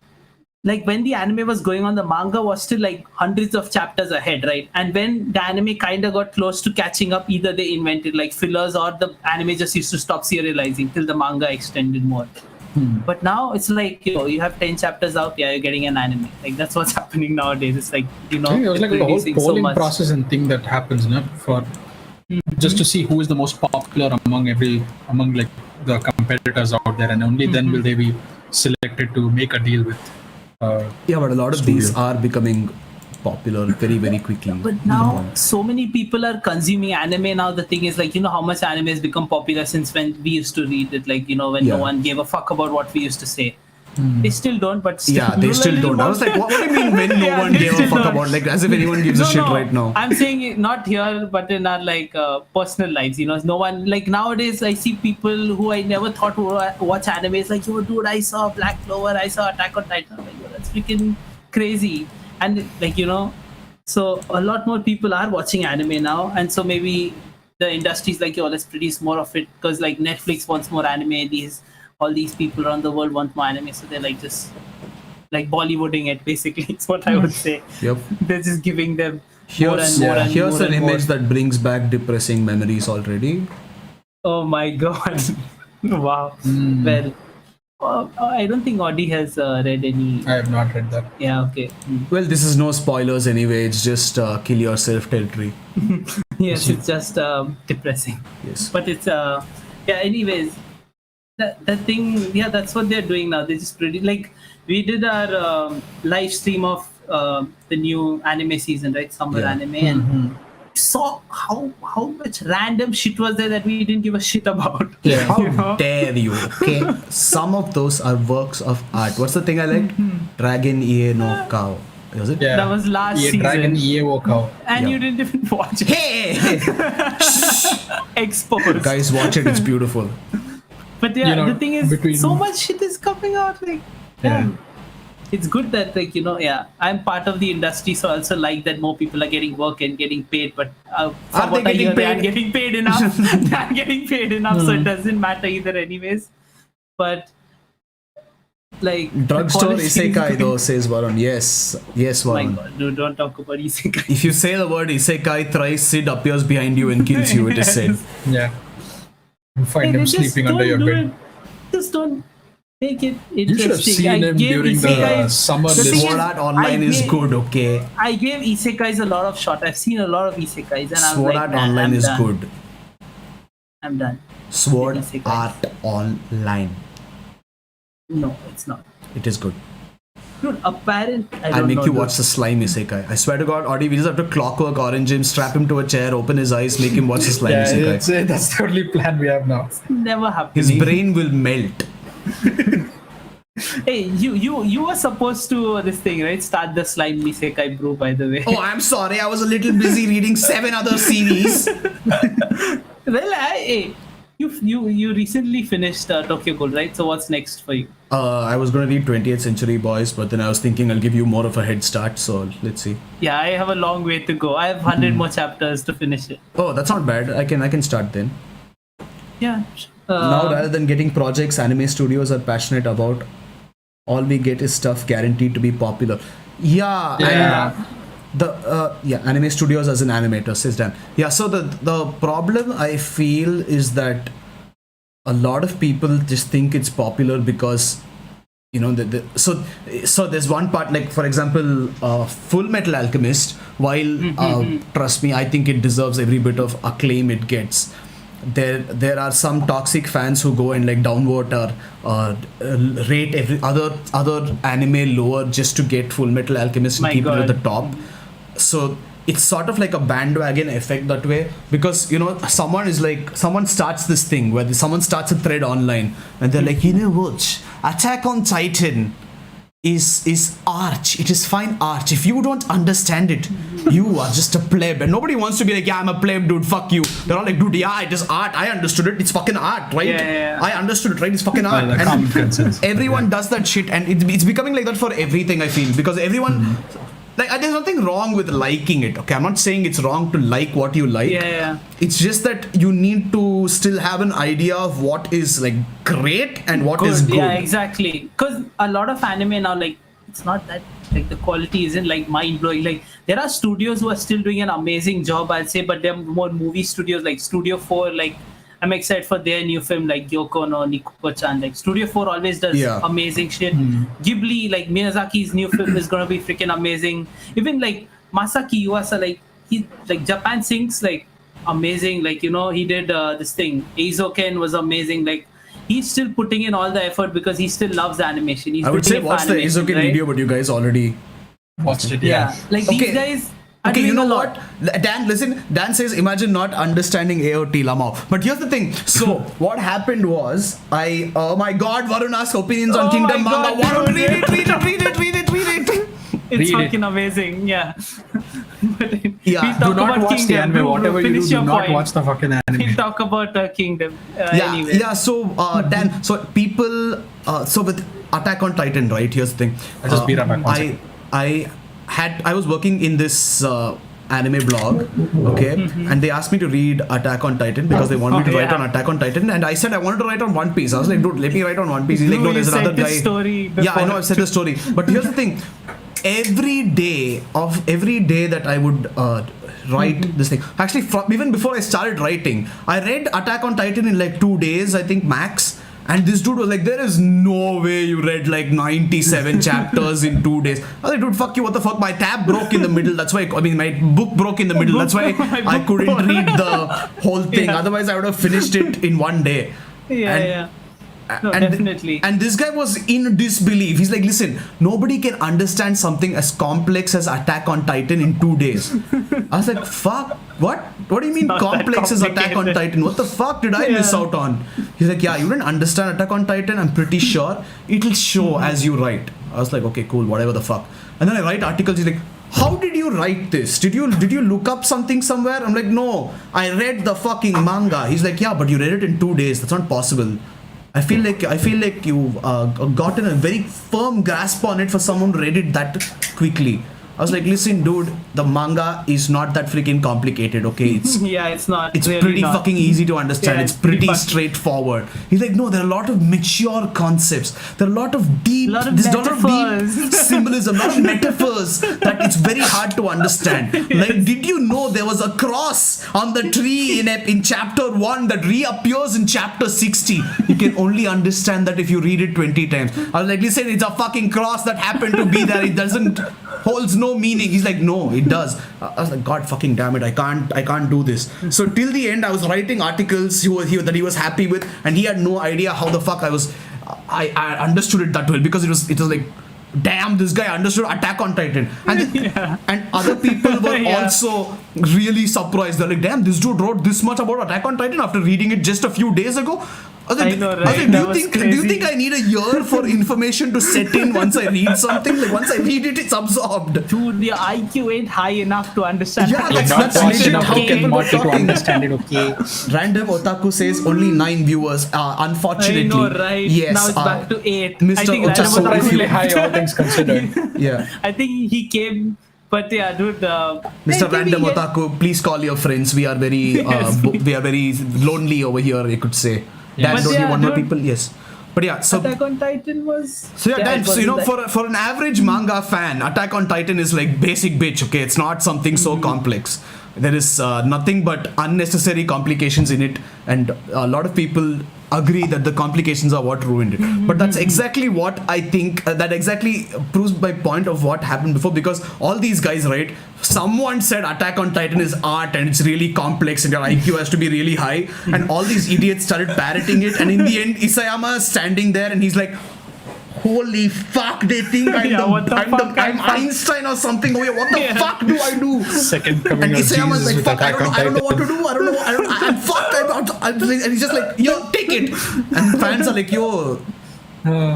like when the anime was going on, the manga was still like hundreds of chapters ahead, right? And when the anime kind of got close to catching up, either they invented like fillers or the anime just used to stop serializing till the manga extended more. But now it's like, you have 10 chapters out, you're getting an anime. Like that's what's happening nowadays. It's like, it was like a whole polling process and thing that happens, no? For just to see who is the most popular among like the competitors out there, and only then will they be selected to make a deal with. But a lot of these are becoming popular very, very quickly. But now so many people are consuming anime now. The thing is, like, how much anime has become popular since when we used to read it, like, when no one gave a fuck about what we used to say. They still don't, but still. Yeah, they still don't. I was like, what do you mean when no one gave a fuck about? Like, as if anyone gives a shit right now. I'm saying it not here, but in our, like, personal lives, no one, like, nowadays, I see people who I never thought would watch anime. It's like, dude, I saw Black Clover, I saw Attack on Titan. I'm like, that's freaking crazy. And, like, so a lot more people are watching anime now. And so maybe the industry's like, let's produce more of it. Because, like, Netflix wants more anime. All these people around the world want more anime, so they're like just like Bollywooding it, basically. It's what I would say. Yep. They're just giving them more and more. Here's an image that brings back depressing memories already. Oh my god. Wow. Well, I don't think Audi has read any. I have not read that. Yeah, okay. Well, this is no spoilers anyway. It's just kill yourself territory. Yes, it's just depressing. Yes. But it's anyways. That thing, that's what they're doing now. They just like we did our live stream of the new anime season, right? Summer anime, and saw how much random shit was there that we didn't give a shit about. Yeah. How dare you? Okay, some of those are works of art. What's the thing I liked? Dragon Ie no Cow. Was it? Yeah. That was last season. Dragon Ie no Cow. And you didn't even watch it. Hey! Exposed. Guys, watch it. It's beautiful. But the thing is, so much shit is coming out. Like, it's good that, like, I'm part of the industry, so I also like that more people are getting work and getting paid. But are they getting paid? They aren't getting paid enough. They aren't getting paid enough, so it doesn't matter either, anyways. But like drugstore isekai, though, says Varun. Yes, Varun. My God, no, don't talk about isekai. If you say the word isekai thrice, Sid appears behind you and kills you. It is said. Yeah. Find him sleeping under your bed. Just don't make it interesting. You should have seen him during the summer. Sword Art Online is good, okay? I gave isekais a lot of shot. I've seen a lot of isekais, and Sword Art Online is good. I'm done. Sword Art Online. No, it's not. It is good. Dude, I'll make you watch the slime isekai. I swear to God, Audi, we just have to clockwork Orange him, strap him to a chair, open his eyes, make him watch the slime isekai. That's the only plan we have now. It's never happened. His brain will melt. Hey, you were supposed to this thing, right? Start the slime isekai, bro. By the way. Oh, I'm sorry. I was a little busy reading 7 other series. Well, you recently finished Tokyo Ghoul, right? So what's next for you? I was going to read 20th Century Boys, but then I was thinking I'll give you more of a head start, so let's see. Yeah, I have a long way to go. I have 100 more chapters to finish it. Oh, that's not bad. I can start then. Yeah. Now, rather than getting projects anime studios are passionate about, all we get is stuff guaranteed to be popular. Yeah. Anime studios as an animator, says Dan. Yeah, so the problem I feel is that a lot of people just think it's popular because, so there's one part, like, for example, Full Metal Alchemist, while, trust me, I think it deserves every bit of acclaim it gets. there are some toxic fans who go and like downvote or rate every other anime lower just to get Full Metal Alchemist and keep it at the top. So it's sort of like a bandwagon effect that way, because someone starts this thing where someone starts a thread online and they're like, what, Attack on Titan is arch. It is fine arch. If you don't understand it, you are just a pleb. And nobody wants to be like, yeah, I'm a pleb, dude, fuck you. They're all like, dude, yeah, it is art. I understood it. It's fucking art, right? Yeah. I understood it, right? It's fucking art. And everyone does that shit, and it's becoming like that for everything, I feel, because everyone like, there's nothing wrong with liking it, okay? I'm not saying it's wrong to like what you like. Yeah. It's just that you need to still have an idea of what is like great and what is good. Yeah, exactly. Because a lot of anime now, like, it's not that like the quality isn't like mind blowing. Like, there are studios who are still doing an amazing job, I'd say, but they're more movie studios like Studio 4. Like, I'm excited for their new film like Gyoko no Niko-chan. Like, Studio 4 always does amazing shit. Ghibli, like Miyazaki's new film is gonna be freaking amazing. Even like Masaki Yuasa, like Japan Sinks, like amazing. Like, he did this thing. Eizoken was amazing. Like, he's still putting in all the effort because he still loves animation. I would say watch the Eizoken video, but you guys already watched it. Yeah. Like, these guys. Okay, you know what? Dan, listen. Dan says, imagine not understanding AOT Lamau. But here's the thing. So, what happened was, oh my god, Varun asked opinions on Kingdom Manga. Varun, read it. It's fucking amazing, yeah. Do not watch the anime. Whatever you do not watch the fucking anime. We'll talk about Kingdom anyway. Yeah, so, Dan, so people, so with Attack on Titan, right? Here's the thing. I just beat up my I was working in this anime blog, okay, and they asked me to read Attack on Titan because they wanted me to write on Attack on Titan, and I said I wanted to write on One Piece. I was like, dude, let me write on One Piece. He's like, no, there's another guy. Yeah, I know, I've said the story, but here's the thing. Every day that I would write this thing, actually, even before I started writing, I read Attack on Titan in like 2 days, I think, max. And this dude was like, there is no way you read like 97 chapters in 2 days. I was like, dude, fuck you, what the fuck? My tab broke in the middle. That's why, my book broke in the middle. That's why I couldn't read the whole thing. Yeah. Otherwise, I would have finished it in 1 day. No, definitely. And this guy was in disbelief. He's like, listen, nobody can understand something as complex as Attack on Titan in 2 days. I was like, fuck, what? What do you mean complex as Attack on Titan? What the fuck did I miss out on? He's like, yeah, you didn't understand Attack on Titan. I'm pretty sure it'll show as you write. I was like, okay, cool, whatever the fuck. And then I write articles. He's like, how did you write this? Did you look up something somewhere? I'm like, no, I read the fucking manga. He's like, yeah, but you read it in 2 days. That's not possible. I feel like you've gotten a very firm grasp on it for someone who read it that quickly. I was like, listen, dude, the manga is not that freaking complicated, okay? It's not. It's really pretty not. fucking easy to understand. It's pretty straightforward. He's like, no, there are a lot of mature concepts. There are a lot of deep symbolism, a lot of metaphors that it's very hard to understand. Like, did you know there was a cross on the tree in chapter 1 that reappears in chapter 60? You can only understand that if you read it 20 times. I was like, listen, it's a fucking cross that happened to be there. It holds no meaning. He's like, no, it does. I was like, god fucking damn it, I can't do this. So till the end I was writing articles that he was happy with, and he had no idea how the fuck I understood it that well, because it was like, damn, this guy understood Attack on Titan. And other people were also really surprised. They're like, damn, this dude wrote this much about Attack on Titan after reading it just a few days ago. I know, right? Do you think I need a year for information to set in once I read something? Like, once I read it, it's absorbed. Dude, your IQ ain't high enough to understand. Yeah, that's legit how people are talking. To understand it, okay? Random Otaku says only 9 viewers. Unfortunately, I know, right? Yes, now it's back to 8. Mr. I think surprisingly high, all things considered. Yeah. I think he came. But yeah, dude. Mr. Random Otaku, please call your friends. We are very, we are very lonely over here, you could say. Dan, don't you want more people? Yes. But yeah, so Attack on Titan was. So yeah, Dan, so for an average manga fan, Attack on Titan is like basic bitch. Okay, it's not something so complex. There is nothing but unnecessary complications in it, and a lot of people agree that the complications are what ruined it. But that's exactly what I think, that exactly proves my point of what happened before, because all these guys, right, someone said Attack on Titan is art and it's really complex and your IQ has to be really high, and all these idiots started parroting it, and in the end Isayama is standing there and he's like, holy fuck, they think I'm Einstein or something. Oh, yeah, what the fuck do I do? Second coming and of Isayama's Jesus like, fuck, I Attack on don't know what to Titan. do. I'm fucked. And he's just like, yo, take it. And fans are like, yo,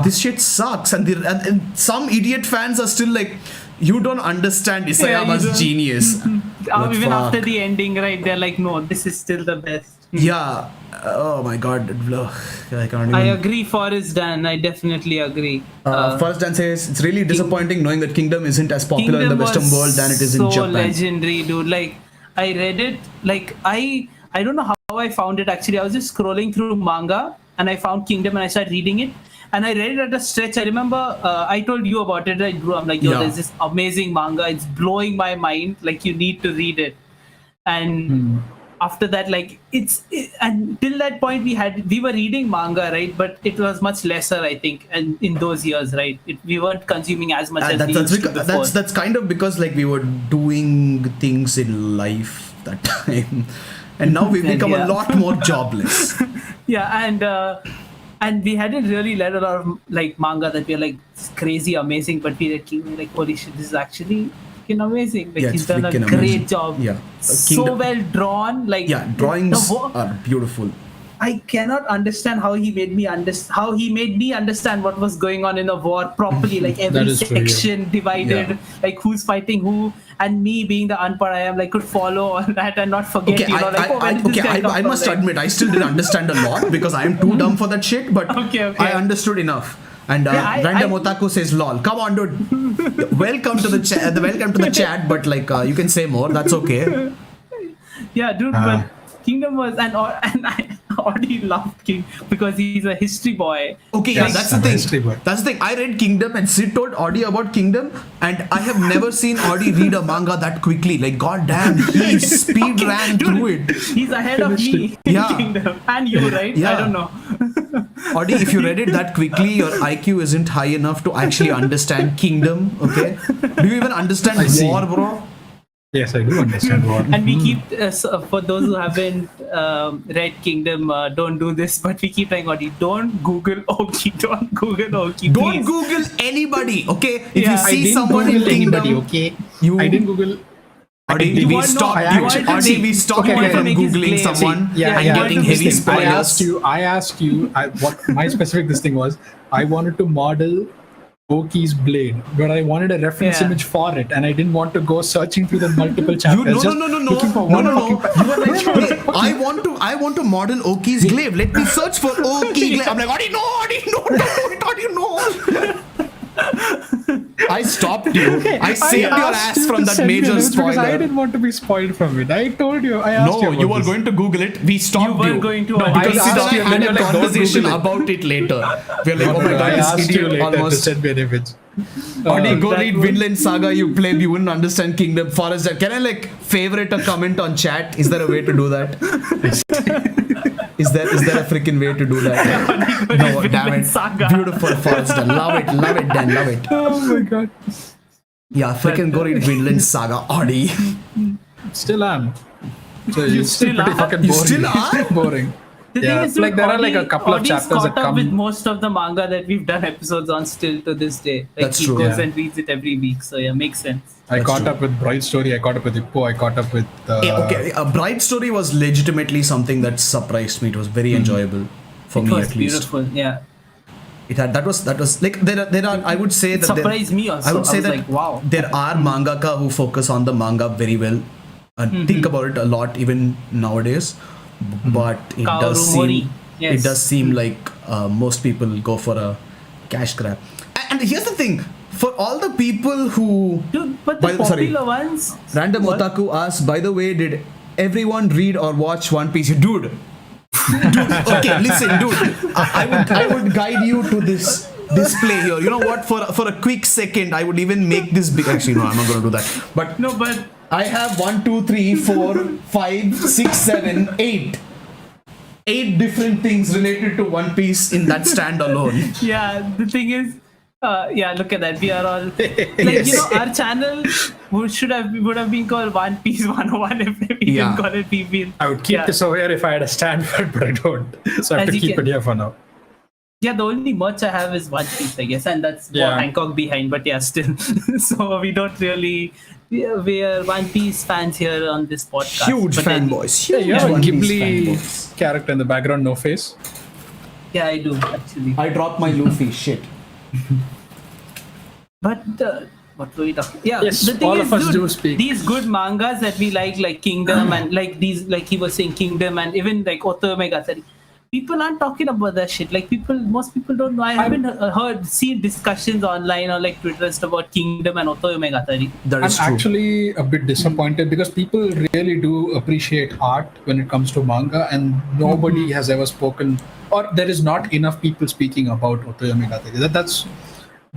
this shit sucks. And some idiot fans are still like, you don't understand Isayama's genius. Like, even fuck. after the ending, right? They're like, no, this is still the best. Yeah. Oh my god. I can't even. I agree, Forrest Dan. I definitely agree. First Dan says it's really disappointing knowing that Kingdom isn't as popular in the Western world than it is in Japan. So legendary, dude. Like, I read it. Like, I don't know how I found it. Actually, I was just scrolling through manga and I found Kingdom and I started reading it. And I read it at a stretch. I remember I told you about it, right, Drew? I'm like, yo, there's this amazing manga. It's blowing my mind. Like, you need to read it. And after that, like, until that point we were reading manga, right? But it was much lesser, I think, and in those years, right? We weren't consuming as much as we used to before. That's kind of because like we were doing things in life that time, and now we've become a lot more jobless. And we hadn't really read a lot of like manga that we are like crazy amazing, but we were like, holy shit, this is actually amazing. Like, he's done a great job. Yeah, so well drawn. Like, drawings are beautiful. I cannot understand how he made me understand what was going on in the war properly. Like, every section divided, like who's fighting who, and me being the unpar I am, like, could follow all that and not forget. I must admit, I still didn't understand a lot because I am too dumb for that shit. But I understood enough. And Random Otaku says, "Lol, come on, dude. Welcome to the chat. Welcome to the chat. But like, you can say more. That's okay." Yeah, dude. But Kingdom was and I already loved King because he's a history boy. Okay, yeah, that's the thing. That's the thing. I read Kingdom and Sid told Audi about Kingdom, and I have never seen Audi read a manga that quickly. Like, goddamn, he speed ran through it. He's ahead of me in Kingdom, and you, right? Yeah. I don't know. Audi, if you read it that quickly, your IQ isn't high enough to actually understand Kingdom. Okay, do you even understand war, bro? Yes, I do understand war. And we keep, for those who haven't read Kingdom, don't do this, but we keep trying, Audi, don't Google Oki, don't Google Oki, please. Don't Google anybody, okay? If you see someone in Kingdom, okay? I didn't Google. Audi, we stopped you from Googling someone and getting heavy spoilers. I asked you what my specific this thing was. I wanted to model Oki's blade, but I wanted a reference image for it, and I didn't want to go searching through the multiple chapters. No. You were like, hey, I want to model Oki's glaive. Let me search for Oki glaive. I'm like, Audi, no. I stopped you. I saved your ass from that major spoiler. Because I didn't want to be spoiled from it. I told you. I asked you. No, you were going to Google it. We stopped you. You were going to. No, because I asked you, had a like, conversation about it later. We're like, oh my god, I this asked you idiot later to almost. send me an image. Audi, go read Vinland Saga. You played. You wouldn't understand Kingdom Forest. Can I like favorite a comment on chat? Is there a way to do that? Is there a freaking way to do that? No, damn it. Saga. Beautiful Forest. Love it, Dan. Love it. Oh my god. Yeah, freaking go read Vinland Saga, Audi. Still am. So you still pretty are? fucking boring. You still are? Boring. The thing is, like there are like a couple of chapters that caught up come. with most of the manga that we've done episodes on still to this day. Like, That's he true. goes and reads it every week, so yeah, makes sense. I That's caught true. up with Bright Story. I caught up with Hippo. I caught up with. A Bright Story was legitimately something that surprised me. It was very enjoyable for me, at least. Beautiful, yeah. It had that was like there are I would say that surprised me also. I would say that like, wow. There are mangaka who focus on the manga very well and think about it a lot even nowadays, but it does seem like most people go for a cash grab. And here's the thing, for all the people who popular ones. Random Otaku asks, by the way, did everyone read or watch One Piece? Dude, okay, listen, dude. I would guide you to this display here. You know what? For a quick second, I would even make this big. Actually, no, I'm not going to do that. But I have 1, 2, 3, 4, 5, 6, 7, 8. 8 different things related to One Piece in that stand alone. Yeah, the thing is, look at that. We are all like, our channel would have been called One Piece 101 if we didn't call it PB. I would keep this over here if I had a stand for it, but I don't. So I have to keep it here for now. Yeah, the only merch I have is One Piece, I guess, and that's what Hancock behind. But yeah, still, so we don't really. We are One Piece fans here on this podcast. Huge fanboys. Huge You have a One Piece Ghibli fanboys. character in the background, no face. Yeah, I do actually. I dropped my Luffy. Shit. But what were we talking? Yeah, Yes, the thing all is, of us dude, do speak. these good mangas that we like Kingdom and like these, like he was saying, Kingdom and even like Otome Gatari. People aren't talking about that shit. Like most people don't know. I haven't seen discussions online or like Twitter about Kingdom and Otome Gatari. That is I'm true. actually a bit disappointed because people really do appreciate art when it comes to manga, and nobody has ever spoken, or there is not enough people speaking about Otoyome Gatari. That's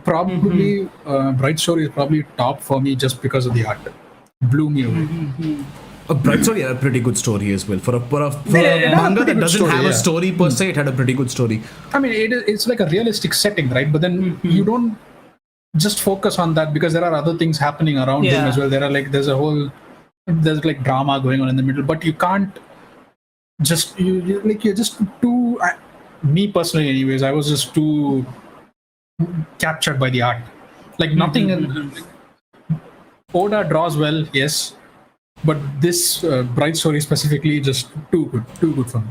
probably Bright Story is probably top for me just because of the art. Blew me away. A Bright Story had a pretty good story as well. For a Yeah, manga pretty that good doesn't story, have yeah. a story per se, it had a pretty good story. I mean, it's like a realistic setting, right? But then you don't just focus on that because there are other things happening around him as well. There's like drama going on in the middle, but you can't just you're just too. Me personally, anyways, I was just too captured by the art. Like nothing. Oda draws well, yes. But this Bright Story specifically, just too good for me.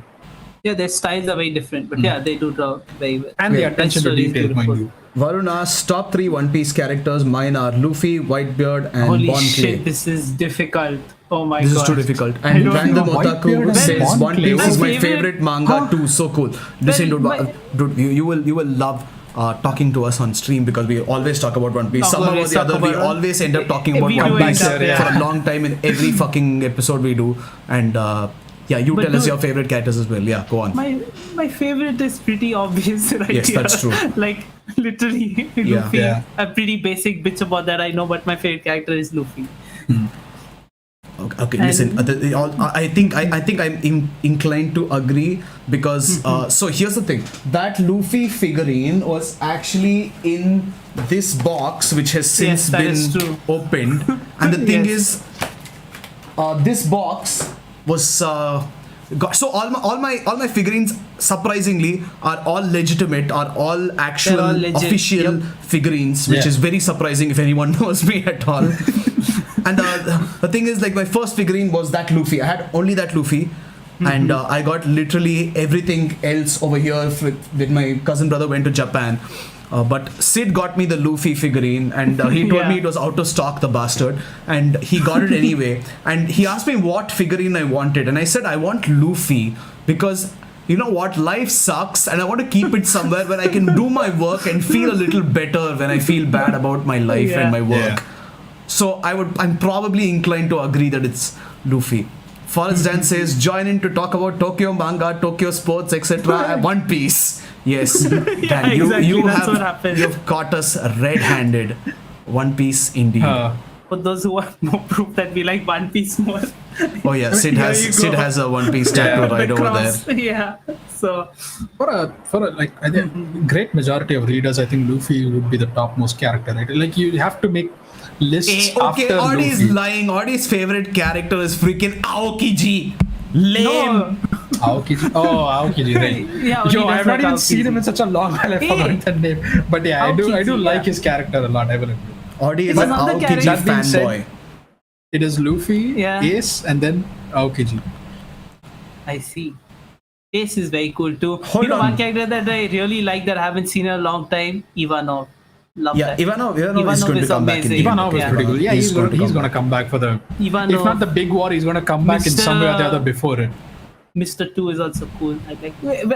Yeah, their styles are very different, but yeah, they do draw very well. And the attention to Story is detail, mind beautiful. you. Varun asks, top 3 One Piece characters. Mine are Luffy, Whitebeard, and Holy Bon shit, Clay. this is difficult. Oh my god. This is too difficult. I And don't Random know. Otaku Whitebeard and says Bon One Clay. Piece is My my favorite manga too. So cool. Listen, dude, you will love talking to us on stream because we always talk about One Piece. Somehow or the other, we always end up talking about We do One end Piece up, for a long time in every fucking episode we do. And you But tell us dude, your favorite characters as well. Yeah, go on. My favorite is pretty obvious right Yes, here. that's true. Like literally Luffy. Yeah. A pretty basic bitch about that I know, but my favorite character is Luffy. Okay, listen. I think I'm inclined to agree because so here's the thing. That Luffy figurine was actually in this box, which has since that is been true. opened, and the thing Yes. is, this box was. So all my figurines surprisingly are all legitimate, are all actual They're all legit, official figurines, which Yeah. is very surprising if anyone knows me at all. And the thing is, like, my first figurine was that Luffy. I had only that Luffy, and I got literally everything else over here with my cousin brother went to Japan. But Sid got me the Luffy figurine, and he told me it was out of stock, the bastard, and he got it anyway. And he asked me what figurine I wanted, and I said I want Luffy because you know what, life sucks, and I want to keep it somewhere where I can do my work and feel a little better when I feel bad about my life and my work. Yeah. So I'm probably inclined to agree that it's Luffy. Forrest Dan says, join in to talk about Tokyo manga, Tokyo sports, etc. One Piece. Yes. Dan, exactly, you that's what have happened. you've caught us red-handed. One Piece indeed. For those who want more proof that we like One Piece more. Oh yeah, Sid Here you Sid go. has a One Piece tattoo right The over cross. there. Yeah. So For a like, I think great majority of readers, I think Luffy would be the topmost character. Right? Like you have to make lists Okay, after Audie's Luffy. lying. Audie's favorite character is freaking Aokiji. Lame. no, Aokiji. Oh, Aokiji, right. Yeah, only Yo, I does have not like even Aokiji. seen him in such a long while. I forgot that name. But yeah, I do Aokiji, like yeah. his character a lot. I will admit. Audi is It's an another Aokiji character. That being said, fanboy. It is Luffy, Yeah. Ace, and then Aokiji. I see. Ace is very cool too. Hold you know on. one character that I really like that I haven't seen in a long time? Ivanov. Love Yeah, that. Ivanov is going to is come back in the amazing. game. Ivanov is Yeah. pretty good. Yeah, he's going going to to come back for the. Ivanov. If not the big war, he's going to come back in some way or the other before it. Mr. 2 is also cool.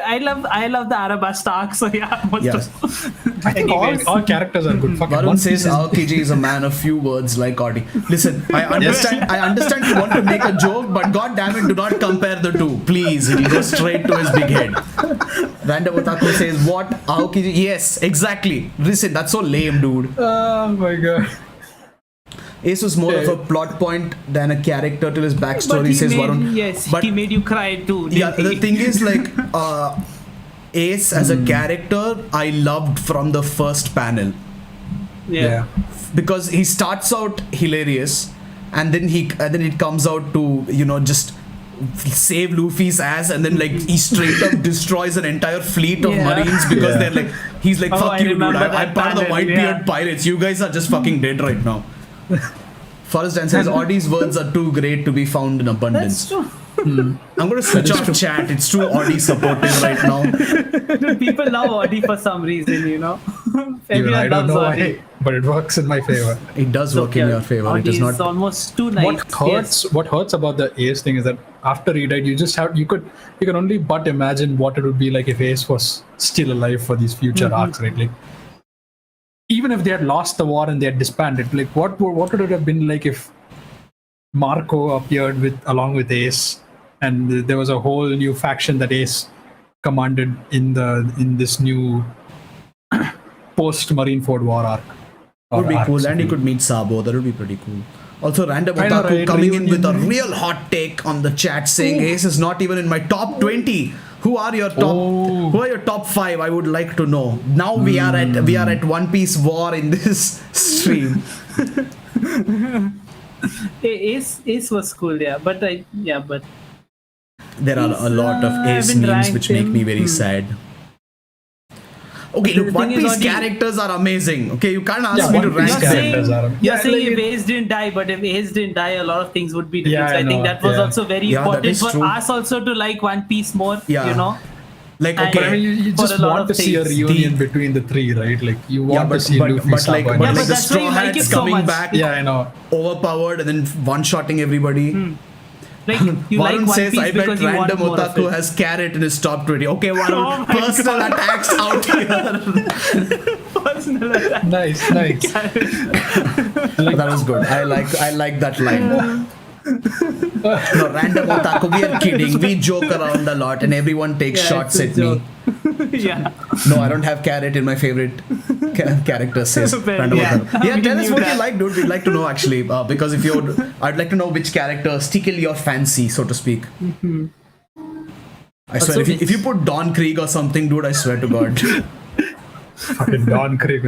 I love the Arabasta arc, so yeah. Yes. I think all characters are good. Fucking Varun One says Piece is- Aokiji is a man of few words like Audi. Listen, I understand you want to make a joke, but god damn it, do not compare the two. Please, it'll go straight to his big head. Random Otaku says, what? Aokiji? Yes, exactly. Listen, that's so lame, dude. Oh my god. Ace was more of a plot point than a character till his backstory, says Varun. Yes, but he made you cry too. Yeah, the thing is, like, Ace as a character, I loved from the first panel. Yeah. Because he starts out hilarious, and then it comes out to, you know, just save Luffy's ass, and then like he straight up destroys an entire fleet of marines because they're like, he's like, fuck you dude, I'm part of the Whitebeard pirates, you guys are just fucking dead right now. Forrest Dan says Audie's words are too great to be found in abundance. That's true. I'm gonna switch off chat. It's too Audie supportive right now. Dude, people love Audie for some reason, you know. Everyone I don't loves know Audie. why, but it works in my favor. It does work in your favor. Audie It is not. is almost too nice. What hurts about the Ace thing is that after he died, you can only but imagine what it would be like if Ace was still alive for these future arcs, right? Like, even if they had lost the war and they had disbanded, like what would it have been like if Marco appeared along with Ace, and there was a whole new faction that Ace commanded in this new post Marineford war arc. Would be cool, and you could meet Sabo. That would be pretty cool. Also, Random Otaku coming in with a real hot take on the chat, saying Ace is not even in my top 20. Who are your top 5? I would like to know. Now we are at One Piece war in this stream. Ace was cool, but there are a lot of Ace memes which make me very sad. Okay, look, One Piece characters are amazing. Okay, you can't ask me to rank them. You're saying if Ace didn't die, but if Ace didn't die, a lot of things would be different. So I think that was also very important for us also to like One Piece more, you know. Like, okay, I mean, you just want to see a reunion between the three, right? Like, you want to see Luffy, Sabo, but the Straw Hats coming back, I know, overpowered and then one-shotting everybody. Like, you Varun like says, I bet Random Otaku has Carrot in his top 20. Okay, Varun, personal attacks out here. Personal attacks. Nice. That was good. I like that line. No, Random Otaku, we are kidding. We joke around a lot and everyone takes shots at me. No, I don't have Carrot in my favorite character, says Random Otaku. Yeah, tell us what you like, dude. We'd like to know actually, because I'd like to know which characters tickle your fancy, so to speak. I swear, if you put Don Krieg or something, dude, I swear to God. Fucking Don Krieg,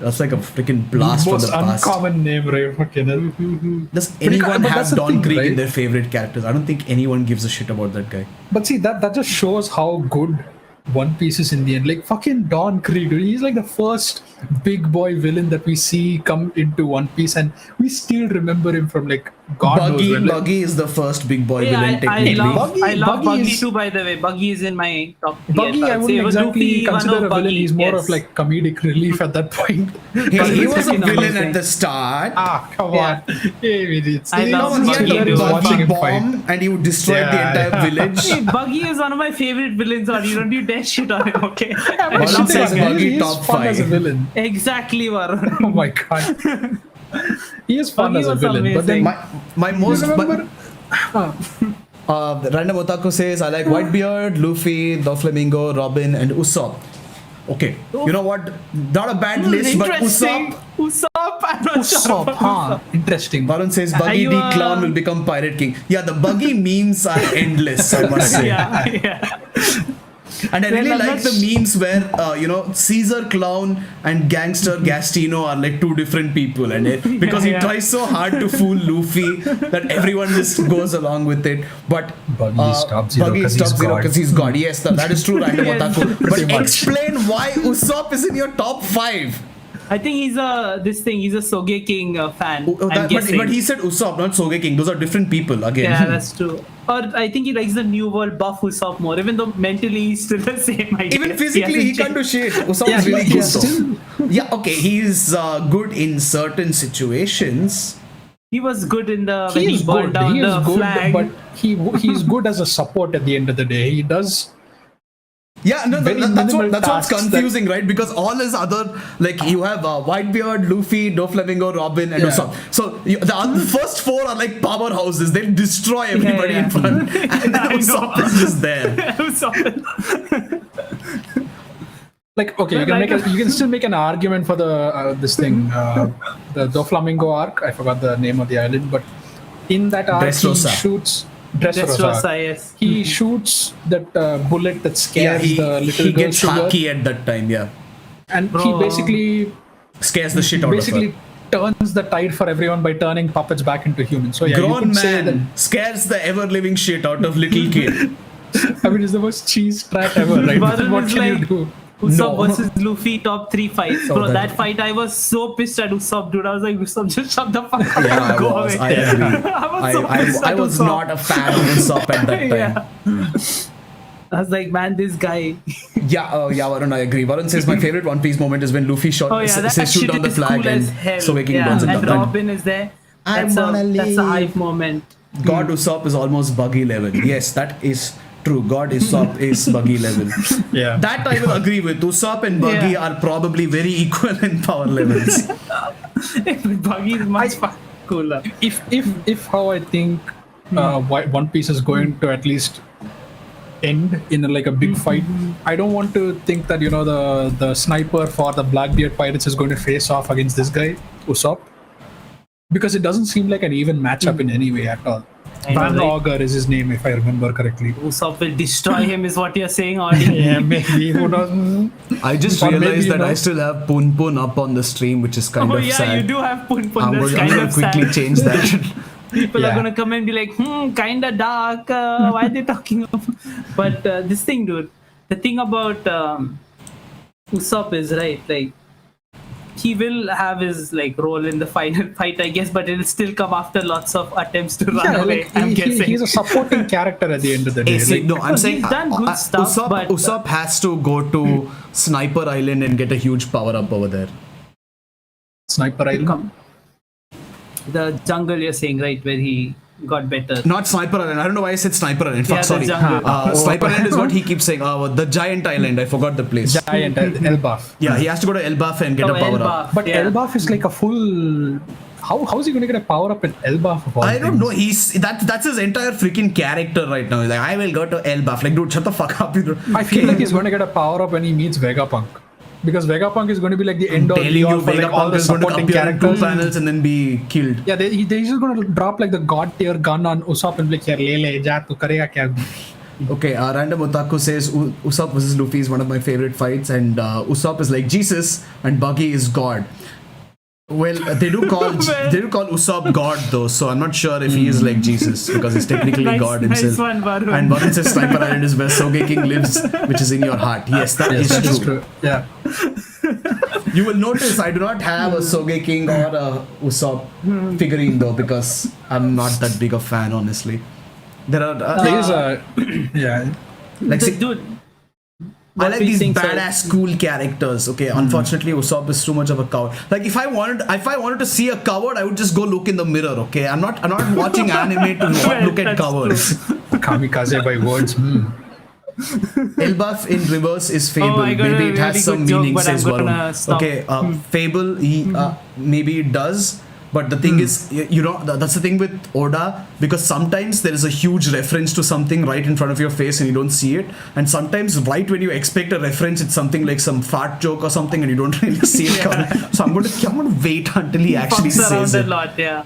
that's like a freaking blast from the past. Most uncommon name, right? Does anyone have Don Krieg in their favorite characters? I don't think anyone gives a shit about that guy. But see, that just shows how good One Piece is in the end. Like, fucking Don Krieg, dude. He's like the first big boy villain that we see come into One Piece, and we still remember him from like God knows when. Buggy is the first big boy villain technically. I love Buggy too, by the way. Buggy is in my top. Buggy, I wouldn't exactly consider a villain. He's more of like comedic relief at that point. He was a villain at the start. Come on. I love Buggy. Watching him bomb and he would destroy the entire village. Hey, Buggy is one of my favorite villains. Or you don't do that shit on him, okay? Varun says Buggy top 5 as a villain. Exactly, Varun. Oh my god. He is fun as a villain, amazing. but then my most Random Otaku says I like Whitebeard, Luffy, Doflamingo, Robin, and Usopp. Okay, you know what? Not a bad list, but Usopp. I'm not sure. Usopp, interesting. Varun says Buggy D Clown will become Pirate King. Yeah, the Buggy memes are endless, I must say. Yeah. And I really like the memes where Caesar Clown and Gangster Gastino are like two different people, and because he tries so hard to fool Luffy that everyone just goes along with it. But Buggy stops Zero because he's God. Yes, that is true, Random Otaku. But explain why Usopp is in your top 5. I think he's a Sogeking fan. But he said Usopp, not Sogeking. Those are different people again. Yeah, that's true. Or I think he likes the New World buff Usopp more, even though mentally he's still the same. Even physically, he can't do shit. Usopp is really good. Yeah, okay, he's good in certain situations. He was good in when he burned down the flag. But he's good as a support at the end of the day. He does. Yeah, no, that's what's confusing, right? Because all his other, like, you have Whitebeard, Luffy, Doflamingo, Robin, and Usopp. So the first 4 are like powerhouses. They'll destroy everybody in front, and then Usopp is just there. Like, okay, you can still make an argument for the this thing, the Doflamingo arc. I forgot the name of the island, but in that arc, he shoots Dressrosa, yes. He shoots that bullet that scares the little he girl. Gets Haki at that time, yeah. And he basically scares the shit out of her. Turns the tide for everyone by turning puppets back into humans. So yeah, grown man scares the ever-living shit out of little kid. I mean, it's the most cheese strat ever, right? What can you do? Usopp versus Luffy top 3 fights. Bro, that fight, I was so pissed at Usopp, dude. I was like, Usopp, just shut the fuck up. Yeah, I agree. I was not a fan of Usopp at that time. I was like, man, this guy. Varun, I agree. Varun says my favorite One Piece moment is when Luffy says shoot on the flag cool and Sogeking burns it and down. Robin is there. That's a hype moment. God Usopp is almost buggy level. Yes, that is true. God Usopp is buggy level. Yeah. That I will agree with. Usopp and Buggy are probably very equal in power levels. Buggy is much cooler. If how I think One Piece is going to at least end in like a big fight, I don't want to think that the sniper for the Blackbeard Pirates is going to face off against this guy Usopp, because it doesn't seem like an even matchup in any way at all. Van Augur is his name, if I remember correctly. Usopp will destroy him, is what you're saying, Audi. Yeah, maybe. Who knows? I just realized that I still have Pun Pun up on the stream, which is kind of sad. Oh yeah, you do have Pun Pun. I'm going to quickly change that. People are gonna come and be like, kinda dark. Why are they talking about? But this thing, dude. The thing about Usopp is right. Like, he will have his role in the final fight, I guess, but it'll still come after lots of attempts to run away. I'm guessing he's a supporting character at the end of the day. I'm saying he's done good stuff. Usopp has to go to Sniper Island and get a huge power up over there. Sniper Island. The jungle, you're saying, right, where he got better. Not Sniper Island. I don't know why I said Sniper Island. Fuck, sorry. Sniper Island is what he keeps saying. The giant island. I forgot the place. Giant Elbaf. Yeah, he has to go to Elbaf and get a power up. But Elbaf is like a full. How is he going to get a power up in Elbaf? I don't know. That's his entire freaking character right now. He's like, I will go to Elbaf. Like, dude, shut the fuck up. I feel like he's going to get a power up when he meets Vegapunk. Because Vegapunk is going to be like the end all be all for like all the supporting characters. 2 panels and then be killed. Yeah, they're just going to drop like the god tier gun on Usopp and be like, le, ja, tu karega kya? Okay, Random Otaku says Usopp versus Luffy is one of my favorite fights, and Usopp is like Jesus and Buggy is God. Well, they do call Usopp God though, so I'm not sure if he is like Jesus because he's technically God himself. Nice one, Varun. And Varun says Sniper Island is where Sogeking lives, which is in your heart. Yes, that is true. Yeah. You will notice I do not have a Sogeking or a Usopp figurine though, because I'm not that big a fan, honestly. There are dude. I like these badass cool characters. Okay, unfortunately Usopp is too much of a coward. Like if I wanted to see a coward, I would just go look in the mirror. Okay, I'm not watching anime to look at cowards. Kamikaze by words. Elbaf in reverse is Fable. Maybe it has some meaning, says Varun. Okay, Fable, maybe it does. But the thing is, that's the thing with Oda, because sometimes there is a huge reference to something right in front of your face and you don't see it. And sometimes right when you expect a reference, it's something like some fart joke or something and you don't really see it coming. So I'm going to wait until he actually says it. A lot, yeah.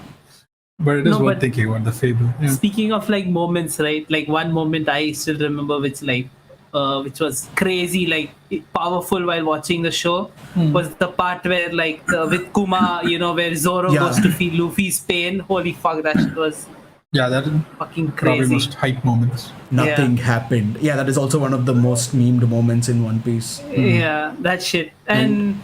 But it is worth thinking about the Fable. Yeah. Speaking of moments, right? Like one moment I still remember which was crazy, powerful while watching the show, was the part where with Kuma, where Zoro goes to feel Luffy's pain. Holy fuck, that shit was that fucking crazy. Probably most hype moments. Nothing happened. Yeah, that is also one of the most memed moments in One Piece. Yeah, that shit. And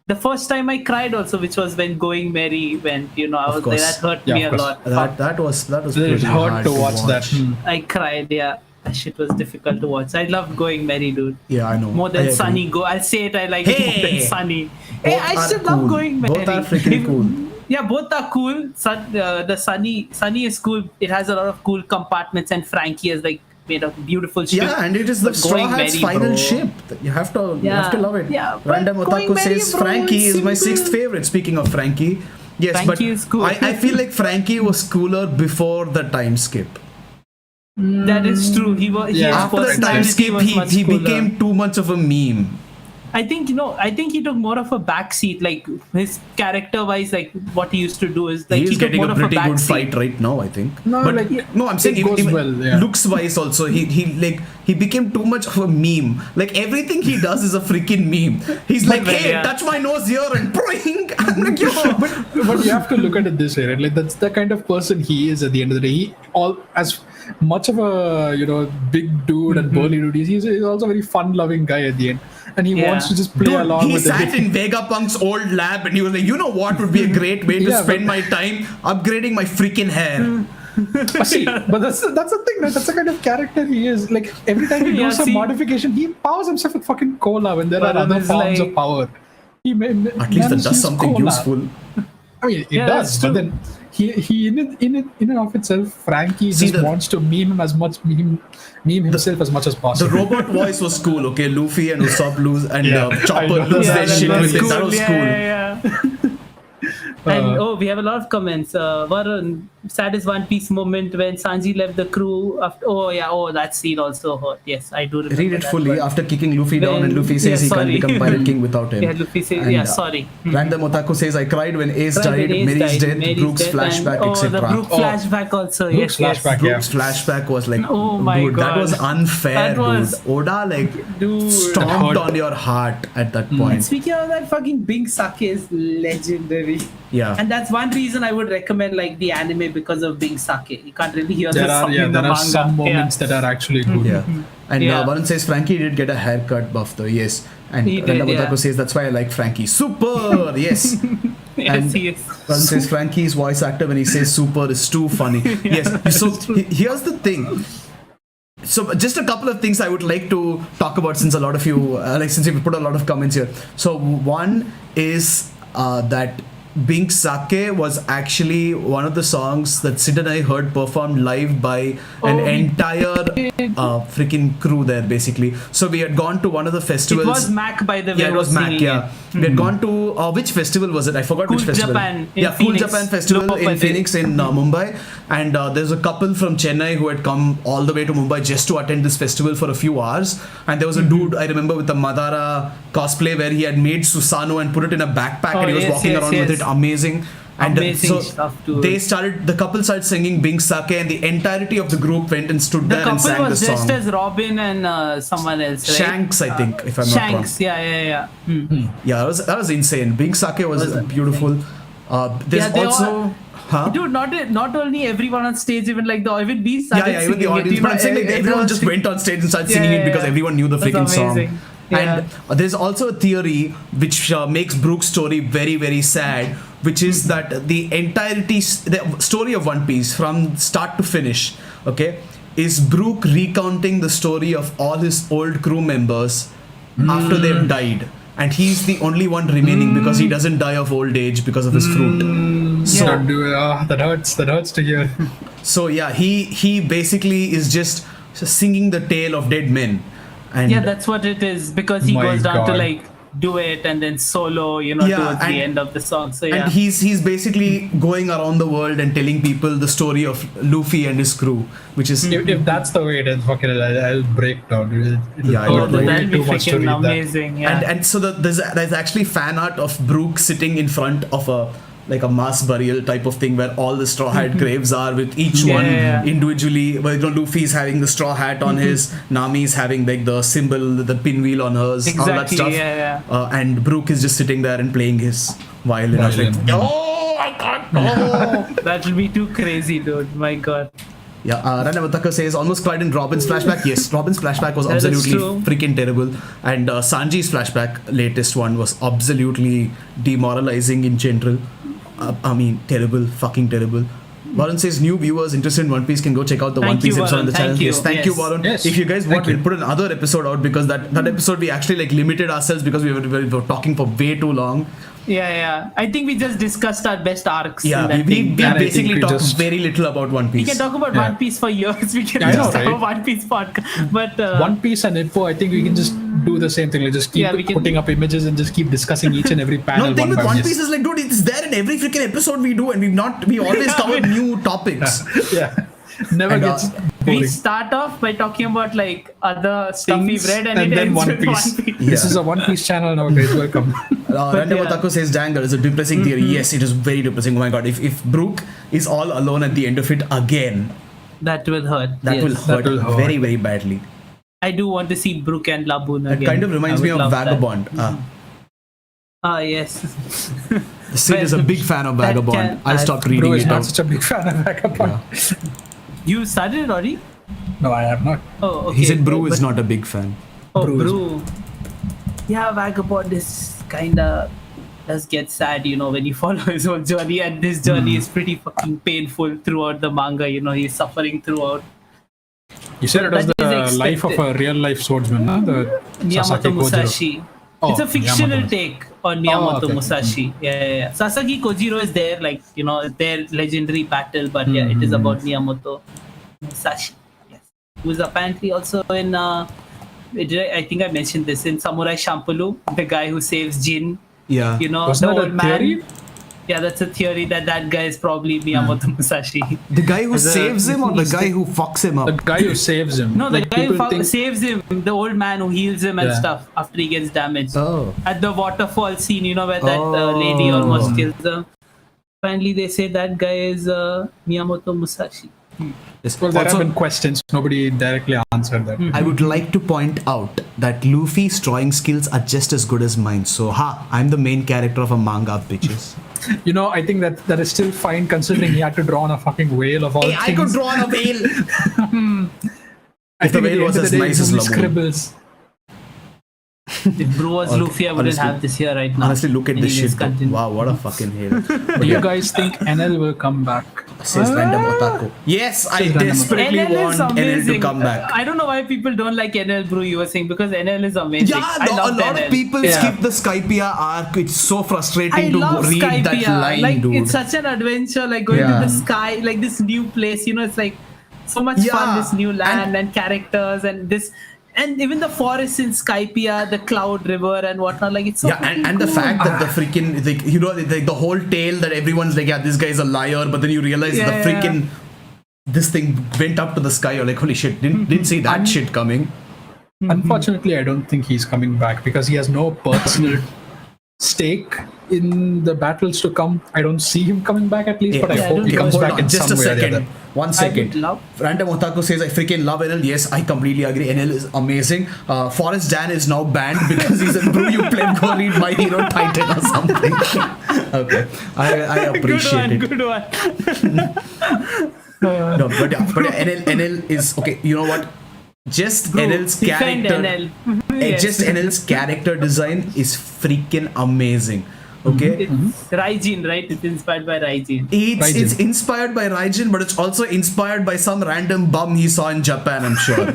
the first time I cried also, which was when Going Merry went, I was like, that hurt me a lot. That was pretty hard to watch that. I cried, yeah. That shit was difficult to watch. I loved Going Merry, dude. Yeah, I know. More than Sunny. I'll say it, I like it more than Sunny. Hey, I still love Going Merry. Both are freaking cool. Yeah, both are cool. The Sunny is cool. It has a lot of cool compartments, and Frankie has made a beautiful ship. Yeah, and it is the Straw Hat's final ship. You have to love it. Yeah, Random Otaku says Frankie is my 6th favorite. Speaking of Frankie, yes, Frankie is cool. I feel like Frankie was cooler before the time skip. That is true. He was. After the time skip, he became too much of a meme. I think he took more of a backseat. Like his character-wise, like what he used to do is like he's he took getting more a of a pretty good backseat. fight right now, I think. No, but like, no, I'm saying it goes even well, yeah. looks wise also, he became too much of a meme. Like everything he does is a freaking meme. He's like, hey, touch my nose here and boing. I'm like, yo. But you have to look at it this way, right? Like that's the kind of person he is at the end of the day. As much of a big dude and burly dude, he's also a very fun-loving guy at the end, and he wants to just play along with it. He sat in Vegapunk's old lab and he was like, you know what would be a great way to spend my time upgrading my freaking hair. See, but that's the thing, right? That's the kind of character he is. Like every time he does some modification, he powers himself with fucking cola when there are other forms of power. At least that does something useful. I mean, it does, but then he in and of itself, Frankie wants to meme himself as much as possible. The robot voice was cool, okay? Luffy and Usopp and Chopper lose their shit with it. That was cool. And we have a lot of comments. Varun, saddest One Piece moment when Sanji left the crew. That scene also hurt. Yes, I do remember. Read it fully. After kicking Luffy down and Luffy says he can't become Pirate King without him. Yeah, Luffy says, sorry. Random Otaku says, I cried when Ace died, Mary's death, Brooks flashback, etc. The Brooks flashback also. Brooks flashback was like, dude, that was unfair, dude. Oda stomped on your heart at that point. And speaking of that, fucking Big Sake is legendary. Yeah. And that's one reason I would recommend the anime because of Big Sake. You can't really hear the song in the there manga. are some moments that are actually good. Yeah. And Varun says Frankie did get a haircut buff though. Yes. And Random Otaku says that's why I like Frankie. Super! Yes. Yes, he is. Varun says Frankie's voice actor when he says super is too funny. Yes. So here's the thing. So just a couple of things I would like to talk about since a lot of you, since you put a lot of comments here. So one is that Bink Sake was actually one of the songs that Sid and I heard performed live by an entire freaking crew there, basically. So we had gone to one of the festivals. It was Mac, by the way. Yeah, it was Mac, yeah. We had gone to, which festival was it? I forgot Cool which festival. Japan Cool Japan Festival in Phoenix in Mumbai. And there's a couple from Chennai who had come all the way to Mumbai just to attend this festival for a few hours. And there was a dude, I remember, with the Madara cosplay where he had made Susanoo and put it in a backpack and he was walking around with it. Amazing. And amazing stuff too. The couple started singing Bing Sake and the entirety of the group went and stood there and sang the song. The couple was dressed as Robin and someone else, right? Shanks, I think, if I'm not wrong. Shanks, yeah. Yeah, that was insane. Bing Sake was beautiful. There's also... Dude, not only everyone on stage, even even B started even the audience. But I'm saying everyone just went on stage and started singing it because everyone knew the freaking song. And there's also a theory which makes Brook's story very, very sad, which is that the story of One Piece from start to finish, okay, is Brook recounting the story of all his old crew members after they've died. And he's the only one remaining because he doesn't die of old age because of his fruit. So that hurts to hear. So yeah, he basically is just singing the tale of dead men. And that's what it is, because he goes down to do it and then solo, towards the end of the song. So and he's basically going around the world and telling people the story of Luffy and his crew, which is if that's the way it is, fucking I'll break down. That'll be freaking amazing. Yeah. And so there's actually fan art of Brook sitting in front of a mass burial type of thing where all the straw hat graves are with each one individually. Where Luffy's having the straw hat on his, Nami's having the symbol, the pinwheel on hers, all that stuff. And Brook is just sitting there and playing his violin. I was like, I can't. That will be too crazy, dude. My God. Yeah, Rana Vataka says almost cried in Robin's flashback. Yes, Robin's flashback was absolutely freaking terrible. And Sanji's flashback, latest one, was absolutely demoralizing in general. Terrible, fucking terrible. Varun says new viewers interested in One Piece can go check out the One Piece episode on the channel. Yes, thank you, Varun. Yes. If you guys want, we'll put another episode out because that episode we actually limited ourselves because we were talking for way too long. Yeah. I think we just discussed our best arcs. Yeah, we basically talked very little about One Piece. We can talk about One Piece for years. We can have a One Piece podcast. But One Piece and Ippo, I think we can just do the same thing. Like just keep putting up images and just keep discussing each and every panel. No, the thing with One Piece is dude, it's there in every freaking episode we do, and we always cover new topics. Never gets we start off by talking about like other stuff we've read and it then ends One with Piece. One Piece. This is a One Piece channel nowadays. Welcome. Random Otaku says, Dangle is a depressing theory. Yes, it is very depressing. Oh my god, if Brook is all alone at the end of it again, that will hurt. that will hurt very, very badly. I do want to see Brook and Laboon It again. kind of reminds me of Vagabond. Yes. Sid is a big fan of Vagabond. I stopped reading Bro is it not out. such a big fan of Vagabond. You started it already? No, I have not. Oh, okay. He said Brew but- is not a big fan. Oh, Brew is- Brew. Yeah, Vagabond is kinda does get sad, when you follow his whole journey, and this journey is pretty fucking painful throughout the manga. He's suffering throughout. You said it was That is the life of expected. a real life swordsman, huh? The Sasaki Miyamoto Kojiro. Musashi. It's a fictional Miyamoto. take on Miyamoto okay. Musashi. Yeah. Sasaki Kojiro is there, their legendary battle, but yeah, it is about Miyamoto Musashi. Yes, who's apparently also in. I think I mentioned this in Samurai Champloo, the guy who saves Jin. Yeah. Wasn't the that a old man. theory? Yeah, that's a theory that guy is probably Miyamoto Musashi. The guy who As a- saves him or the guy who fucks him The up? guy who saves him. No, the Like, guy who people think- saves him, the old man who heals him and Yeah. stuff after he gets damaged. Oh. At the waterfall scene, where that lady almost kills him. Finally, they say that guy is Miyamoto Musashi. Yes. Well, there Also, have been questions. Nobody directly answered that. I would like to point out that Luffy's drawing skills are just as good as mine. So, I'm the main character of a manga, bitches. I think that is still fine considering he had to draw on a fucking whale of all things. I could draw on a whale. I If the think at whale the was end of as the day, nice as it's only Laboon. scribbles. If Brew was Luffy, I wouldn't honestly- have this here right now. Honestly, look at this Anyways, shit. Though. continue. Wow, what a fucking hater. Do you guys think NL will come back? Says Random Otaku. Yes, I Random desperately NL want is NL to amazing. come back. I don't know why people don't like NL, Brew, you were saying, because NL is amazing. Yeah, I a love lot NL. of people Yeah. skip the Skypia arc. It's so frustrating I to love read that Skypia. line, Like, dude. it's such an adventure, like going Yeah. to the sky, like this new place, it's like so much Yeah. fun, this new land And- and characters and this, and even the forest in Skypia, the cloud river and whatnot, like it's so Yeah, fucking and the cool. fact that the freaking, the whole tale that everyone's like, yeah, this guy's a liar, but then you realize Yeah, the freaking, this thing went up to the sky. You're like, holy shit, didn't see that shit coming. Unfortunately, I don't think he's coming back because he has no personal stake in the battles to come. I don't see him coming back at least, but I Yeah, I hope don't he think- comes Hold back on, in just some a way or the second. other. 1 I second. would love. Random Otaku says, I freaking love NL. Yes, I completely agree. NL is amazing. Forrest Dan is now banned because he's a Brew, you pleb, go read My Hero Titan or something. Okay. I appreciate it. Good one. No, but NL is okay. You know what? Just Brew, NL's defend character, NL. Yes. just NL's character design is freaking amazing. Okay, It's Raijin, right? It's inspired by Raijin. it's inspired by Raijin, but it's also inspired by some random bum he saw in Japan. I'm sure.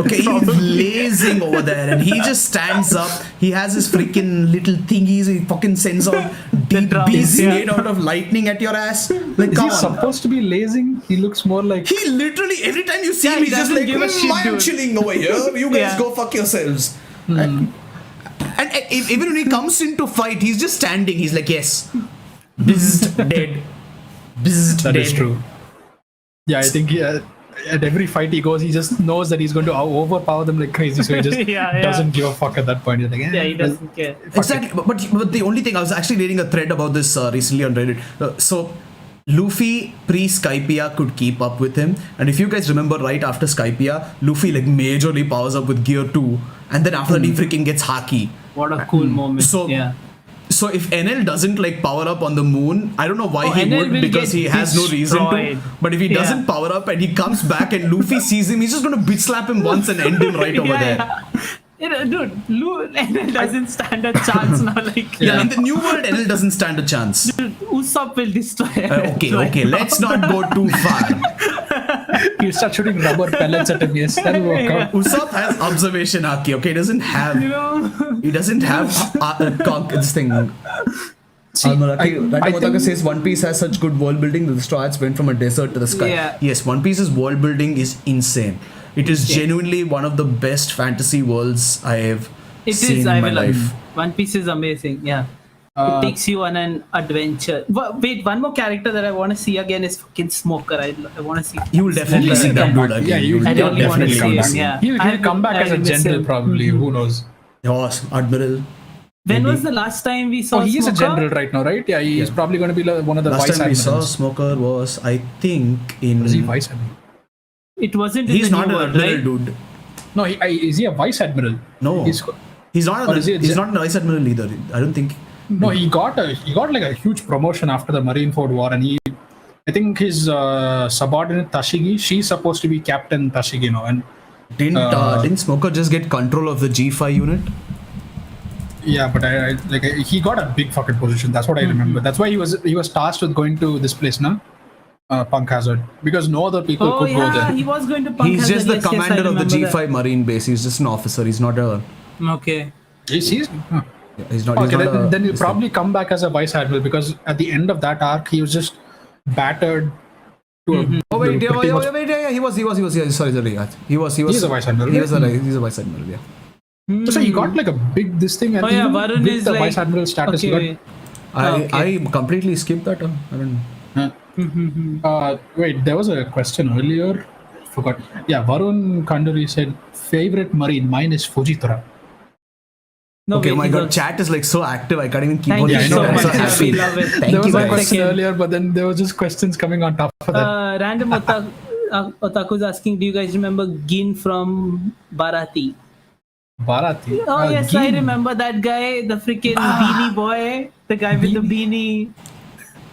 Okay, he's lazing over there, and he just stands up. He has his freaking little thingies. He fucking sends out deep drums, beats yeah. made out of lightning at your ass. Like, Is come he on. supposed to be lazing? He looks more like He literally, every time you see Yeah, him, he he's just doesn't like, give a shit, I'm dude." chilling over here. You guys Yeah. go fuck yourselves. And even when he comes into fight, he's just standing. He's like, yes, bizzed, dead. Bizzed, that dead. is true. Yeah, I think at every fight he goes, he just knows that he's going to overpower them like crazy, so he just Yeah. doesn't give a fuck at that point. He's like, Yeah, he doesn't care. Exactly. But the only thing, I was actually reading a thread about this recently on Reddit. So Luffy pre-Skypia could keep up with him, and if you guys remember, right after Skypia, Luffy like majorly powers up with Gear 2, and then after that he freaking gets Haki. What a cool moment. So yeah. So if NL doesn't like power up on the moon, I don't know why he NL would, will because get he has no reason to. destroyed. But if he doesn't power up and he comes back and Luffy sees him, he's just gonna bitch slap him once and end him right over there. Dude, NL doesn't stand a chance now. Like, Yeah, in the new world, NL doesn't stand a chance. dude, Usopp will destroy. Okay, let's not go too far. you start shooting rubber pellets at him. Yes, that'll work out. Usopp has observation Haki. Okay, he doesn't have this thing. See, Ratimotaka says One Piece has such good world building that the Straw Hats went from a desert to the sky. Yeah. Yes, One Piece's world building is insane. It is genuinely one of the best fantasy worlds I have seen in my life. One Piece is amazing. Yeah. It takes you on an adventure. Wait, one more character that I want to see again is fucking Smoker. I want to see. You will definitely see that dude again. Yeah, you I really want to definitely see come him. back. Yeah, He'll come back as a miss general him. probably. Who knows? Yes, Admiral. When Maybe. was the last time we saw? Oh, he is a Smoker? general right now, right? Yeah, he's probably going to be like one of the Last vice time we saw admirals. Smoker was, I think, in. Is he vice admiral? It wasn't. He's in the not new an world, admiral, right? dude. No, is he a vice admiral? No, He's, he's not. or is he a He's not an vice admiral either. I don't think. no, he got like a huge promotion after the Marineford War, and I think his subordinate Tashigi, she's supposed to be Captain Tashigi now, and Didn't Smoker just get control of the G5 unit? yeah, but he got a big fucking position. That's what I remember. That's why he was tasked with going to this place now, Punk Hazard, because no other people could go there. He was going to Punk He's just Hazard, the yes, commander I of the remember G5 Marine base. He's just an officer. He's not a. that. Okay. He's huh. He's not. Okay, he's not then he'll this probably come back as a vice admiral, because at the end of that arc, he was just battered. Oh wait, yeah, he was. Yeah, sorry, yeah. He was. He's a vice admiral. He's a vice admiral. Yeah. So he got like a big this thing, and Oh yeah, even Varun with is the like vice admiral status, okay, he got. I completely skipped that. I don't know. Wait, there was a question earlier. Forgot. Yeah, Varun Kanduri said favorite marine. Mine is Fujitora. No, Okay, wait, my he's god, also- chat is like so active. I can't even keep Thank on. you I so know, I'm much. so Yeah, happy. we love it. Thank There was you, a guys. question Second. earlier, but then there was just questions coming on top of that. Random Otaku's asking, do you guys remember Gin from Bharati? Bharati. Oh yes, I Gin. remember that guy, the freaking beanie boy, the guy with the beanie.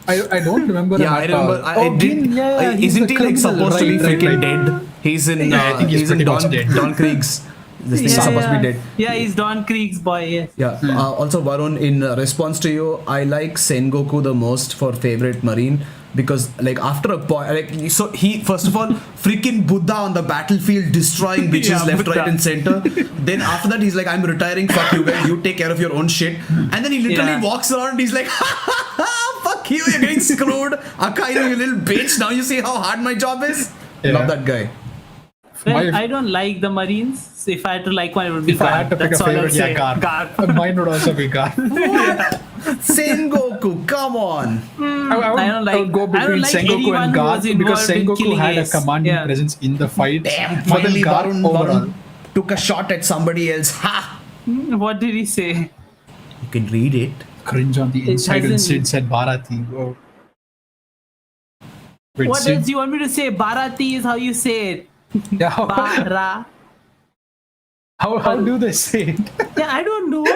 I don't remember. Yeah, him I at remember. all. I did. Gin, yeah, he's Isn't the he like criminal, supposed to be right, freaking right. dead? He's in. Yeah, I think he's he's in pretty much Don dead. Don Krieg's. This thing is supposed to be dead. Yeah, he's Don Krieg's boy. Yes. Yeah. Also, Varun, in response to you, I like Sengoku the most for favorite marine because, like, after a point, like, so he first of all, freaking Buddha on the battlefield destroying bitches Yeah, left, Buddha. right, and center. Then after that, he's like, "I'm retiring. Fuck you guys. You take care of your own shit." And then he literally Yeah. walks around. And he's like, "Fuck you. You're getting screwed, Akainu, you little bitch. Now you see how hard my job is." Yeah. Love that guy. Well, I don't like the Marines. So if I had to like one, it would be If I had to pick That's a all I'll favorite, say. yeah, Gar. Mine would also be Gar. Sengoku, come on. I would go between like Sengoku anyone and who Gar was because involved in Sengoku killing had a Ace. commanding Yeah. presence in the fight. Damn, But then finally Gar overall. Varun took a shot at somebody else. Ha! What did he say? You can read it. Cringe on the inside when hasn't- Sid said Bharati. Oh. Wait, What Sid? else do you want me to say? Bharati is how you say it. Yeah, Bara. how do they say it? Yeah, I don't know.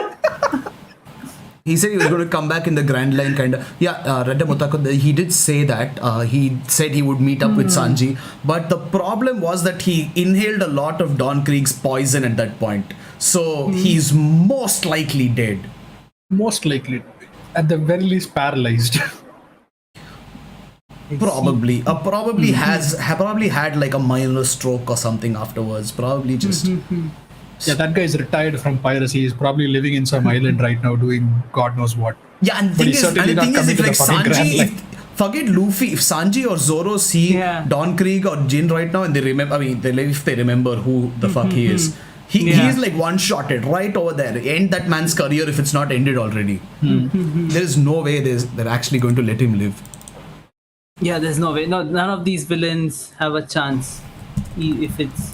He said he was going to come back in the Grand Line, kind of. Yeah, Redda Motako, he did say that. He said he would meet up with Sanji. But the problem was that he inhaled a lot of Don Krieg's poison at that point. So he's most likely dead. Most likely, at the very least, paralyzed. Probably. Probably probably had like a minor stroke or something afterwards. Probably just. Yeah, that guy is retired from piracy. He's probably living in some island right now doing God knows what. Yeah, and the But thing he's is, certainly not if coming to the like fucking Grand Sanji, Line. forget Luffy, if Sanji or Zoro see Yeah. Don Krieg or Jin right now and they remember, if they remember who the fuck he is, he Yeah. is like one-shotted right over there. End that man's career if it's not ended already. There is no way they're actually going to let him live. Yeah, there's no way. No, none of these villains have a chance. If it's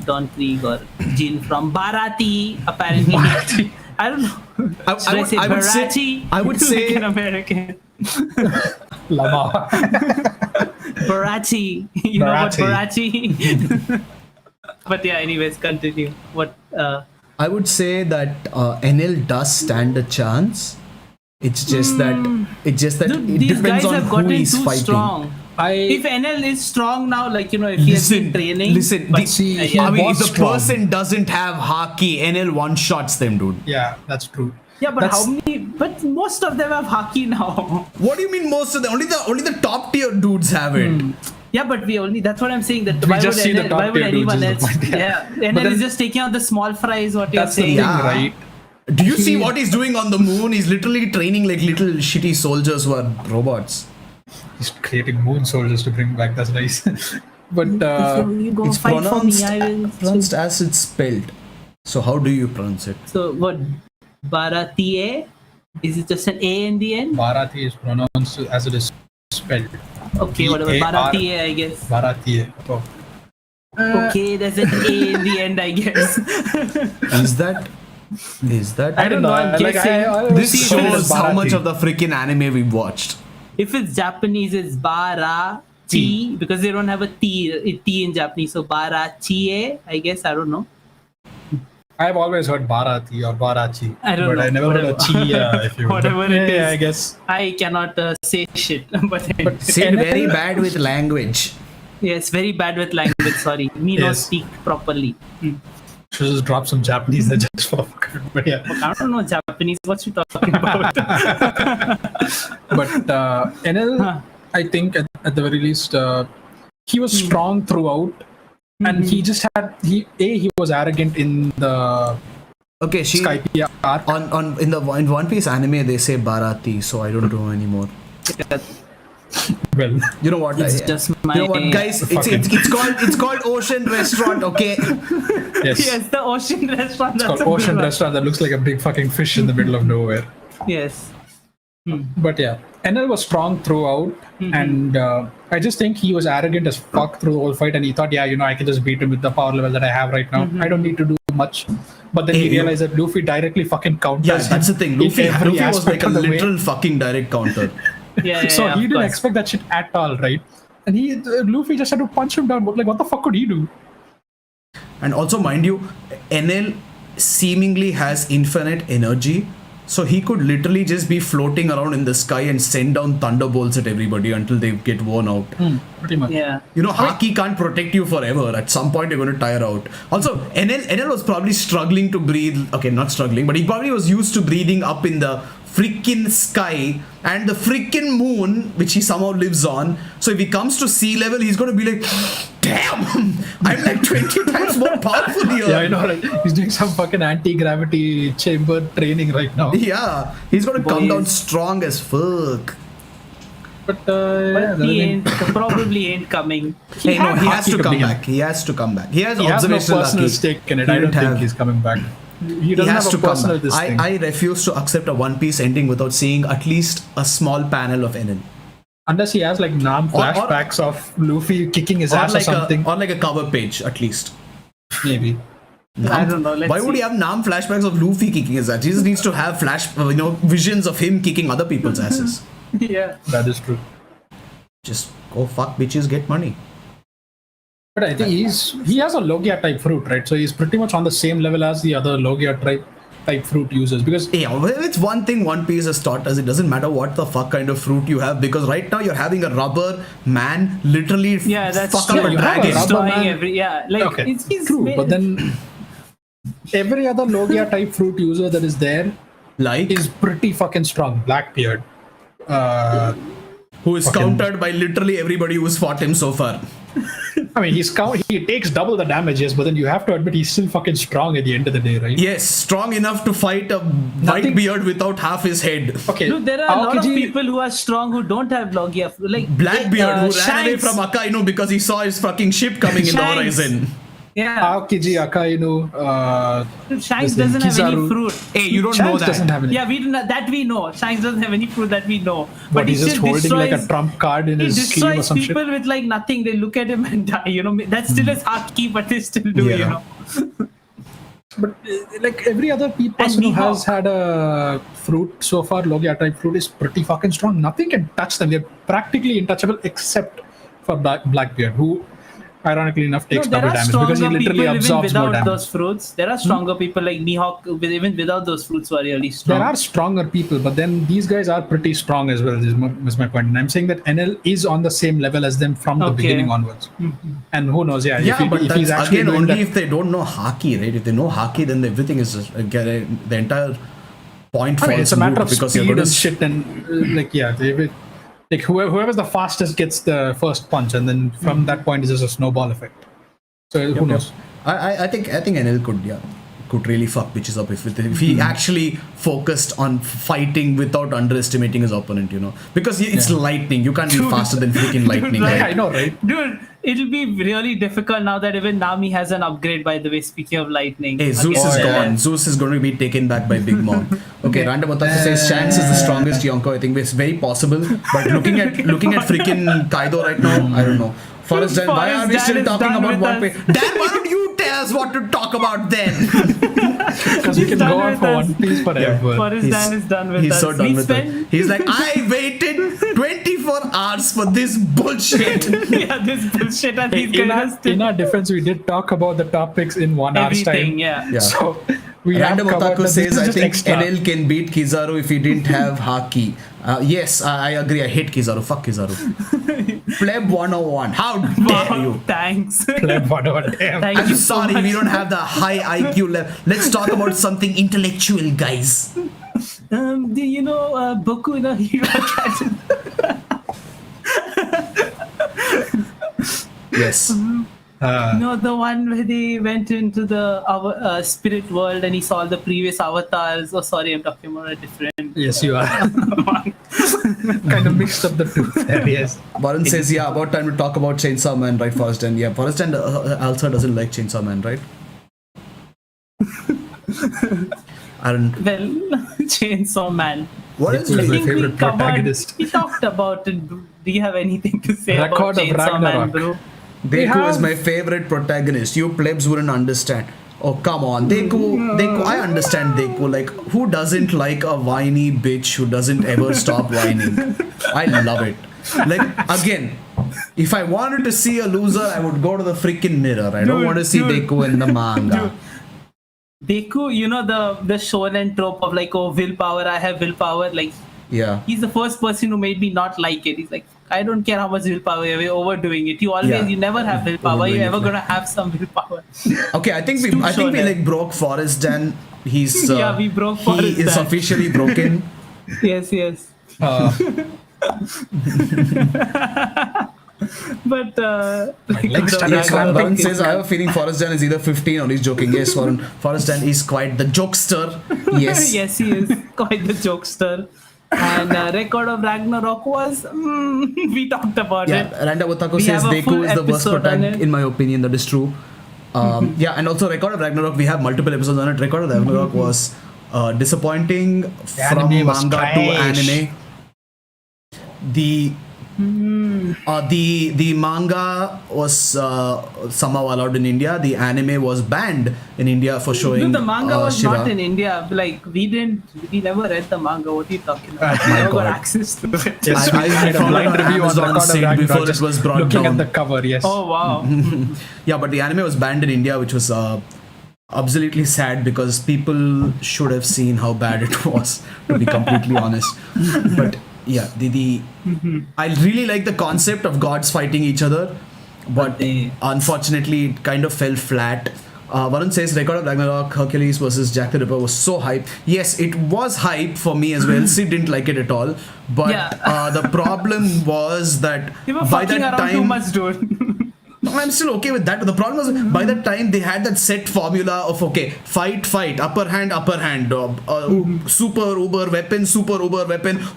Don Krieg or Jin from Bharati, apparently. I don't know. Should I say I would say like an American. Lama. Bharati. You know what Bharati. Bharati? But yeah, anyways, continue. What? I would say that NL does stand a chance. It's just that it Dude, it these depends guys on have who gotten he's too fighting. strong. If NL is strong now, like, if he has been training. Listen, but, see, yeah, he I mean, if was the strong. person doesn't have haki, NL one-shots them, dude. Yeah, that's true. yeah, but That's- how many? But most of them have haki now. What do you mean most of them? Only the top tier dudes have it. Yeah, but that's what I'm saying. That We why just would see the NL, top why would tier dudes anyone is the else? point, Yeah, But NL then- is just taking out the small fries. What you're That's the saying? thing, Yeah. right? Do you see what he's doing on the moon? He's literally training like little shitty soldiers who are robots. He's creating moon soldiers to bring back. That's nice. But You go It's fight for me. I will. pronounced as it's spelled. So how do you pronounce it? So what? Bharatiye? Is it just an A in the end? Bharati is pronounced as it is spelled. Okay, whatever. Bharati, I guess. Bharati. Oh. Okay, there's an A in the end, I guess. Is that? I don't know. I'm guessing. This shows how much of the freaking anime we've watched. If it's Japanese, it's Barachi because they don't have a T in Japanese. So Barachi, I guess. I don't know. I've always heard Bharati or Barachi. I don't know. I never heard a Chi. If you Whatever it is. I guess. I cannot say shit. But Said very bad with language. yes, very bad with language. Sorry, me not speak properly. Should just drop some Japanese there just for but yeah. I don't know Japanese. What you talking about? But NL, I think at the very least, he was strong throughout, and he just had he was arrogant in the Okay, Skype arc. in One Piece anime they say Bharati, so I don't know anymore. Well, You know what? It's just my. You know what, guys? It's called Ocean Restaurant. Okay. yes. Yes, the Ocean Restaurant. It's That's called a good Ocean one. Restaurant that looks like a big fucking fish in the middle of nowhere. Yes. But yeah, NL was strong throughout, and I just think he was arrogant as fuck through the whole fight, and he thought, I can just beat him with the power level that I have right now. I don't need to do much. But then he realized that Luffy directly fucking counters. Yeah, that's the thing. in Luffy every was like aspect a of the way. literal fucking direct counter. Yeah. So yeah, he of didn't course. expect that shit at all, right? And Luffy just had to punch him down. But like, what the fuck could he do? And also, mind you, NL seemingly has infinite energy, so he could literally just be floating around in the sky and send down thunderbolts at everybody until they get worn out. Pretty much. Yeah. You know, Haki can't protect you forever. At some point, you're going to tire out. Also, NL was probably struggling to breathe. Okay, not struggling, but he probably was used to breathing up in the freaking sky and the freaking moon, which he somehow lives on. So if he comes to sea level, he's going to be like, damn, I'm like 20 times more powerful here. Yeah, I know, right? He's doing some fucking anti-gravity chamber training right now. Yeah, he's going to come down Boys. strong as fuck. But But he probably ain't coming. He has to Haki come again. back. He has to come back. He has he has no observational personal Haki. stake in it. He I don't didn't think have- he's coming back. He He doesn't has have to a come personal back. this thing. I refuse to accept a One Piece ending without seeing at least a small panel of NL. Unless he has like Or- flashbacks of Luffy kicking his ass or something. Or like a cover page at least. Maybe. I don't know. Let's Why would see. he have Nam flashbacks of Luffy kicking his ass? He just needs to have visions of him kicking other people's asses. Yeah. That is true. Just go fuck bitches, get money. But I think he has a Logia type fruit, right? So he's pretty much on the same level as the other Logia type fruit users. Because Yeah, well, it's one thing One Piece has taught us. It doesn't matter what the fuck kind of fruit you have, because right now you're having a rubber man literally Yeah, that's fuck true. up a you have a dragon. rubber Destroying man. like okay, he's true. made- But then every other Logia type fruit user that is there Like, is pretty fucking strong. Blackbeard. who is countered by literally everybody who's fought him so far. I mean, he takes double the damage, yes, but then you have to admit he's still fucking strong at the end of the day, right? Yes, strong enough to fight a white beard without half his head. Okay. Dude, there are a lot of Aokiji- people who are strong who don't have Logia. Like Blackbeard who ran away Shanks. from Akainu because he saw his fucking ship coming in the Shanks. horizon. Yeah. Aokiji, Akainu, Dude, Shanks this thing, doesn't have any Kizaru. fruit. Hey, you don't know Shanks that. doesn't have any. Yeah, we do not, that we know. Shanks doesn't have any fruit that we know. But he he's just still holding like a destroys- trump card in He his sleeve or destroys some shit. people with like nothing. They look at him and die. You know, that's still his haki, but they still do. Yeah. You know. But like every other person who Mihawk. has had a fruit so far, Logia type fruit is pretty fucking strong. Nothing can touch them. They're practically untouchable except for Blackbeard, who ironically enough takes there double are damage because he stronger literally people even absorbs more without damage. those fruits. There are stronger people like Mihawk, even without those fruits, who are really strong. There are stronger people, but then these guys are pretty strong as well, is my point. And I'm saying that NL is on the same level as them from the Okay. beginning onwards. And who knows, Yeah, but if he's that's actually again doing only that. if they don't know Haki, right? If they know Haki, then everything is the entire point I mean, falls it's a matter moot of because speed you're going and to shit, and like whoever's the fastest gets the first punch, and then from that point is just a snowball effect. So who knows? I think NL could really fuck bitches up if he actually focused on fighting without underestimating his opponent, because it's lightning. You can't be faster than freaking lightning. Dude, right? I know, right? Dude, it'll be really difficult now that even Nami has an upgrade, by the way, speaking of lightning. Hey, Zeus is gone. Zeus is going to be taken back by Big Mom. Okay, Random Otaku says Shanks is the strongest Yonko. I think it's very possible. But looking at freaking Kaido right now, I don't know. Forrest Dan, why are we still talking about One Piece? Dan, why don't you tell us what to talk about then? Because we can go on for One Piece forever. Forrest Dan is done with us. He's so done with it. He's like, I waited 24 hours for this bullshit. Yeah, this bullshit. And these guys in our defense, we did talk about the topics in 1 hour's time. everything, yeah. So we Random have covered Otaku that. says, This is I just think extra. NL can beat Kizaru if he didn't have Haki. Yes, I agree. I hate Kizaru. Fuck Kizaru. Pleb 101. How dare Wow, you? thanks. Pleb 101, damn. Thank I'm you so sorry, much. we don't have the high IQ level. Let's talk about something intellectual, guys. Do you know Boku no Hero Academy? Yes. No, the one where they went into the spirit world and he saw the previous avatars. Oh, sorry, I'm talking about a different. Yes, you are. Kind of mixed up the two there, yes. Varun says, yeah, about time to talk about Chainsaw Man, right, Forrest? And yeah, Forrest and also doesn't like Chainsaw Man, right? I don't. Well, Chainsaw Man. What is Who's I my think favorite protagonist? We talked about it. Do you have anything to say Record about of Chainsaw Man, Ragnarok. bro? Deku is my favorite protagonist. You plebs wouldn't understand. Oh, come on. Deku, I understand Deku. Like, who doesn't like a whiny bitch who doesn't ever stop whining? I love it. Like, again, if I wanted to see a loser, I would go to the freaking mirror. I don't want to see Deku in the manga. Deku, you know the shonen trope of like, oh, willpower, I have willpower. Like, Yeah. he's the first person who made me not like it. He's like, I don't care how much willpower you're overdoing it. You never have willpower. Overdoing You're it, ever yeah. gonna have some willpower. Okay, I think we shonen. like broke Forrest and he's Yeah, we broke Forrest He is Dan. officially broken. Yes. But legs started Yes, clapping. Varun says, I have a feeling Forrest Dan is either 15 or he's joking. Yes, Varun. Forrest Dan is quite the jokester. Yes. yes, he is quite the jokester. And Record of Ragnarok was we talked about Yeah, it. Randa Otaku We says have a Deku full is the worst episode on protagonist. it. In my opinion, that is true. Yeah, and also Record of Ragnarok, we have multiple episodes on it. Record of Ragnarok was disappointing from anime was manga to trash. anime. The manga was somehow allowed in India. The anime was banned in India for showing. No, the manga was Shiva. not in India. Like we never read the manga. What are you talking about? my We never got God. access to it. Yes, I we made a found blind it on review on Amazon Record of sale Ragnarok, before it just was brought looking down. at the cover, yes. Oh wow. Yeah, but the anime was banned in India, which was absolutely sad because people should have seen how bad it was, to be completely honest. But yeah, I really like the concept of gods fighting each other, but unfortunately it kind of fell flat. Varun says Record of Ragnarok, Hercules versus Jack the Ripper was so hype. Yes, it was hype for me as well. Sid didn't like it at all. But Yeah. the problem was that You were by fucking that around too time... much, dude. No, I'm still okay with that. But the problem was by that time they had that set formula of okay, fight, upper hand, super uber weapon.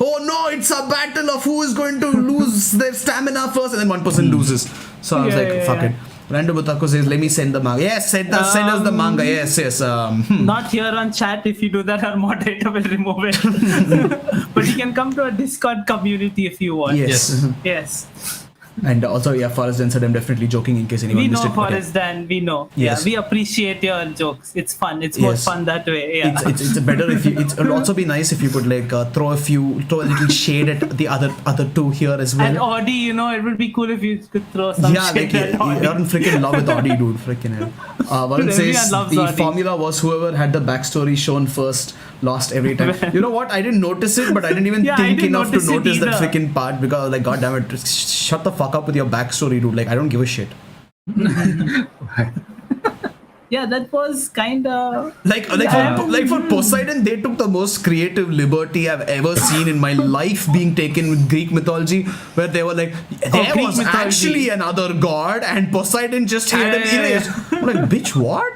Oh no, it's a battle of who is going to lose their stamina first, and then one person loses. So I was fuck it. Random Otaku says, let me send the manga. Yes, send us the manga. Yes. Not here on chat. If you do that, our moderator will remove it. But you can come to a Discord community if you want. Yes. And also, yeah, Forrest Dan said I'm definitely joking in case anyone We missed know it. Forrest Dan. We know. Yes. Yeah, we appreciate your jokes. It's fun. It's more Yes. fun that way. Yeah. It's better if you. It would also be nice if you could like throw a little shade at the other two here as well. And Audi, it would be cool if you could throw some shit at Audi. You're in freaking love with Audi, dude. Freaking hell. Varun says Everyone loves the Audi. formula was whoever had the backstory shown first lost every time. You know what? I didn't notice it, but I didn't even Yeah, I think didn't enough to notice it notice that either. freaking part because I was like, God damn it, shut the fuck up with your backstory, dude. Like, I don't give a shit. Yeah, that was kind of... Like for Poseidon, they took the most creative liberty I've ever seen in my life being taken with Greek mythology, where they were like, there Greek was mythology. actually another god, and Poseidon just had him erased. I'm like, bitch, what?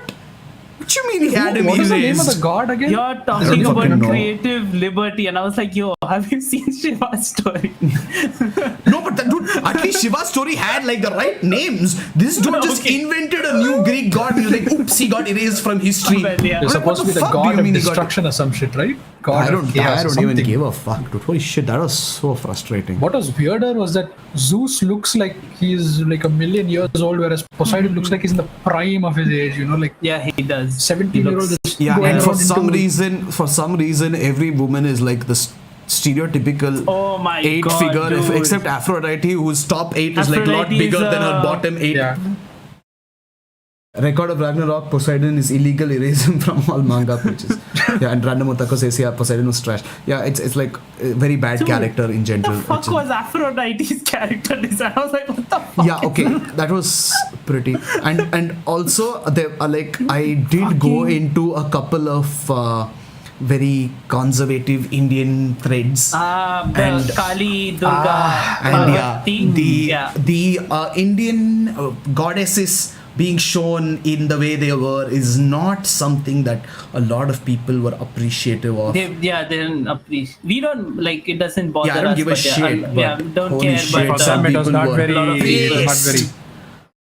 What you mean he had him What is erased? the name of the god again? You're talking don't fucking about know. creative liberty, and I was like, yo, have you seen Shiva's story? No, but that dude, At least Shiva's story had like the right names. This dude just invented a new Greek god. He's like, oops, he got erased from history. Well, yeah. You're supposed to be the god of destruction or some shit, right? God I don't even give give a fuck, dude. Holy shit, that was so frustrating. What was weirder was that Zeus looks like he's like a million years old, whereas Poseidon looks like he's in the prime of his age. You know, like Yeah, he does. 17-year-old. Yeah, and for some reason, every woman is like the stereotypical Oh my 8 God, figure, dude. except Aphrodite, whose top 8 is like a lot Aphrodite bigger is, than her bottom 8. Yeah. Record of Ragnarok, Poseidon is illegal, erase him from all manga pages. Yeah, and Random Otako says, yeah, Poseidon was trash. Yeah, it's like a very bad character in general. What the fuck was Aphrodite's character design? I was like, what the fuck? Yeah, okay, that was pretty. And also, there are like, I did go into a couple of very conservative Indian threads. The Kali, Durga, And Parvati. the Indian goddesses being shown in the way they were is not something that a lot of people were appreciative of. They didn't appreciate. We don't like. It doesn't bother us. Yeah, I don't give a but shit. don't holy care. shit, But For them, it was people not were very, pissed.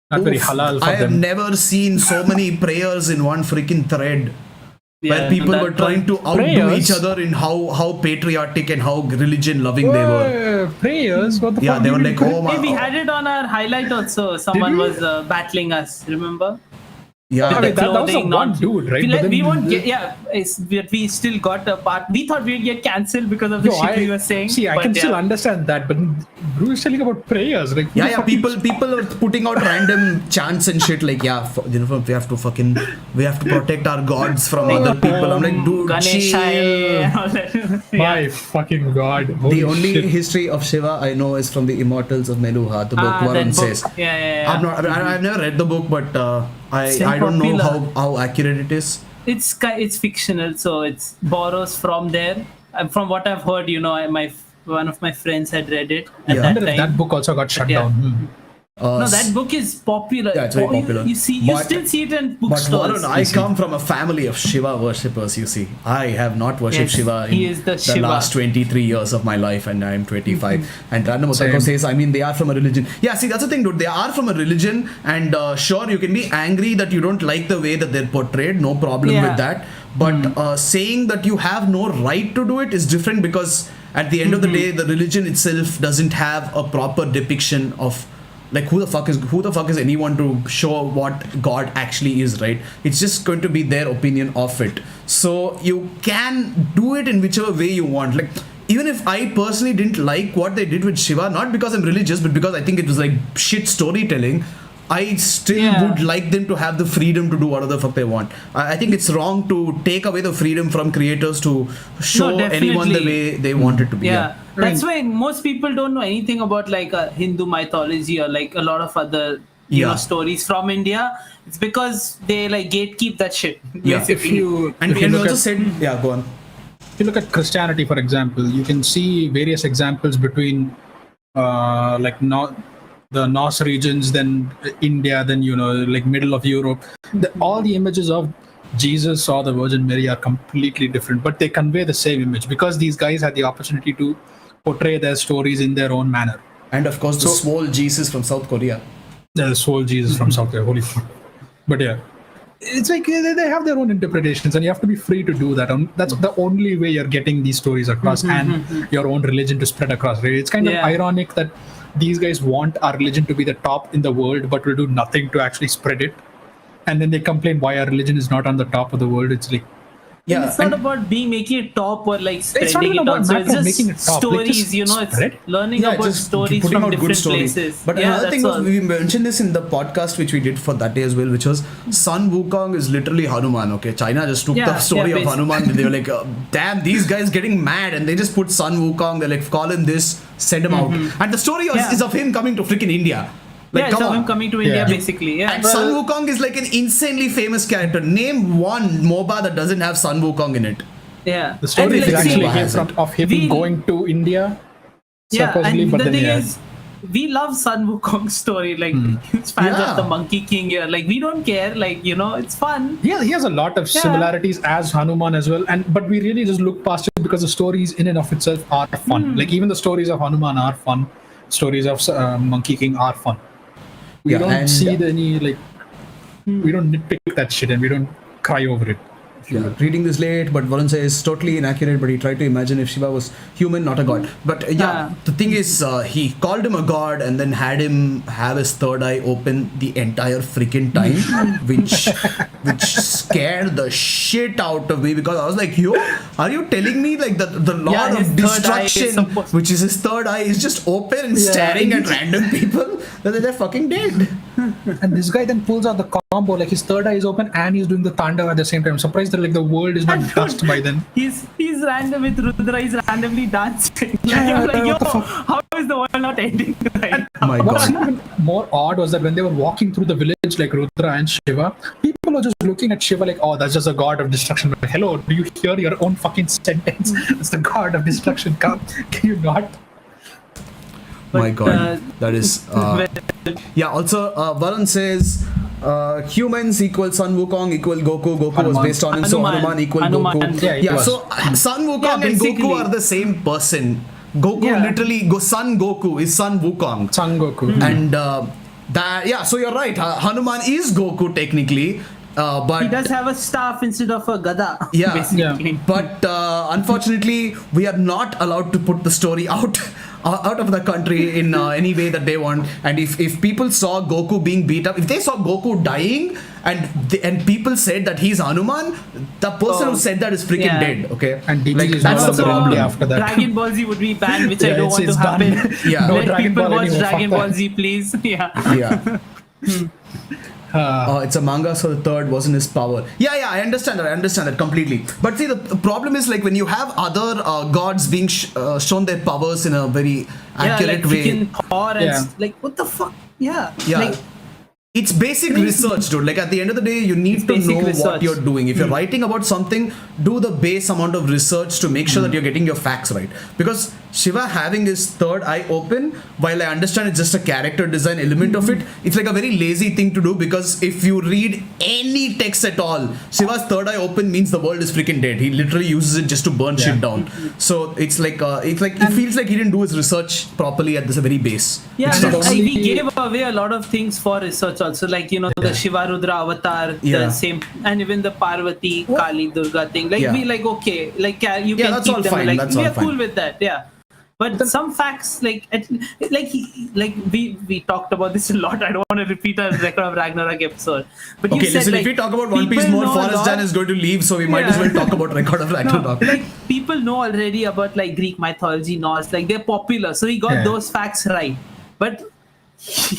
not very halal for I have them. never seen so many prayers in one freaking thread. Where Yeah, people that were trying to outdo prayers? each other in how patriotic and how religion loving they were. Prayers? What the Yeah, fuck? they do were you like, do? oh my. Hey, we had it on our highlight also. Someone we? was battling us. Remember? Yeah, I mean, that was the Clothing, one not- dude, right? We, But then- we won't get. Yeah, we still got a part. We thought we'd get cancelled because of the shit we were saying. See, I but can still yeah. understand that, but Drew is telling about prayers. Like, who the yeah. fuck People are putting out random chants and shit like, yeah, we have to protect our gods from other people. I'm like, dude, Ganeshaya chill. and all that. My fucking god. The Holy only shit. history of Shiva I know is from the Immortals of Meluha, the book that Varun book. says. Yeah. I've never read the book, but It's I don't know popular. how accurate it is. It's fictional, so it borrows from there. From what I've heard, one of my friends had read it at Yeah. I that wonder if time. that book also got shut Yeah. down. No, that book is popular. Yeah, it's very popular. You But- still see it in But bookstores. Varun, I come from a family of Shiva worshippers, you see. I have not worshipped Yes, Shiva he in is the Shiva. last 23 years of my life, and I am 25. And Random Otako Same. says, I mean, they are from a religion. Yeah, see, that's the thing, dude. They are from a religion, and sure, you can be angry that you don't like the way that they're portrayed. No problem Yeah. with that. But saying that you have no right to do it is different, because at the end of the day, the religion itself doesn't have a proper depiction of like who the fuck is anyone to show what God actually is, right? It's just going to be their opinion of it. So you can do it in whichever way you want. Like, even if I personally didn't like what they did with Shiva, not because I'm religious, but because I think it was like shit storytelling, I still would like them to have the freedom to do whatever the fuck they want. I think it's wrong to take away the freedom from creators to show anyone the definitely. way they want it to be. Yeah, that's why most people don't know anything about like Hindu mythology or like a lot of other stories from India. It's because they like gatekeep that shit. Yeah. Basically. And if you he look also at- said, yeah, go on. If you look at Christianity, for example, you can see various examples between the Norse regions, then India, then like middle of Europe. All the images of Jesus or the Virgin Mary are completely different, but they convey the same image because these guys had the opportunity to portray their stories in their own manner. And of course, the swole Jesus from South Korea. The soul Jesus from South Korea, holy fuck. But yeah, it's like they have their own interpretations, and you have to be free to do that. And that's the only way you're getting these stories across and your own religion to spread across. Right? It's kind of ironic that these guys want our religion to be the top in the world, but will do nothing to actually spread it. And then they complain why our religion is not on the top of the world. It's like, Yeah, it's not about making it top or like It's not spreading even it about on. So matter it's of just making it top. Like, stories, just spread. it's learning about just stories putting from out good different stories. places. But another thing was, we mentioned this in the podcast which we did for that day as well, which was Sun Wukong is literally Hanuman. Okay, China just took the story of Hanuman and they were like, damn, these guys getting mad, and they just put Sun Wukong. They like, call him this, send him out, and the story is of him coming to freaking India. Like, it's of him coming to India basically. Yeah, and Sun Wukong is like an insanely famous character. Name one MOBA that doesn't have Sun Wukong in it. Yeah, the story And, is like, actually has came of him going to India. Yeah, supposedly, and but the then thing yeah. is, we love Sun Wukong's story. Like, he's fans of the Monkey King here. Like, we don't care. Like, it's fun. Yeah, he has a lot of similarities as Hanuman as well, but we really just look past it because the stories in and of itself are fun. Like even the stories of Hanuman are fun. stories of Monkey King are fun. We Yeah, don't and- see any like we don't nitpick that shit and we don't cry over it. Yeah, reading this late, but Varun says totally inaccurate. But he tried to imagine if Shiva was human, not a god. But the thing is, he called him a god and then had him have his third eye open the entire freaking time, which scared the shit out of me, because I was like, yo, are you telling me like the Lord his of third eye is Destruction, supposed- which is his third eye, is just open and staring at random people, that they're fucking dead. And this guy then pulls out the combo, like his third eye is open and he's doing the Tandav at the same time. I'm surprised that like the world is not dust by then. He's random with Rudra. He's randomly dancing. Yeah, I'm like, yo, what the fuck? how is the world not ending right now? My What's god. even more odd was that when they were walking through the village like Rudra and Shiva, people were just looking at Shiva like, oh, that's just a god of destruction. But hello, do you hear your own fucking sentence? It's the god of destruction. Can you not? My But, god, that is. Yeah. Also, Varun says humans equal Sun Wukong equal Goku. Goku was Hanuman. based on him, so Hanuman. Hanuman equal Hanuman. Goku. Yeah, it was. So Sun Wukong Yeah, and basically. Goku are the same person. Goku Yeah. literally Sun Goku is Sun Wukong. Son Goku. And that so you're right. Hanuman is Goku technically, but He does have a staff instead of a gada. Yeah. basically. But unfortunately, we are not allowed to put the story out of the country in any way that they want. And if people saw Goku being beat up, if they saw Goku dying, and people said that he's Hanuman, the person who said that is freaking dead. Okay, And DTG like is that's no the longer problem. only after that. Dragon Ball Z would be banned, which I Yeah, don't want to it's done. happen. Yeah. No Let Dragon people Ball watch anymore, Dragon fuck Ball that. Z, please. Yeah. Yeah. It's a manga, so the third wasn't his power. Yeah, I understand that completely. But see, the problem is like when you have other gods being shown their powers in a very accurate like way. freaking Thor and Yeah. like what the fuck? Yeah. Yeah. Like, It's basic research, dude. Like at the end of the day, you need to basic know what research. you're doing. If you're writing about something, do the base amount of research to make sure that you're getting your facts right. Because Shiva having his third eye open, while I understand it's just a character design element of it, it's like a very lazy thing to do, because if you read any text at all, Shiva's third eye open means the world is freaking dead. He literally uses it just to burn shit down. So it's like it feels like he didn't do his research properly at this very base. yeah, It's and not- we gave away a lot of things for research also, like the Shiva Rudra avatar, Yeah. the same, and even the Parvati Kali Durga thing. Like Yeah. we like okay, like you Yeah, can that's keep all them. fine, Like that's we all are cool fine. with that. Yeah. But some facts, like we talked about this a lot. I don't want to repeat a Record of Ragnarok episode. But Okay, you said, listen, like, if we talk about One Piece people more, know a Forrest lot- Jan is going to leave, so we might as Yeah. well talk about Record of Ragnarok. like people know already about like Greek mythology, Norse, like they're popular, so he got Yeah. those facts right. But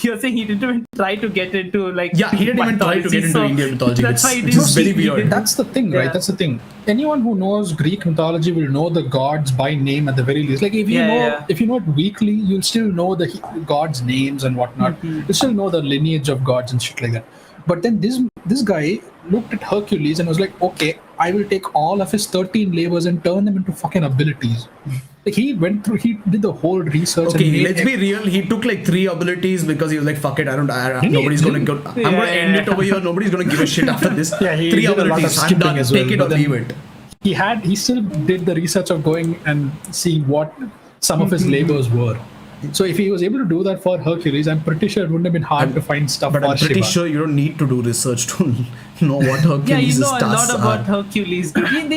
you're saying he didn't even try to get into like Yeah, he didn't even try to get into so Indian mythology. That's why he Which is didn't. very weird. That's the thing, right? Yeah. That's the thing. Anyone who knows Greek mythology will know the gods by name at the very least. Like if you if you know it weekly, you'll still know the gods' names and whatnot. You still know the lineage of gods and shit like that. But then this guy looked at Hercules and was like, okay, I will take all of his 13 labors and turn them into fucking abilities. Like he did the whole research. Okay, and made let's be real. He took like 3 abilities because he was like, "Fuck it, nobody's gonna go. I'm gonna end it over here. Nobody's gonna give a shit after this." Yeah, he 3 did a lot of abilities. I'm skipping done. as well, Take it or but then- leave it. he still did the research of going and seeing what some of his labors were. So if he was able to do that for Hercules, I'm pretty sure it wouldn't have been hard to find stuff But for I'm pretty Shiva. sure you don't need to do research to know what Hercules' Yeah, you know a lot tasks about are. Hercules. Dude.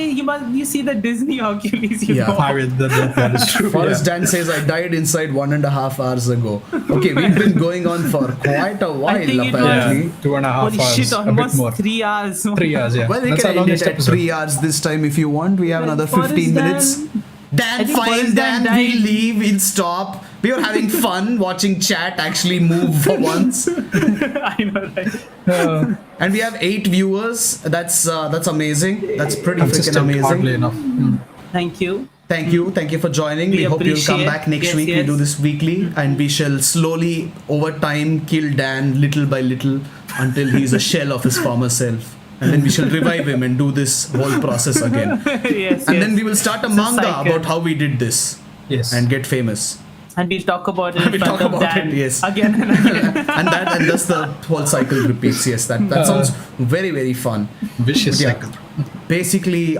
You see the Disney Hercules. You Yeah. know. I mean, that is true. Forrest yeah. Dan says, I died inside 1.5 hours ago. Okay, we've been going on for quite a while, think it was- apparently. 2.5 Holy hours, shit, a bit almost more. 3 hours. 3 hours, yeah. Well, we That's can our end it longest at episode. 3 hours this time if you want. We have another Forrest 15 Dan- minutes. Dan, I think fine, Forrest Dan, Dan we'll died. leave, we'll stop. We were having fun watching chat actually move for once. I know, right? And we have 8 viewers. That's amazing. That's pretty freaking Consistent, hardly amazing. enough. Thank you. Thank you for joining. We We hope you'll come appreciate- back next yes, week. We yes. do this weekly, and we shall slowly, over time, kill Dan little by little until he's a shell of his former self. And then we shall revive him and do this whole process again. Yes, And yes. then we will start a It's a manga cycle. about how we did this Yes. and get famous. And we'll talk about it in We'll front talk of about Dan it, yes. again and again. and thus the whole cycle repeats. Yes, that sounds very, very fun. Vicious Yeah. cycle. Basically,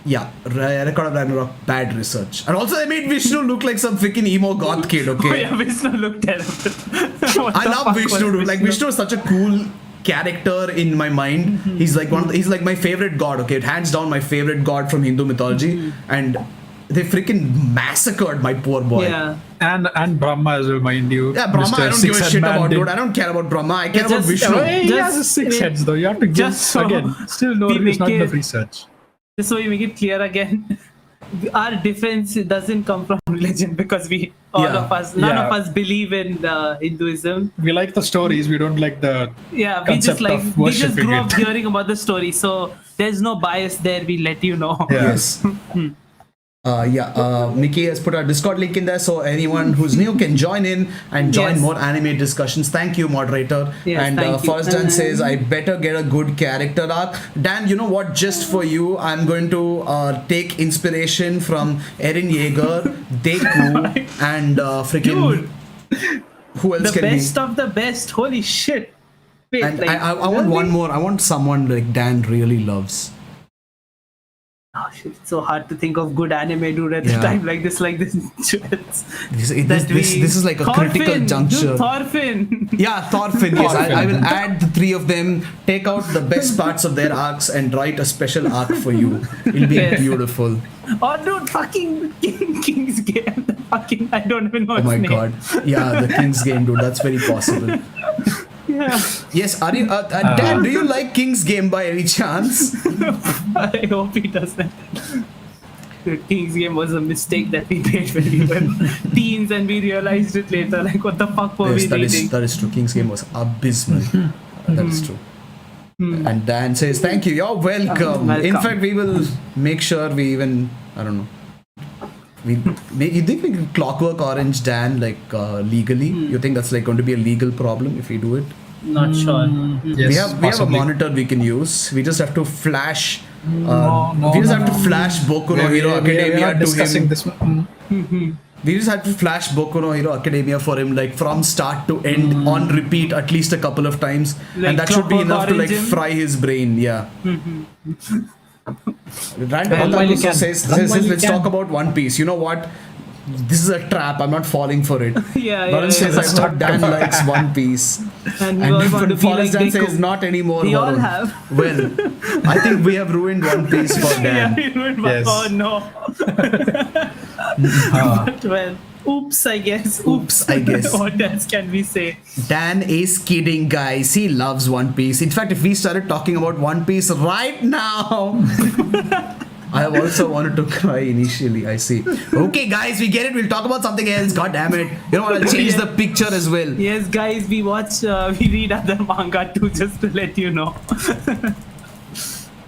Yeah, Record of Ragnarok, bad research. And also they made Vishnu look like some freaking emo goth kid, okay? Oh yeah, Vishnu looked terrible. I love Vishnu, dude. Like, Vishnu is such a cool character in my mind. He's like he's like my favorite god, okay? Hands down my favorite god from Hindu mythology. And they freaking massacred my poor boy. Yeah. And Brahma as well, mind you. Yeah, Brahma, I don't give a shit about, dude. I don't care about Brahma. I care about Vishnu. He has a 6 heads, though. You have to give, again, still no, it's not enough research. Just so we make it clear again, our difference doesn't come from religion because none of us believe in Hinduism. We like the stories, we don't like the concept of we just grew up it. hearing about the story, so there's no bias there. We let you know. Yes. Nikki has put our Discord link in there, so anyone who's new can join in and join more anime discussions. Thank you, moderator. Yes, and thank you. First Dan says, I better get a good character arc. Dan, you know what? Just for you, I'm going to take inspiration from Eren Yeager, Deku, and freaking... Who else the can be? The best of the best. Holy shit. Wait, and I want one more. I want someone like Dan really loves. Oh shit, it's so hard to think of good anime, dude, at the time like this. This is like a critical juncture. Dude, Thorfinn. Yeah, Thorfinn. Yes, I will add the 3 of them, take out the best parts of their arcs and write a special arc for you. It'll be beautiful. Oh dude, fucking King's Game. I don't even know its name. Oh my god. Yeah, the King's Game, dude. That's very possible. Yeah. Yes, are you, Dan, do you like King's Game by any chance? I hope he doesn't. The King's Game was a mistake that we made when we were teens and we realized it later. Like, what the fuck were we reading? That is true. King's Game was abysmal. That is true. And Dan says, thank you. You're welcome. In fact, we will make sure we even, I don't know. You think we can Clockwork Orange Dan legally? You think that's like going to be a legal problem if we do it? Not sure. Yes, we have a monitor we can use. We just have to flash. We just have to flash Boku no Hero Academia to him. We just have to flash Boku no Hero Academia for him, like from start to end on repeat at least a couple of times, like, and that should be enough to like fry his brain. Yeah. Random also says let's talk about One Piece. You know what? This is a trap. I'm not falling for it. Says I thought Dan likes One Piece. And Forrest Dan says not anymore. We all have. Well, I think we have ruined One Piece for Dan. Yes. Oh no. But well, oops, I guess. What else can we say? Dan is kidding, guys. He loves One Piece. In fact, if we started talking about One Piece right now, I have also wanted to cry initially. I see. Okay, guys, we get it. We'll talk about something else. God damn it. You know what? I'll change the picture as well. Yes, guys, we read other manga too, just to let you know.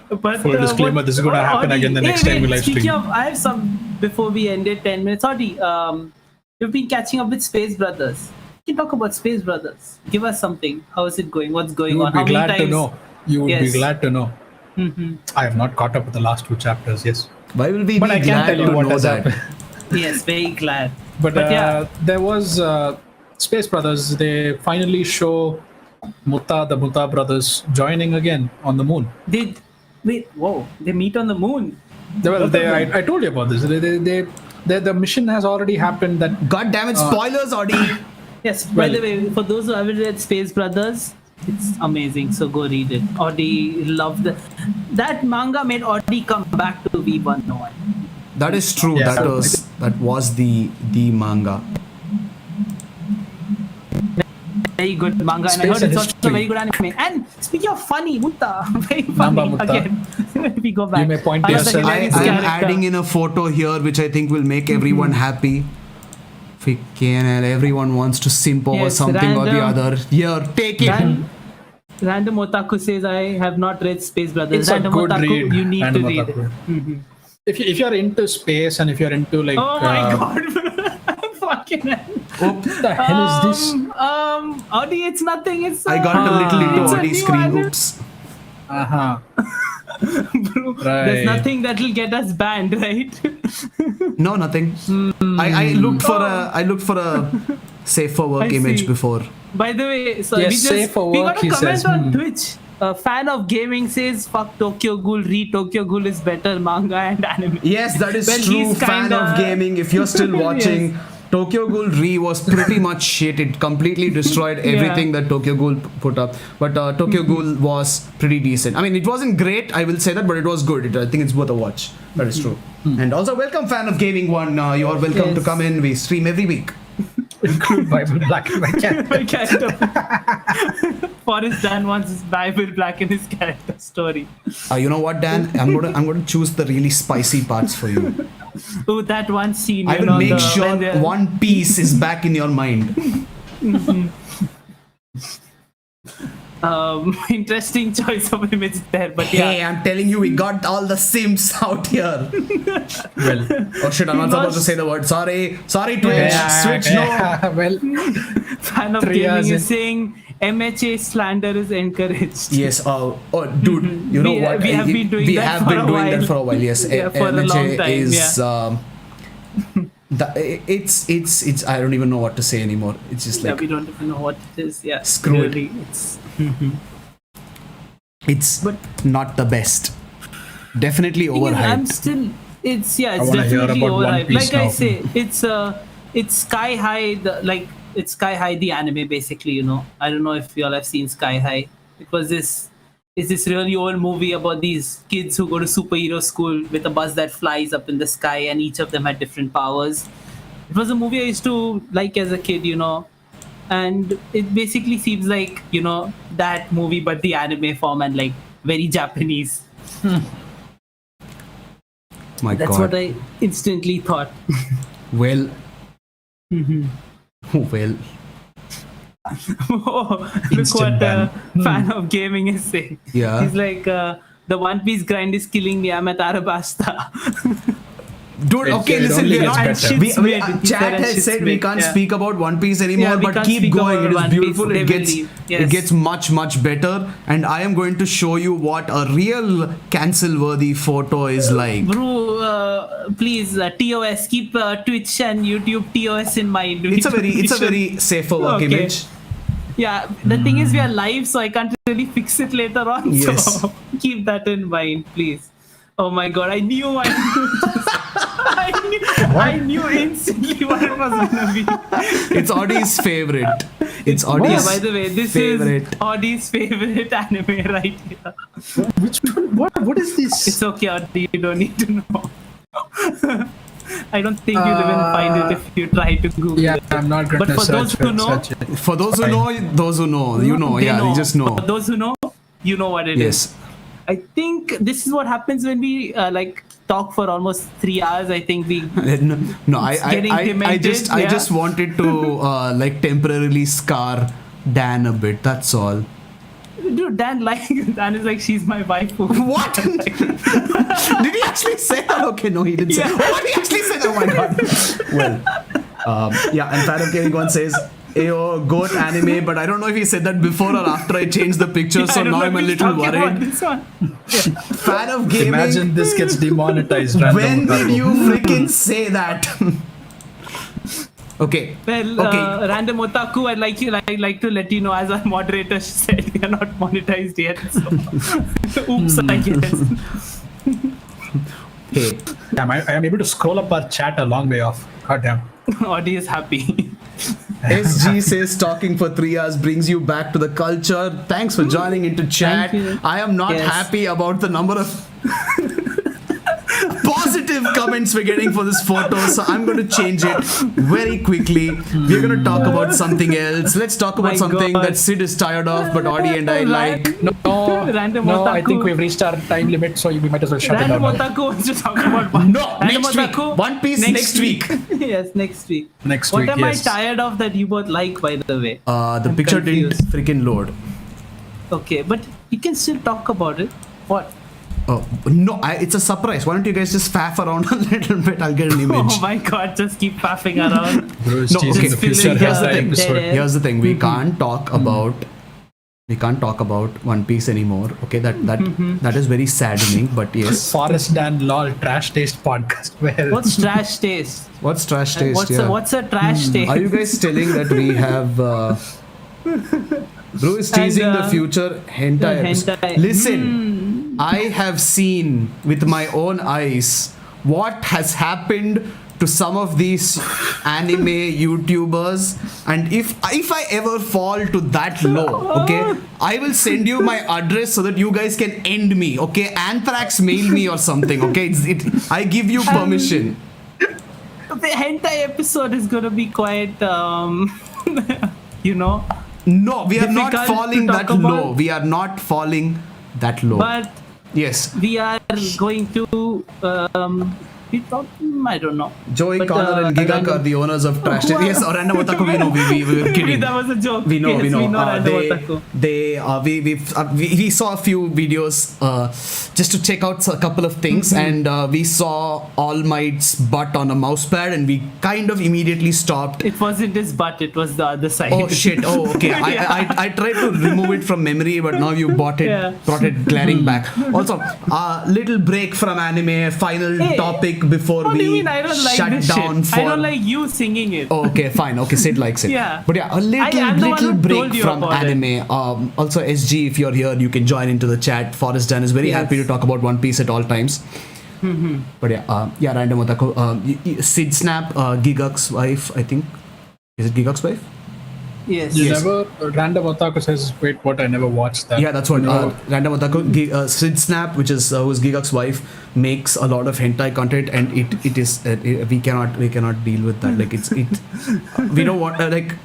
But full disclaimer, this is going to happen again the next time we live stream. I have some before we end it. 10 minutes. Audi, you've been catching up with Space Brothers. You can talk about Space Brothers. Give us something. How is it going? What's going on? You would be glad to know. You would be glad to know. I have not caught up with the last 2 chapters. Yes. Why will we be glad I can't tell you what has happened. Yes, very glad. But yeah, there was Space Brothers. They finally show the Mutta brothers joining again on the moon. They meet on the moon. I told you about this. The mission has already happened. That God damn it! Spoilers, Audi. Yes. By the way, for those who haven't read Space Brothers, it's amazing. So go read it. Audi loved that manga. Made Audi come back to Weeb101. That is true. Yeah, that was the manga. Very good manga, and I heard it's also very good anime. And speaking of funny, Mutta, very funny again. We go back. You may point to yourself. I am adding in a photo here, which I think will make everyone happy. Everyone wants to simp over something or the other. Here, take it. Random Otaku says, I have not read Space Brothers. It's Random a good Otaku, read. you need Random to read Otaku. It. If you're into space and if you're into like... Oh my god. Fucking hell. What the hell is this? Audi, it's nothing. I got a little into Audi screen. Oops. Bro, there's nothing that will get us banned, right? No, nothing. I looked for a safe for work image before. By the way, so yes, we got a comment on Twitch. fan of gaming says, fuck Tokyo Ghoul, read Tokyo Ghoul is better manga and anime. Yes, that is Well, true. he's Fan kinda- of gaming. If you're still watching, Yes. Tokyo Ghoul Re was pretty much shit. It completely destroyed everything that Tokyo Ghoul put up. But Tokyo Ghoul was pretty decent. I mean, it wasn't great, I will say that, but it was good. I think it's worth a watch. That is true. And also, welcome, fan of gaming one. You are welcome to Yes. come in. We stream every week. Include Bible Black in my character. My character. Forrest Dan wants his Bible Black in his character story. You know what, Dan? I'm gonna choose the really spicy parts for you. Oh, that one scene. I you will know, make the- sure when they're- One Piece is back in your mind. Interesting choice of image there, but Hey, I'm telling you, we got all the simps out here. Well, Oh shit, I'm not supposed to say the word. Sorry, Twitch. Switch, no. Well, fan of 3 gaming hours in. is saying MHA slander is encouraged. Yes. Dude, you know what? We have been doing that for a while. that for a while. Yes. Yeah, for a long MHA time, is. It's. I don't even know what to say anymore. It's just Yeah, like we don't even know what it is. Yeah, Screw it. really, It's it's But- not the best. Definitely thing is, I'm overhyped. still. It's I it's wanna hear definitely about One overhyped. Piece Like I now. say, it's Sky High. It's Sky High the anime basically. You know, I don't know if you all have seen Sky High. It was this. It's this really old movie about these kids who go to superhero school with a bus that flies up in the sky, and each of them had different powers. It was a movie I used to like as a kid, you know, and it basically seems like, you know, that movie but the anime form and like very Japanese. My That's God. what I instantly thought. Well. Well. Oh, look Instant what ban. fan of gaming is saying. Yeah. He's like, the One Piece grind is killing me. I'm at Arabasta. Dude, okay, it listen, only we're gets not. better. We, Shit's made. He chat said has shit's said we made, can't yeah. speak about One Piece anymore, Yeah, we but can't keep speak going. about It is One beautiful. Piece. It They gets will leave. Yes. it gets much better, and I am going to show you what a real cancel-worthy photo is like. Bro, please, TOS, keep Twitch and YouTube TOS in mind. It's a very safe for work Okay. image. Yeah, the thing is we are live, so I can't really fix it later on. Yes. So keep that in mind, please. Oh my god, I knew I knew instantly what it was gonna be. It's Audie's favorite. It's Yeah, Audie's by the way, this favorite. is Audie's favorite anime right here. which one? What is this? It's okay, Audie, you don't need to know. I don't think you'll even find it if you try to Google Yeah, it. I'm not going But to for search those who know, search it. For those who Fine. know, those who know, you know, they yeah, you just know. For those who know, you know what it is. Yes. I think this is what happens when we like talk for almost 3 hours. I think we No, I getting demented, I yeah. just wanted to like temporarily scar Dan a bit. That's all. dude Dan is like she's my wife. What? Did he actually say that? Okay, no, he didn't say. Yeah. Oh, he actually said. Oh my god. Well, yeah, and Fan of Gaming One says, "Ayo, goat anime," but I don't know if he said that before or after I changed the picture, Yeah, so I don't now know I'm a if he's little talking about worried. this one. Fan of Gaming. Imagine this gets demonetized. When did you freaking say that? Okay. Well, Okay. Random Otaku, I'd like to let you know, as our moderator said, we are not monetized yet. So, oops, I guess. Hey. Damn, I am able to scroll up our chat a long way off. God damn. Audi is happy. SG says talking for 3 hours brings you back to the culture. Thanks for joining into chat. Thank you. I am not Yes. happy about the number of positive comments we're getting for this photo, so I'm going to change it very quickly. We're going to talk about something else. Let's talk about My something God. that Sid is tired of, but Audie and I like. No, Random no, I otaku. think we've reached our time limit, so we might as well shut it Random down. now. Otaku wants to talk about one. No, Random next week. Otaku, One Piece next week. Yes, next week. Next What week, am yes. I tired of that you both like, by the way? The I'm picture confused. didn't freaking load. Okay, but you can still talk about it. What? Oh, no, it's a surprise. Why don't you guys just faff around a little bit? I'll get an image. Oh my god, just keep faffing around. Bruce, No, teasing okay, the fill in future the here's the has thing. episode. dead Here's the thing. We can't talk about. We can't talk about One Piece anymore. Okay, that is very saddening. But yes, Forest Dan LOL Trash Taste Podcast. Where What's trash taste? what's trash taste? What's a trash taste? Are you guys telling that we have Bro is teasing the future hentai episode. hentai. Listen, I have seen with my own eyes what has happened to some of these anime YouTubers, and if I ever fall to that low, okay, I will send you my address so that you guys can end me, okay? Anthrax mail me or something, okay? I give you permission. The hentai episode is gonna be quite, you know. No, we are not difficult falling to that talk low. about. We are not falling that low. But yes. we are going to. I don't know. Joey, But, Connor, and Gigak Random- are the owners of Trash. Who are- Yes, Random Otaku, we know. We were kidding. That was a joke. We know, Yes, we know. Random Otaku. We saw a few videos just to check out a couple of things, and we saw All Might's butt on a mousepad, and we kind of immediately stopped. It wasn't his butt. It was the other side. Oh shit! Oh okay. I tried to remove it from memory, but now you brought it glaring back. Also, little break from anime. Final topic before What do you we mean? I don't like shut this down shit. for. I don't like you singing it. Oh, okay, fine. Okay, Sid likes it. Yeah. But yeah, a I'm the one little who break told you from about anime. Also, SG, if you're here, you can join into the chat. Forrest Dan is very Yes. happy to talk about One Piece at all times. But yeah, Random Otaku. Sid Snap, Gigak's wife, I think. Is it Gigak's wife? Yes. You never. Random Otaku says, "Wait, what? I never watched that." Yeah, that's what No. Random Otaku. Sid Snap, which is who's Gigak's wife, makes a lot of hentai content, and it is we cannot deal with that. Like we don't want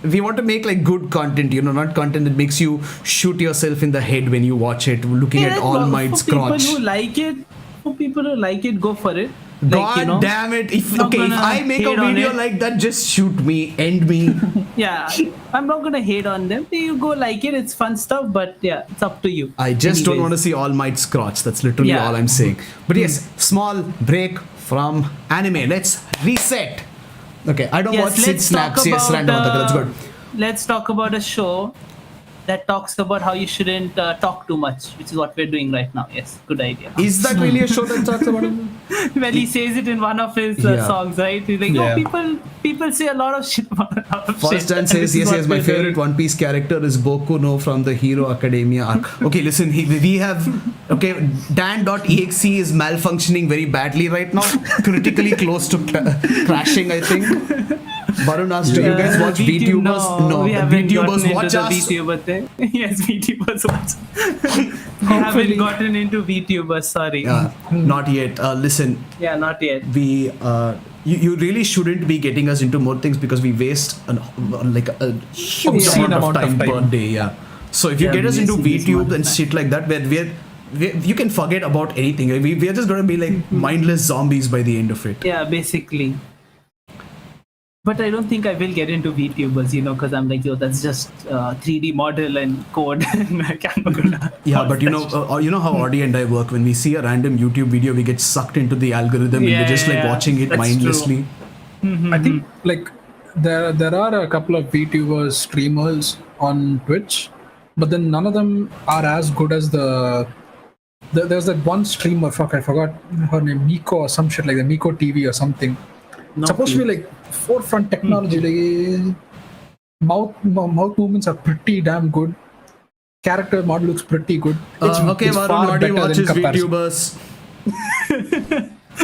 we want to make like good content, not content that makes you shoot yourself in the head when you watch it, looking at All Might's crotch. For people who like it, go for it. God damn it! If not if gonna I make a hate on video it. like that, just shoot me, end me. Yeah, I'm not gonna hate on them. You go like it. It's fun stuff, but yeah, it's up to you. I just don't Anyways. want to see All Might's crotch. That's literally Yeah. all I'm saying. But yes, small break from anime. Let's reset. Okay, I don't watch Sid Snaps. Yes, Random Otaku. That's good. Let's talk about a show that talks about how you shouldn't talk too much, which is what we're doing right now. Yes, good idea. Is that really a show that talks about it? Well, he says it in one of his Yeah. songs, right? He's like, Yeah. people say a lot of shit about a lot of First shit. Dan and says, this is yes, what my we're favorite doing. One Piece character is Boku no from the Hero Academia arc. Okay, listen, we have, okay, Dan.exe is malfunctioning very badly right now. Critically close to crashing, I think. Varun asked, do you guys watch VTubers? No, we haven't VTubers gotten watch into us. the VTuber thing. Yes, VTubers watch. We haven't gotten into VTubers, sorry. Not yet. Listen, Yeah, not yet. we you really shouldn't be getting us into more things because we waste a huge Obscene amount of time per time. day. Yeah. So if you Yeah, get us we into waste this VTube amount and of shit like that, where you can forget about anything. We are just gonna be like mindless zombies by the end of it. Yeah, basically. But I don't think I will get into VTubers, because I'm like, yo, that's just 3D model and code. And I'm not gonna Yeah, but you know how Audie and I work. When we see a random YouTube video, we get sucked into the algorithm and we're just like watching it that's mindlessly. true. I think like there are a couple of VTubers streamers on Twitch, but then none of them are as good as there's that one streamer, I forgot her name, Miko or some shit like that, Miko TV or something. It's supposed to be like forefront technology. Like mouth movements are pretty damn good. Character model looks pretty good. Okay, it's Varun, far Audie better watches than comparison. VTubers.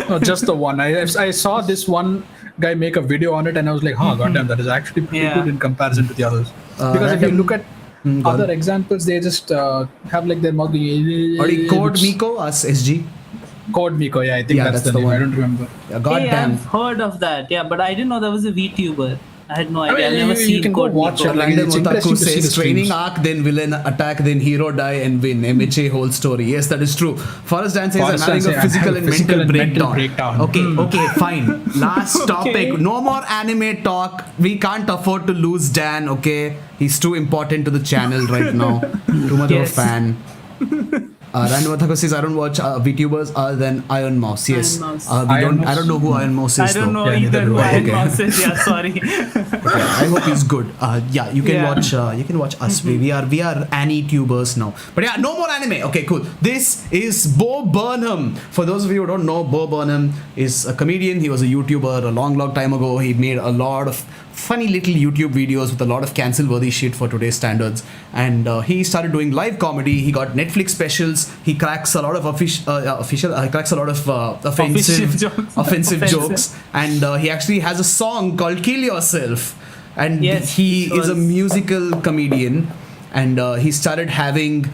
No, just the one. I saw this one guy make a video on it, and I was like, goddamn, that is actually pretty good in comparison to the others. Because if you look at other examples, they just have like their mouth. Audie, Code Miko as SG. Code Miko, yeah, I think that's the name. one. I don't remember. Yeah, goddamn. I've heard of that, yeah, but I didn't know there was a VTuber. I had no idea. I've never you seen can go Code watch Miko. it. Like, Random it's interesting Otaku to see says the training streams. arc, then villain attack, then hero die and win. MHA whole story. Yes, that is true. Forrest Dan says Forrest I'm having Dan a says, physical "I'm and having mental physical and mental breakdown. breakdown." Okay, fine. Last topic. No more anime talk. We can't afford to lose Dan, okay? He's too important to the channel right now. Too much of a Yes. fan. Random Otaku says I don't watch VTubers other than Iron Mouse. Yes, Iron Mouse. I don't know who Iron Mouse is. I don't know either who Iron Mouse is. Yeah, sorry. I hope he's good. Yeah, you can watch. You can watch us. We are Annie-tubers now. But yeah, no more anime. Okay, cool. This is Bo Burnham. For those of you who don't know, Bo Burnham is a comedian. He was a YouTuber a long time ago. He made a lot of funny little YouTube videos with a lot of cancel-worthy shit for today's standards. And he started doing live comedy. He got Netflix specials. He cracks a lot of cracks a lot of offensive jokes. And he actually has a song called "Kill Yourself." And he is a musical comedian. And he started having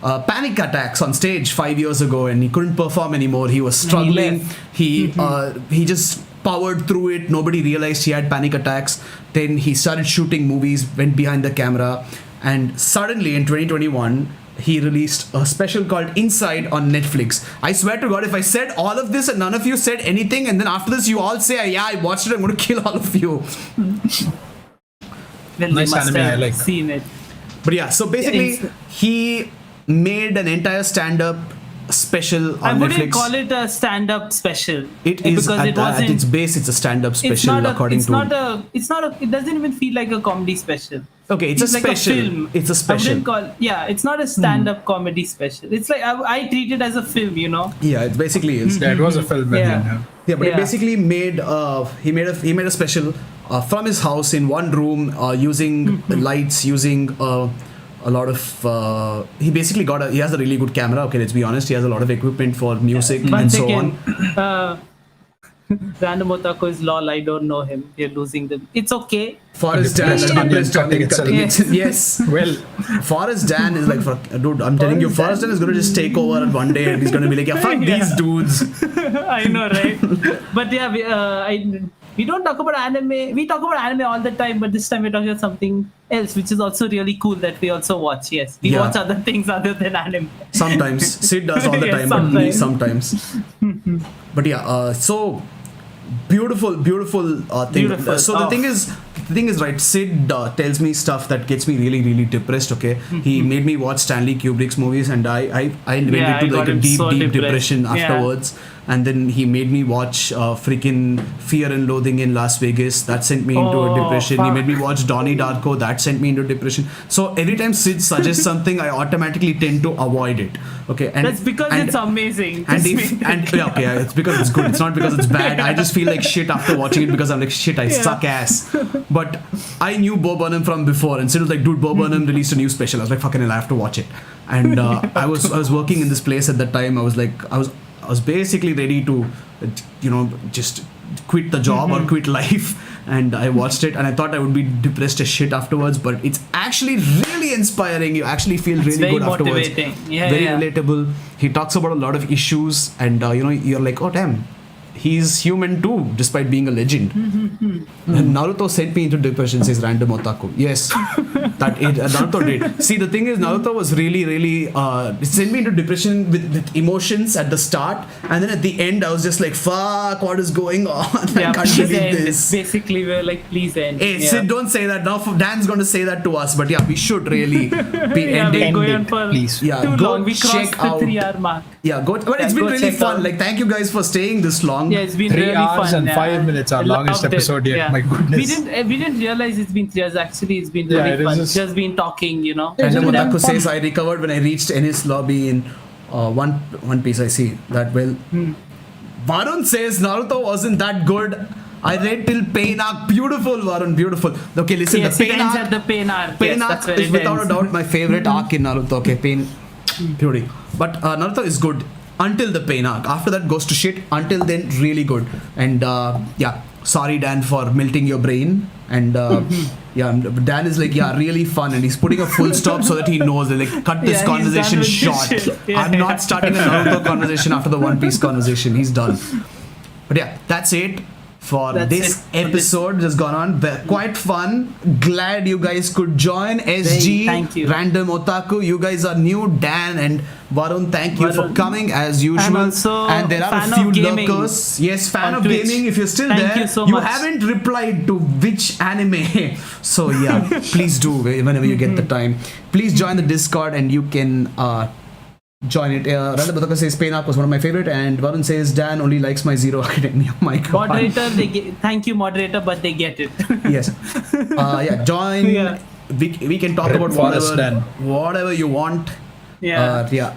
panic attacks on stage 5 years ago, and he couldn't perform anymore. He was struggling. He just powered through it. Nobody realized he had panic attacks. Then he started shooting movies, went behind the camera, and suddenly in 2021 he released a special called Inside on Netflix. I swear to God, if I said all of this and none of you said anything, and then after this you all say, yeah, I watched it, I'm going to kill all of you. Well, nice anime, I like. Seen it. But yeah, so basically he made an entire stand-up special on Netflix. I wouldn't call it a stand-up special. It is because at its base, it's a stand-up special. It doesn't even feel like a comedy special. Okay, it's a like special. A film. It's a special. It's not a stand-up comedy special. It's like I treat it as a film, you know. Yeah, it basically is. Yeah, it was a film. Yeah, but he basically made he made a special from his house in one room using lights, using a lot of he basically he has a really good camera. Okay, let's be honest, he has a lot of equipment for music and so on. Random Otaku is lol, I don't know him. You're losing them. It's okay. Forest Dan yes. Well, Forest Dan is like, dude, I'm telling you, Forest Dan is going to just take over one day and he's going to be like, yeah, fuck these dudes. I know, right? But yeah, we don't talk about anime. We talk about anime all the time, but this time we're talking about something else, which is also really cool that we also watch. Yes, we watch other things other than anime. Sometimes. Sid does all the time, but me sometimes. But yeah, so beautiful thing. Beautiful. So the thing is, right, Sid tells me stuff that gets me really depressed. Okay, he made me watch Stanley Kubrick's movies, and I went into like a deep depression afterwards. And then he made me watch freaking Fear and Loathing in Las Vegas. That sent me into a depression. Fuck. He made me watch Donnie Darko. That sent me into depression. So every time Sid suggests something, I automatically tend to avoid it. Okay, and that's because it's amazing. It's because it's good. It's not because it's bad. I just feel like shit after watching it because I'm like, shit, I suck ass. But I knew Bo Burnham from before, and Sid was like, dude, Bo Burnham released a new special. I was like, fucking hell, I have to watch it. And I was working in this place at that time. I was basically ready to, just quit the job or quit life. And I watched it, and I thought I would be depressed as shit afterwards. But it's actually really inspiring. You actually feel really good afterwards. Very relatable. He talks about a lot of issues, and you're like, oh damn, he's human too, despite being a legend. And Naruto sent me into depression, says Random Otaku. Yes, Naruto did. See, the thing is, Naruto was really it sent me into depression with emotions at the start, and then at the end, I was just like, fuck, what is going on? I can't believe this. Basically, we're like, please end. Hey, Sid, don't say that. Now Dan's going to say that to us, but yeah, we should really be ending. We're going for please. Yeah, too go long. We crossed check the out 3-hour mark. Yeah, but it's been really fun. Like, thank you guys for staying this long. Yeah, it's been 3 really hours fun. and 5 minutes, our longest episode yet. My goodness. We didn't realize it's been 3 hours. Actually, it's been really fun. Just been talking, And Otaku says, I recovered when I reached Ennis lobby in One Piece. I see that. Well, Varun says Naruto wasn't that good. I read till Pain Arc. Beautiful, Varun, beautiful. Okay, listen, yes, the Pain Arc. At the Pain Arc. Pain Arc is without a doubt my favorite arc in Naruto. Okay, Pain, beauty. But Naruto is good until the Pain Arc. After that goes to shit. Until then, really good. And sorry Dan for melting your brain. And Dan is like, really fun, and he's putting a full stop so that he knows that, like, cut this conversation short. I'm not starting a Naruto conversation after the One Piece conversation. He's done. But yeah, that's it for this episode. Just gone on. Quite fun. Glad you guys could join. SG, thank you. Random Otaku, you guys are new. Dan and Varun, thank you for coming as usual. And there are a few lurkers. Yes, fan of gaming. If you're still there, you haven't replied to which anime. So please do whenever you get the time. Please join the Discord, and you can join it. Randa Bataka says Pain Arc was one of my favorite, and Varun says Dan only likes my Zero Academia. My God. Moderator, thank you, moderator, but they get it. Yes. Yeah, join. Yeah. We can talk about whatever you want. Yeah. Yeah.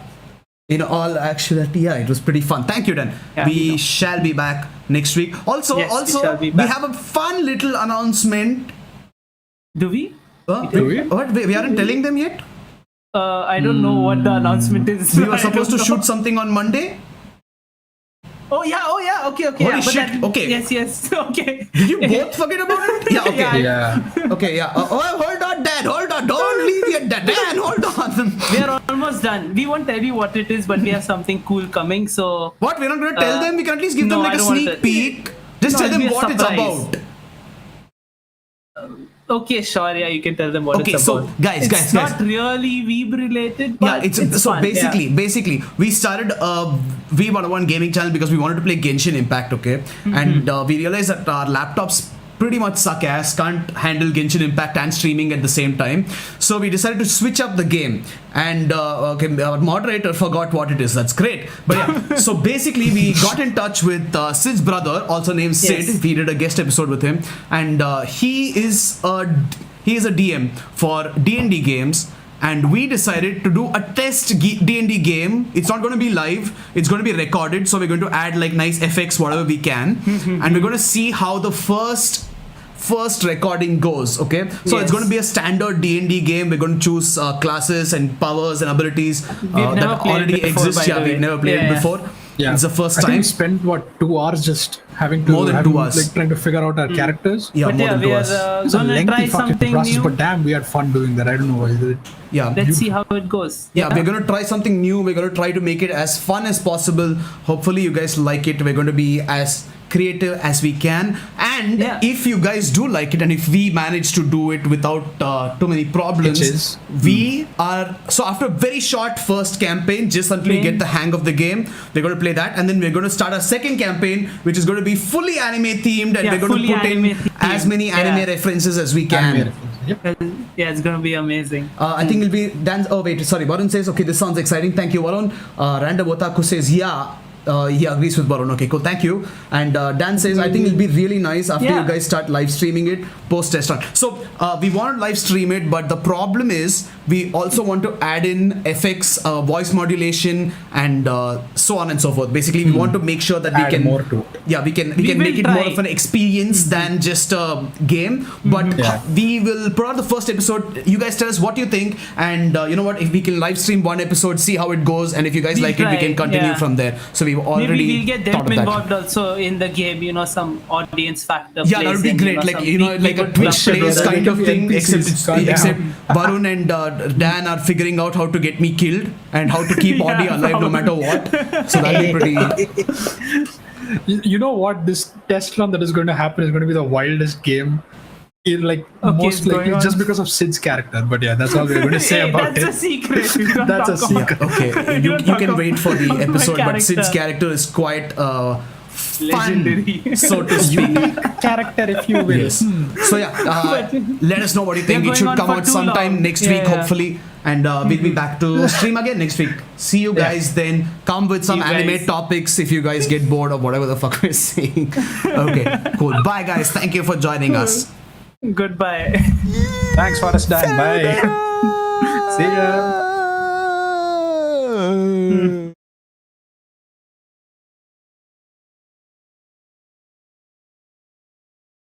In all actuality, yeah, it was pretty fun. Thank you, Dan. Yeah, we shall be back next week. Also, Yes, we shall be we back. have a fun little announcement. Do we? What? We aren't telling them yet? I don't know what the announcement is. We were supposed to shoot something on Monday. Oh yeah. Okay. Holy Yeah, but shit, okay. Yes. Okay. Did you both forget about it? Yeah, okay. Yeah. Okay, yeah. Hold on, Dan. Hold on. Don't leave yet, Dan. Hold on. We are almost done. We won't tell you what it is, but we have something cool coming. So What? We're not going to tell them? We can at least give them like a sneak peek. Just tell them it'll be a what it's surprise. about. Okay, sure. Yeah, you can tell them what Okay, it's so about. guys, it's not really Weeb related, but yeah, it's so fun. basically we started a Weeb101 gaming channel because we wanted to play Genshin Impact, okay? And we realized that our laptops pretty much suck ass, can't handle Genshin Impact and streaming at the same time. So we decided to switch up the game. And our moderator forgot what it is. That's great. But yeah, so basically we got in touch with Sid's brother, also named Sid. Yes. We did a guest episode with him, and he is a DM for D&D games. And we decided to do a test D&D game. It's not going to be live. It's going to be recorded. So we're going to add like nice effects, whatever we can. And we're going to see how the first recording goes. Okay. So Yes. it's going to be a standard D&D game. We're going to choose classes and powers and abilities never that played already it before, exist. by Yeah, the we've way. never played it Yeah. before. Yeah. It's the first I think time. we spent 2 hours just having to More than 2 hours. like trying to figure out our characters. Yeah, But more yeah, than 2 we hours. are It's a gonna lengthy try fucking something process, new. but damn, we had fun doing that. I don't know why. Yeah. Let's see how it goes. Yeah, we're going to try something new. We're going to try to make it as fun as possible. Hopefully you guys like it. We're going to be as creative as we can. And Yeah. if you guys do like it, and if we manage to do it without too many problems, Hitches. we are... So after a very short first campaign, just until we get the hang of the game, we're going to play that. And then we're going to start our second campaign, which is going to be fully anime themed. And Yeah, we're going to fully put in anime themed. as many anime Yeah. references as we can. Yep. Yeah, it's gonna be amazing. I think it'll be Dan. Oh wait, sorry. Varun says, okay, this sounds exciting. Thank you, Varun. Randa Botaku says, yeah. He agrees with Varun. Okay, cool. Thank you. And Dan says, I think it'll be really nice after you guys start live streaming it post test run. So we want to live stream it, but the problem is we also want to add in effects, voice modulation, and so on and so forth. Basically, we want to make sure that we Add can more to it. Yeah, we can will make it try. more of an experience than just a game. But Yeah. we will put out the first episode. You guys tell us what you think, and you know what? If we can live stream one episode, see how it goes, and if you guys We'll like it, we try, can continue yeah. from there. So we've already Maybe we'll get thought them of that. involved also in the game. You know, some audience factor. Yeah, that would be great. Like like a Twitch plays kind of thing, except Varun and Dan are figuring out how to get me killed and how to keep audio alive no matter what. So that'll be pretty. You know what? This test run that is going to happen is going to be the wildest game. Most it's going likely on. just because of Sid's character. But yeah, that's all we're going to say about that's it. a secret. We don't That's a talk about secret. Okay, you can wait for the episode, but Sid's character is quite fun, Legendary. so to speak. Unique character, if you will. Yes. So yeah, let us know what you think. We're It should going come on out for too sometime long. next Yeah, week, yeah. hopefully, and we'll be back to stream again next week. See you guys then. Come with some You anime guys. topics if you guys get bored of whatever the fuck we're saying. Okay, cool. Bye guys. Thank you for joining us. Goodbye. Thanks for us, Dan. Bye. See ya.